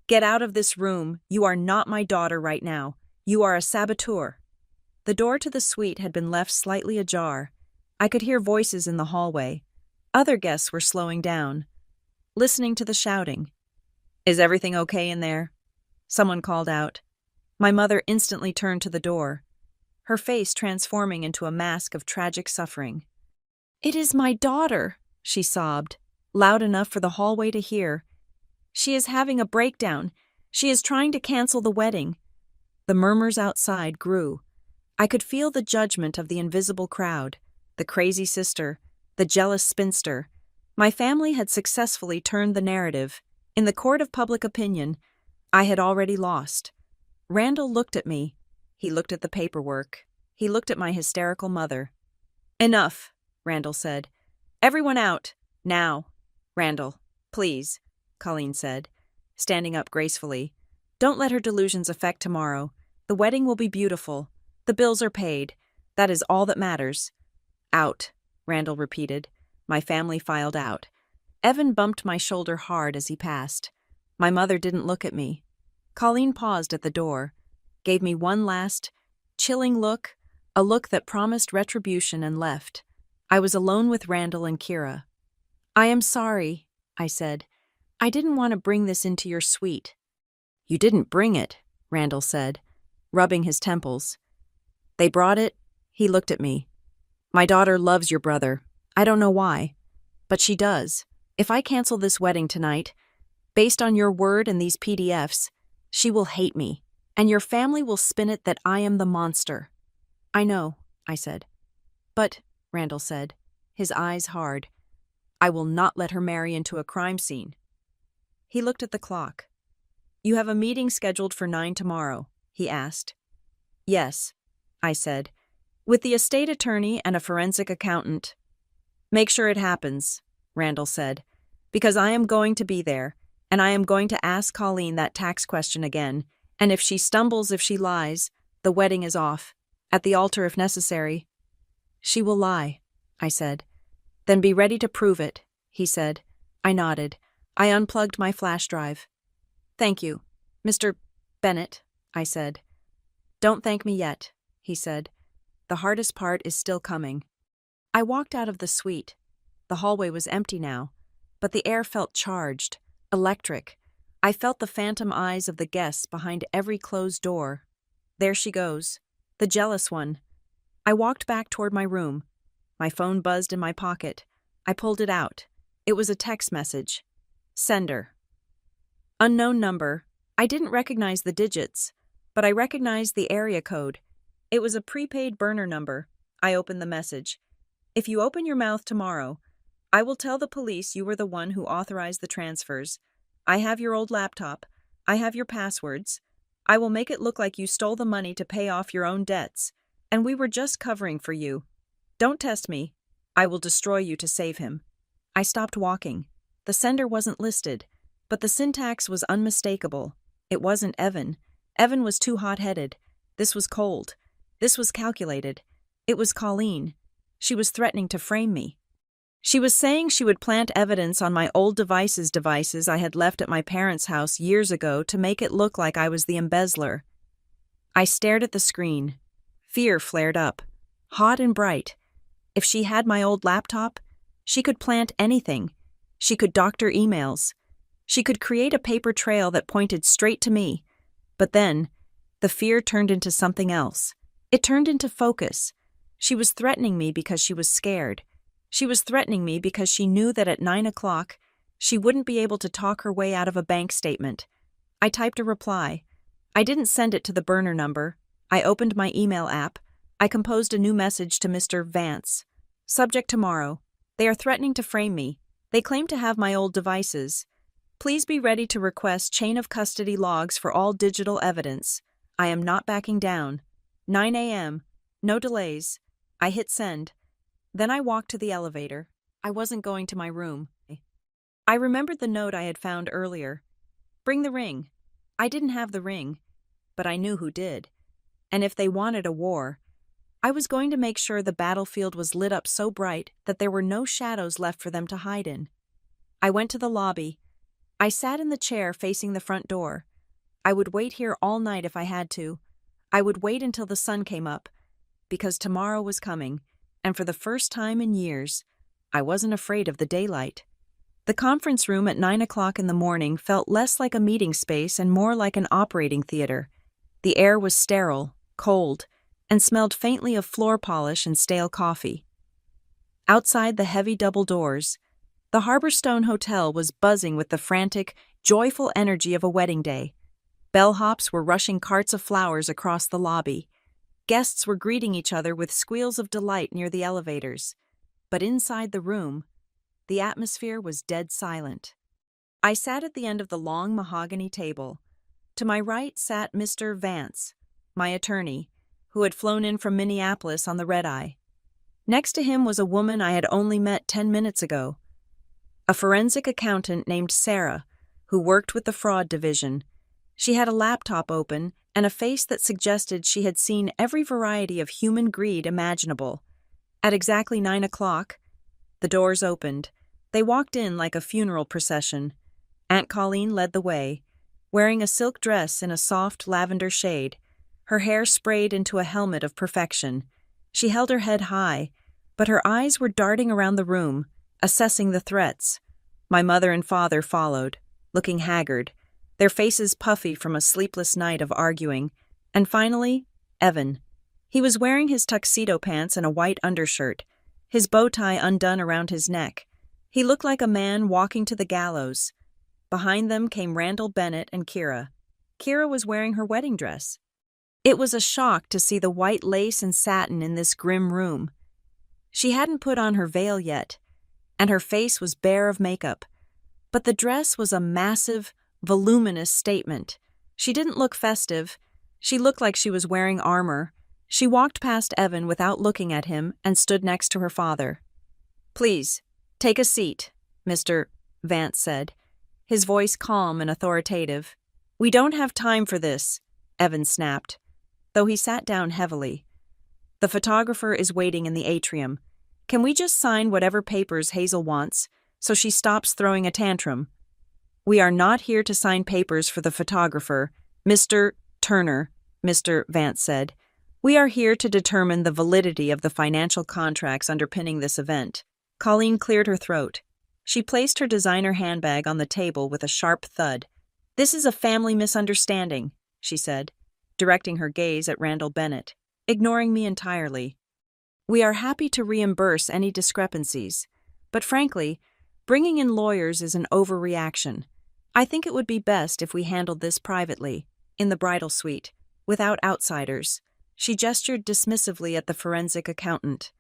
"Get out of this room. You are not my daughter right now. You are a saboteur." The door to the suite had been left slightly ajar. I could hear voices in the hallway. Other guests were slowing down, listening to the shouting. "Is everything okay in there?" someone called out. My mother instantly turned to the door, her face transforming into a mask of tragic suffering. "It is my daughter," she sobbed, loud enough for the hallway to hear. "She is having a breakdown. She is trying to cancel the wedding." The murmurs outside grew. I could feel the judgment of the invisible crowd, the crazy sister, the jealous spinster. My family had successfully turned the narrative. In the court of public opinion, I had already lost. Randall looked at me. He looked at the paperwork. He looked at my hysterical mother. "Enough," Randall said. "Everyone out, now." "Randall, please," Colleen said, standing up gracefully. "Don't let her delusions affect tomorrow. The wedding will be beautiful. The bills are paid. That is all that matters." "Out," Randall repeated. My family filed out. Evan bumped my shoulder hard as he passed. My mother didn't look at me. Colleen paused at the door, gave me one last, chilling look, a look that promised retribution, and left. I was alone with Randall and Kira. "I am sorry," I said. "I didn't want to bring this into your suite." "You didn't bring it," Randall said, rubbing his temples. "They brought it." He looked at me. "My daughter loves your brother. I don't know why, but she does. If I cancel this wedding tonight, based on your word and these PDFs, she will hate me, and your family will spin it that I am the monster." "I know," I said. "But," Randall said, his eyes hard, "I will not let her marry into a crime scene." He looked at the clock. "You have a meeting scheduled for 9 tomorrow, he asked. "Yes," I said, "with the estate attorney and a forensic accountant." "Make sure it happens," Randall said, "because I am going to be there, and I am going to ask Colleen that tax question again, and if she stumbles, if she lies, the wedding is off. At the altar if necessary." She will lie, I said. Then be ready to prove it, he said. I nodded. I unplugged my flash drive. Thank you, Mr. Bennett, I said. Don't thank me yet, he said. The hardest part is still coming. I walked out of the suite. The hallway was empty now, but the air felt charged, electric. I felt the phantom eyes of the guests behind every closed door. There she goes, the jealous one. I walked back toward my room. My phone buzzed in my pocket. I pulled it out. It was a text message. Sender. Unknown number. I didn't recognize the digits, but I recognized the area code. It was a prepaid burner number. I opened the message. If you open your mouth tomorrow, I will tell the police you were the one who authorized the transfers. I have your old laptop. I have your passwords. I will make it look like you stole the money to pay off your own debts, and we were just covering for you. Don't test me. I will destroy you to save him. I stopped walking. The sender wasn't listed, but the syntax was unmistakable. It wasn't Evan. Evan was too hot-headed. This was cold. This was calculated. It was Colleen. She was threatening to frame me. She was saying she would plant evidence on my old devices I had left at my parents' house years ago to make it look like I was the embezzler. I stared at the screen. Fear flared up, hot and bright. If she had my old laptop, she could plant anything. She could doctor emails. She could create a paper trail that pointed straight to me. But then, the fear turned into something else. It turned into focus. She was threatening me because she was scared. She was threatening me because she knew that at 9 o'clock, she wouldn't be able to talk her way out of a bank statement. I typed a reply. I didn't send it to the burner number. I opened my email app. I composed a new message to Mr. Vance. Subject tomorrow. They are threatening to frame me. They claim to have my old devices. Please be ready to request chain of custody logs for all digital evidence. I am not backing down. 9 a.m. No delays. I hit send. Then I walked to the elevator. I wasn't going to my room. I remembered the note I had found earlier. Bring the ring. I didn't have the ring, but I knew who did. And if they wanted a war, I was going to make sure the battlefield was lit up so bright that there were no shadows left for them to hide in. I went to the lobby. I sat in the chair facing the front door. I would wait here all night if I had to. I would wait until the sun came up, because tomorrow was coming, and for the first time in years, I wasn't afraid of the daylight. The conference room at 9 o'clock in the morning felt less like a meeting space and more like an operating theater. The air was sterile, cold, and smelled faintly of floor polish and stale coffee. Outside the heavy double doors, the Harborstone Hotel was buzzing with the frantic, joyful energy of a wedding day. Bellhops were rushing carts of flowers across the lobby. Guests were greeting each other with squeals of delight near the elevators. But inside the room, the atmosphere was dead silent. I sat at the end of the long mahogany table. To my right sat Mr. Vance, my attorney, who had flown in from Minneapolis on the red-eye. Next to him was a woman I had only met 10 minutes ago, a forensic accountant named Sarah, who worked with the fraud division. She had a laptop open and a face that suggested she had seen every variety of human greed imaginable. At exactly 9 o'clock, the doors opened. They walked in like a funeral procession. Aunt Colleen led the way, wearing a silk dress in a soft lavender shade, her hair sprayed into a helmet of perfection. She held her head high, but her eyes were darting around the room, assessing the threats. My mother and father followed, looking haggard, their faces puffy from a sleepless night of arguing. And finally, Evan. He was wearing his tuxedo pants and a white undershirt, his bow tie undone around his neck. He looked like a man walking to the gallows. Behind them came Randall Bennett and Kira. Kira was wearing her wedding dress. It was a shock to see the white lace and satin in this grim room. She hadn't put on her veil yet, and her face was bare of makeup. But the dress was a massive, voluminous statement. She didn't look festive. She looked like she was wearing armor. She walked past Evan without looking at him and stood next to her father. "Please, take a seat," Mr. Vance said, his voice calm and authoritative. "We don't have time for this," Evan snapped, though he sat down heavily. The photographer is waiting in the atrium. Can we just sign whatever papers Hazel wants, so she stops throwing a tantrum? We are not here to sign papers for the photographer, Mr. Turner, Mr. Vance said. We are here to determine the validity of the financial contracts underpinning this event. Colleen cleared her throat. She placed her designer handbag on the table with a sharp thud. This is a family misunderstanding, she said, directing her gaze at Randall Bennett, ignoring me entirely. We are happy to reimburse any discrepancies, but frankly, bringing in lawyers is an overreaction. I think it would be best if we handled this privately, in the bridal suite, without outsiders. She gestured dismissively at the forensic accountant.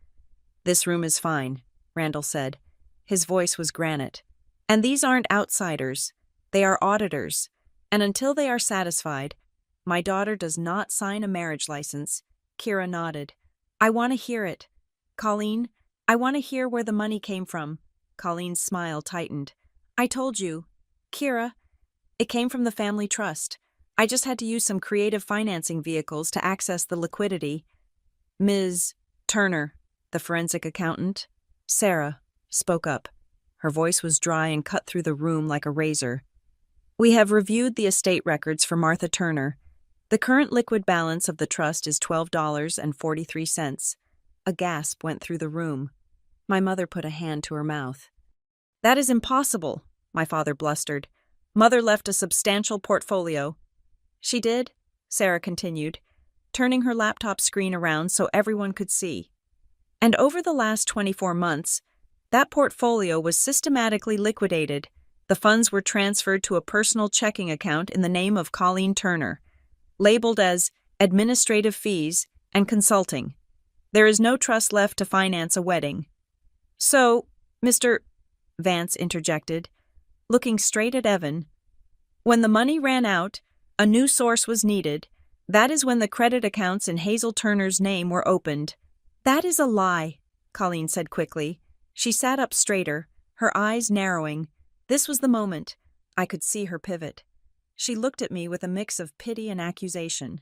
This room is fine, Randall said. His voice was granite. And these aren't outsiders. They are auditors. And until they are satisfied, my daughter does not sign a marriage license. Kira nodded. I want to hear it. Colleen, I want to hear where the money came from. Colleen's smile tightened. I told you. Kira, it came from the family trust. I just had to use some creative financing vehicles to access the liquidity. Ms. Turner, the forensic accountant, Sarah, spoke up. Her voice was dry and cut through the room like a razor. We have reviewed the estate records for Martha Turner. The current liquid balance of the trust is $12.43. A gasp went through the room. My mother put a hand to her mouth. That is impossible, my father blustered. Mother left a substantial portfolio. She did, Sarah continued, turning her laptop screen around so everyone could see. And over the last 24 months, that portfolio was systematically liquidated. The funds were transferred to a personal checking account in the name of Colleen Turner, labeled as administrative fees and consulting. There is no trust left to finance a wedding. So, Mr. Vance interjected, looking straight at Evan, when the money ran out, a new source was needed. That is when the credit accounts in Hazel Turner's name were opened. That is a lie, Colleen said quickly. She sat up straighter, her eyes narrowing. This was the moment. I could see her pivot. She looked at me with a mix of pity and accusation.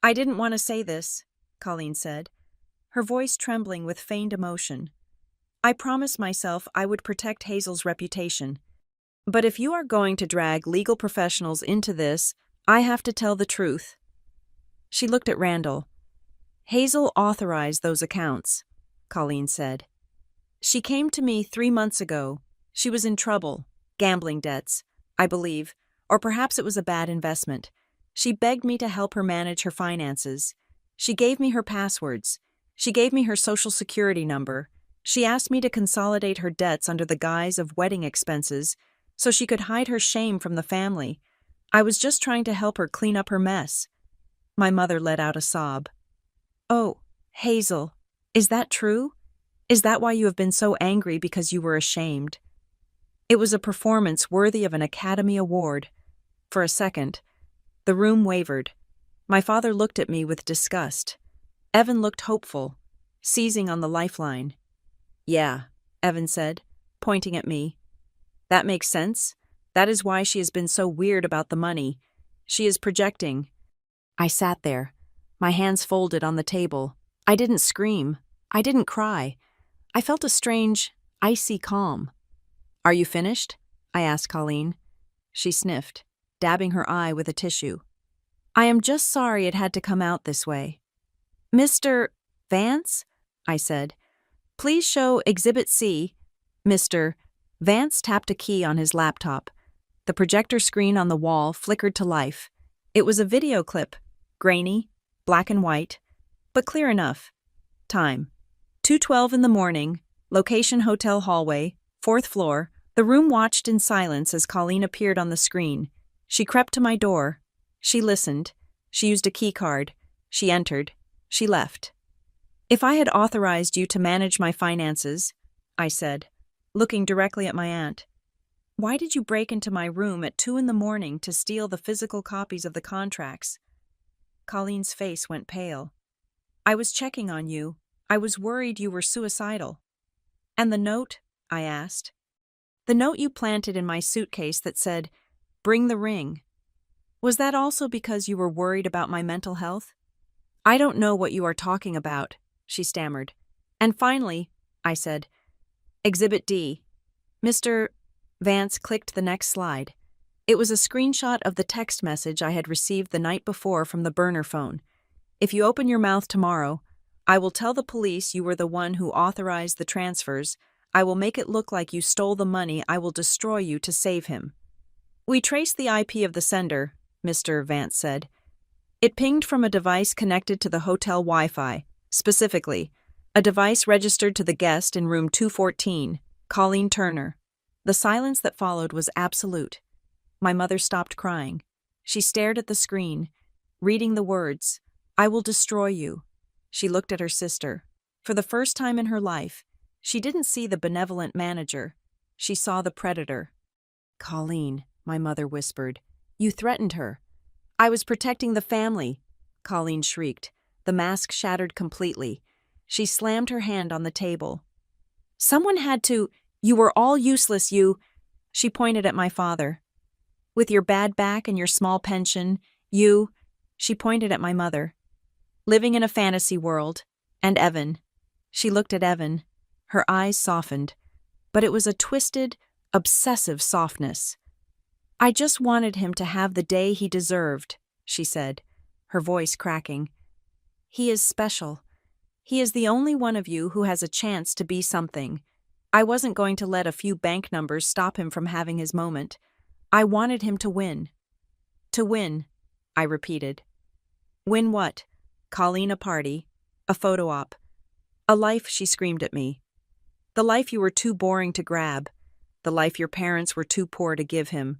I didn't want to say this, Colleen said, her voice trembling with feigned emotion. I promised myself I would protect Hazel's reputation. But if you are going to drag legal professionals into this, I have to tell the truth. She looked at Randall. Hazel authorized those accounts, Colleen said. She came to me 3 months ago. She was in trouble, gambling debts, I believe, or perhaps it was a bad investment. She begged me to help her manage her finances. She gave me her passwords. She gave me her social security number. She asked me to consolidate her debts under the guise of wedding expenses so she could hide her shame from the family. I was just trying to help her clean up her mess. My mother let out a sob. Oh, Hazel, is that true? Is that why you have been so angry because you were ashamed? It was a performance worthy of an Academy Award. For a second, the room wavered. My father looked at me with disgust. Evan looked hopeful, seizing on the lifeline. Yeah, Evan said, pointing at me. That makes sense. That is why she has been so weird about the money. She is projecting. I sat there, my hands folded on the table. I didn't scream. I didn't cry. I felt a strange, icy calm. Are you finished? I asked Colleen. She sniffed, dabbing her eye with a tissue. I am just sorry it had to come out this way. Mr. Vance? I said. Please show Exhibit C. Mr. Vance tapped a key on his laptop. The projector screen on the wall flickered to life. It was a video clip, grainy, black and white, but clear enough. Time: 2:12 in the morning, location hotel hallway, 4th floor. The room watched in silence as Colleen appeared on the screen. She crept to my door. She listened. She used a key card. She entered. She left. If I had authorized you to manage my finances, I said, looking directly at my aunt, why did you break into my room at 2 in the morning to steal the physical copies of the contracts? Colleen's face went pale. I was checking on you. I was worried you were suicidal. And the note? I asked. The note you planted in my suitcase that said, "Bring the ring." Was that also because you were worried about my mental health? I don't know what you are talking about, she stammered. And finally, I said, Exhibit D. Mr. Vance clicked the next slide. It was a screenshot of the text message I had received the night before from the burner phone. If you open your mouth tomorrow, I will tell the police you were the one who authorized the transfers. I will make it look like you stole the money. I will destroy you to save him. We traced the IP of the sender, Mr. Vance said. It pinged from a device connected to the hotel Wi-Fi, specifically, a device registered to the guest in room 214, Colleen Turner. The silence that followed was absolute. My mother stopped crying. She stared at the screen, reading the words, I will destroy you. She looked at her sister. For the first time in her life, she didn't see the benevolent manager. She saw the predator. Colleen, my mother whispered, you threatened her. I was protecting the family, Colleen shrieked. The mask shattered completely. She slammed her hand on the table. Someone had to. You were all useless, you. She pointed at my father. With your bad back and your small pension, you. She pointed at my mother. Living in a fantasy world. And Evan. She looked at Evan. Her eyes softened. But it was a twisted, obsessive softness. I just wanted him to have the day he deserved, she said, her voice cracking. He is special. He is the only one of you who has a chance to be something. I wasn't going to let a few bank numbers stop him from having his moment. I wanted him to win. To win, I repeated. Win what? Colleen a party, a photo op. A life, she screamed at me. The life you were too boring to grab. The life your parents were too poor to give him.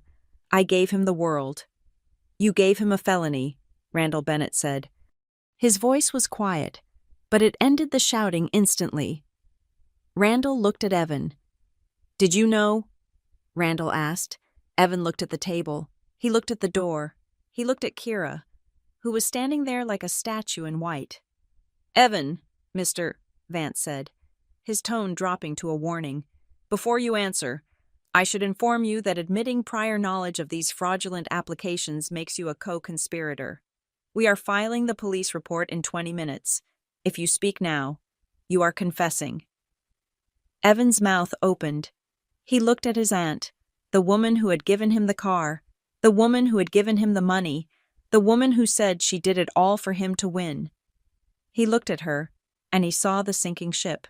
I gave him the world. You gave him a felony, Randall Bennett said. His voice was quiet, but it ended the shouting instantly. Randall looked at Evan. Did you know? Randall asked. Evan looked at the table. He looked at the door. He looked at Kira, who was standing there like a statue in white. Evan, Mr. Vance said, his tone dropping to a warning. Before you answer, I should inform you that admitting prior knowledge of these fraudulent applications makes you a co-conspirator. We are filing the police report in 20 minutes. If you speak now, you are confessing. Evan's mouth opened. He looked at his aunt, the woman who had given him the car, the woman who had given him the money, the woman who said she did it all for him to win. He looked at her, and he saw the sinking ship.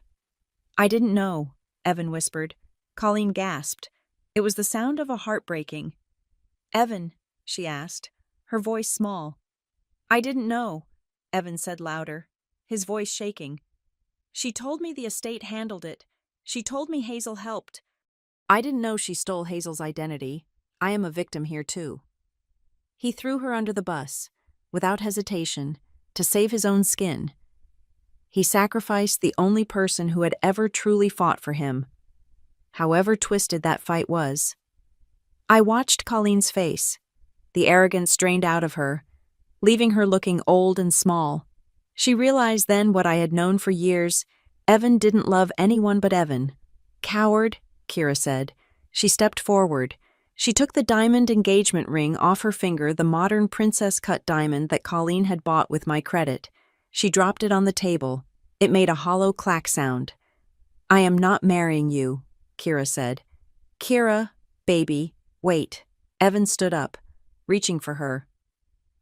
I didn't know, Evan whispered. Colleen gasped. It was the sound of a heart breaking. Evan, she asked, her voice small. I didn't know, Evan said louder, his voice shaking. She told me the estate handled it. She told me Hazel helped. I didn't know she stole Hazel's identity. I am a victim here too. He threw her under the bus, without hesitation, to save his own skin. He sacrificed the only person who had ever truly fought for him, however twisted that fight was. I watched Colleen's face, the arrogance drained out of her, leaving her looking old and small. She realized then what I had known for years. Evan didn't love anyone but Evan. Coward, Kira said. She stepped forward. She took the diamond engagement ring off her finger, the modern princess-cut diamond that Colleen had bought with my credit. She dropped it on the table. It made a hollow clack sound. I am not marrying you, Kira said. Kira, baby, wait. Evan stood up, reaching for her.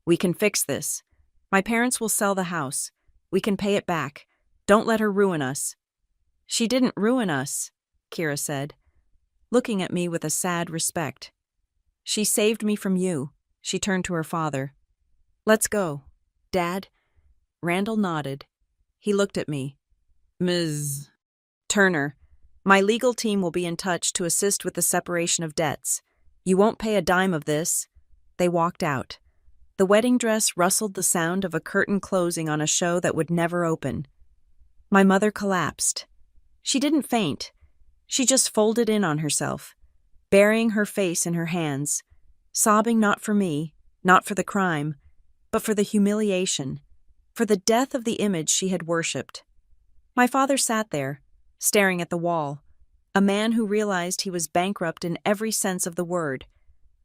We can fix this. My parents will sell the house. We can pay it back. Don't let her ruin us. She didn't ruin us, Kira said, looking at me with a sad respect. She saved me from you. She turned to her father. Let's go. Dad? Randall nodded. He looked at me. Ms. Turner, my legal team will be in touch to assist with the separation of debts. You won't pay a dime of this. They walked out. The wedding dress rustled the sound of a curtain closing on a show that would never open. My mother collapsed. She didn't faint. She just folded in on herself, burying her face in her hands, sobbing not for me, not for the crime, but for the humiliation, for the death of the image she had worshipped. My father sat there, staring at the wall, a man who realized he was bankrupt in every sense of the word.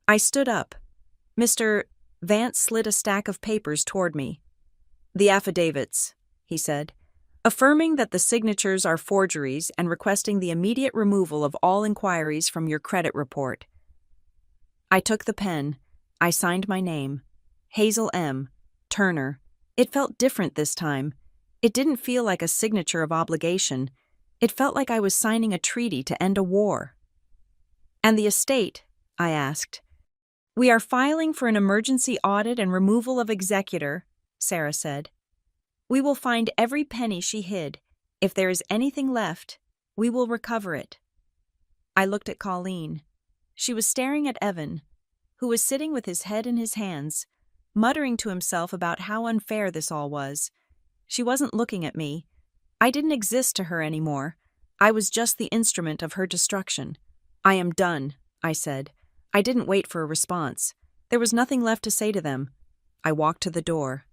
I stood up. Mr. Vance slid a stack of papers toward me. The affidavits, he said, affirming that the signatures are forgeries and requesting the immediate removal of all inquiries from your credit report. I took the pen. I signed my name. Hazel M. Turner. It felt different this time. It didn't feel like a signature of obligation. It felt like I was signing a treaty to end a war. And the estate? I asked. We are filing for an emergency audit and removal of executor, Sarah said. We will find every penny she hid. If there is anything left, we will recover it. I looked at Colleen. She was staring at Evan, who was sitting with his head in his hands, muttering to himself about how unfair this all was. She wasn't looking at me. I didn't exist to her anymore. I was just the instrument of her destruction. I am done, I said. I didn't wait for a response. There was nothing left to say to them. I walked to the door.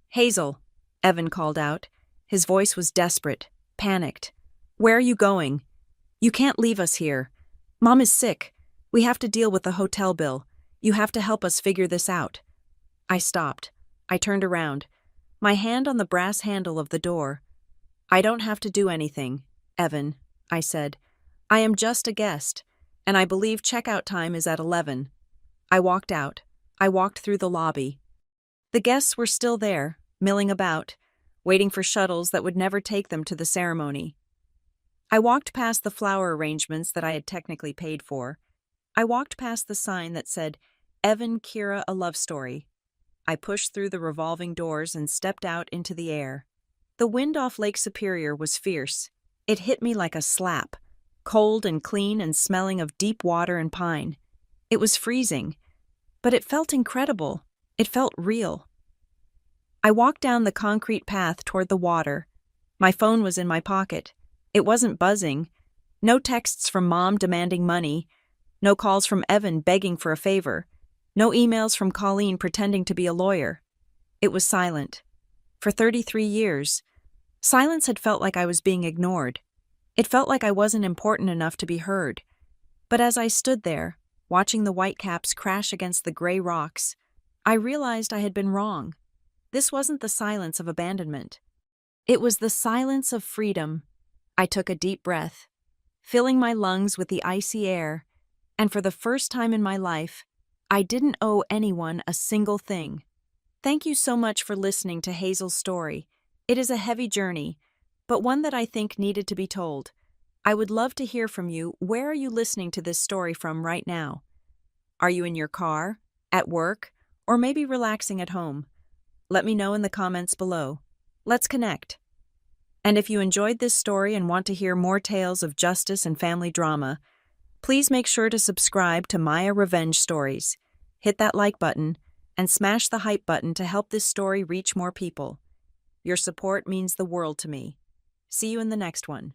Hazel, Evan called out. His voice was desperate, panicked. Where are you going? You can't leave us here. Mom is sick. We have to deal with the hotel bill. You have to help us figure this out. I stopped. I turned around, my hand on the brass handle of the door. I don't have to do anything, Evan, I said. I am just a guest, and I believe checkout time is at 11. I walked out. I walked through the lobby. The guests were still there, milling about, waiting for shuttles that would never take them to the ceremony. I walked past the flower arrangements that I had technically paid for. I walked past the sign that said, Evan Kira a Love Story. I pushed through the revolving doors and stepped out into the air. The wind off Lake Superior was fierce. It hit me like a slap, cold and clean and smelling of deep water and pine. It was freezing, but it felt incredible. It felt real. I walked down the concrete path toward the water. My phone was in my pocket. It wasn't buzzing. No texts from Mom demanding money. No calls from Evan begging for a favor. No emails from Colleen pretending to be a lawyer. It was silent. For 33 years, silence had felt like I was being ignored. It felt like I wasn't important enough to be heard. But as I stood there, watching the whitecaps crash against the gray rocks, I realized I had been wrong. This wasn't the silence of abandonment. It was the silence of freedom. I took a deep breath, filling my lungs with the icy air, and for the first time in my life, I didn't owe anyone a single thing. Thank you so much for listening to Hazel's story. It is a heavy journey, but one that I think needed to be told. I would love to hear from you. Where are you listening to this story from right now? Are you in your car, at work, or maybe relaxing at home? Let me know in the comments below. Let's connect. And if you enjoyed this story and want to hear more tales of justice and family drama, please make sure to subscribe to Maya Revenge Stories. Hit that like button and smash the hype button to help this story reach more people. Your support means the world to me. See you in the next one.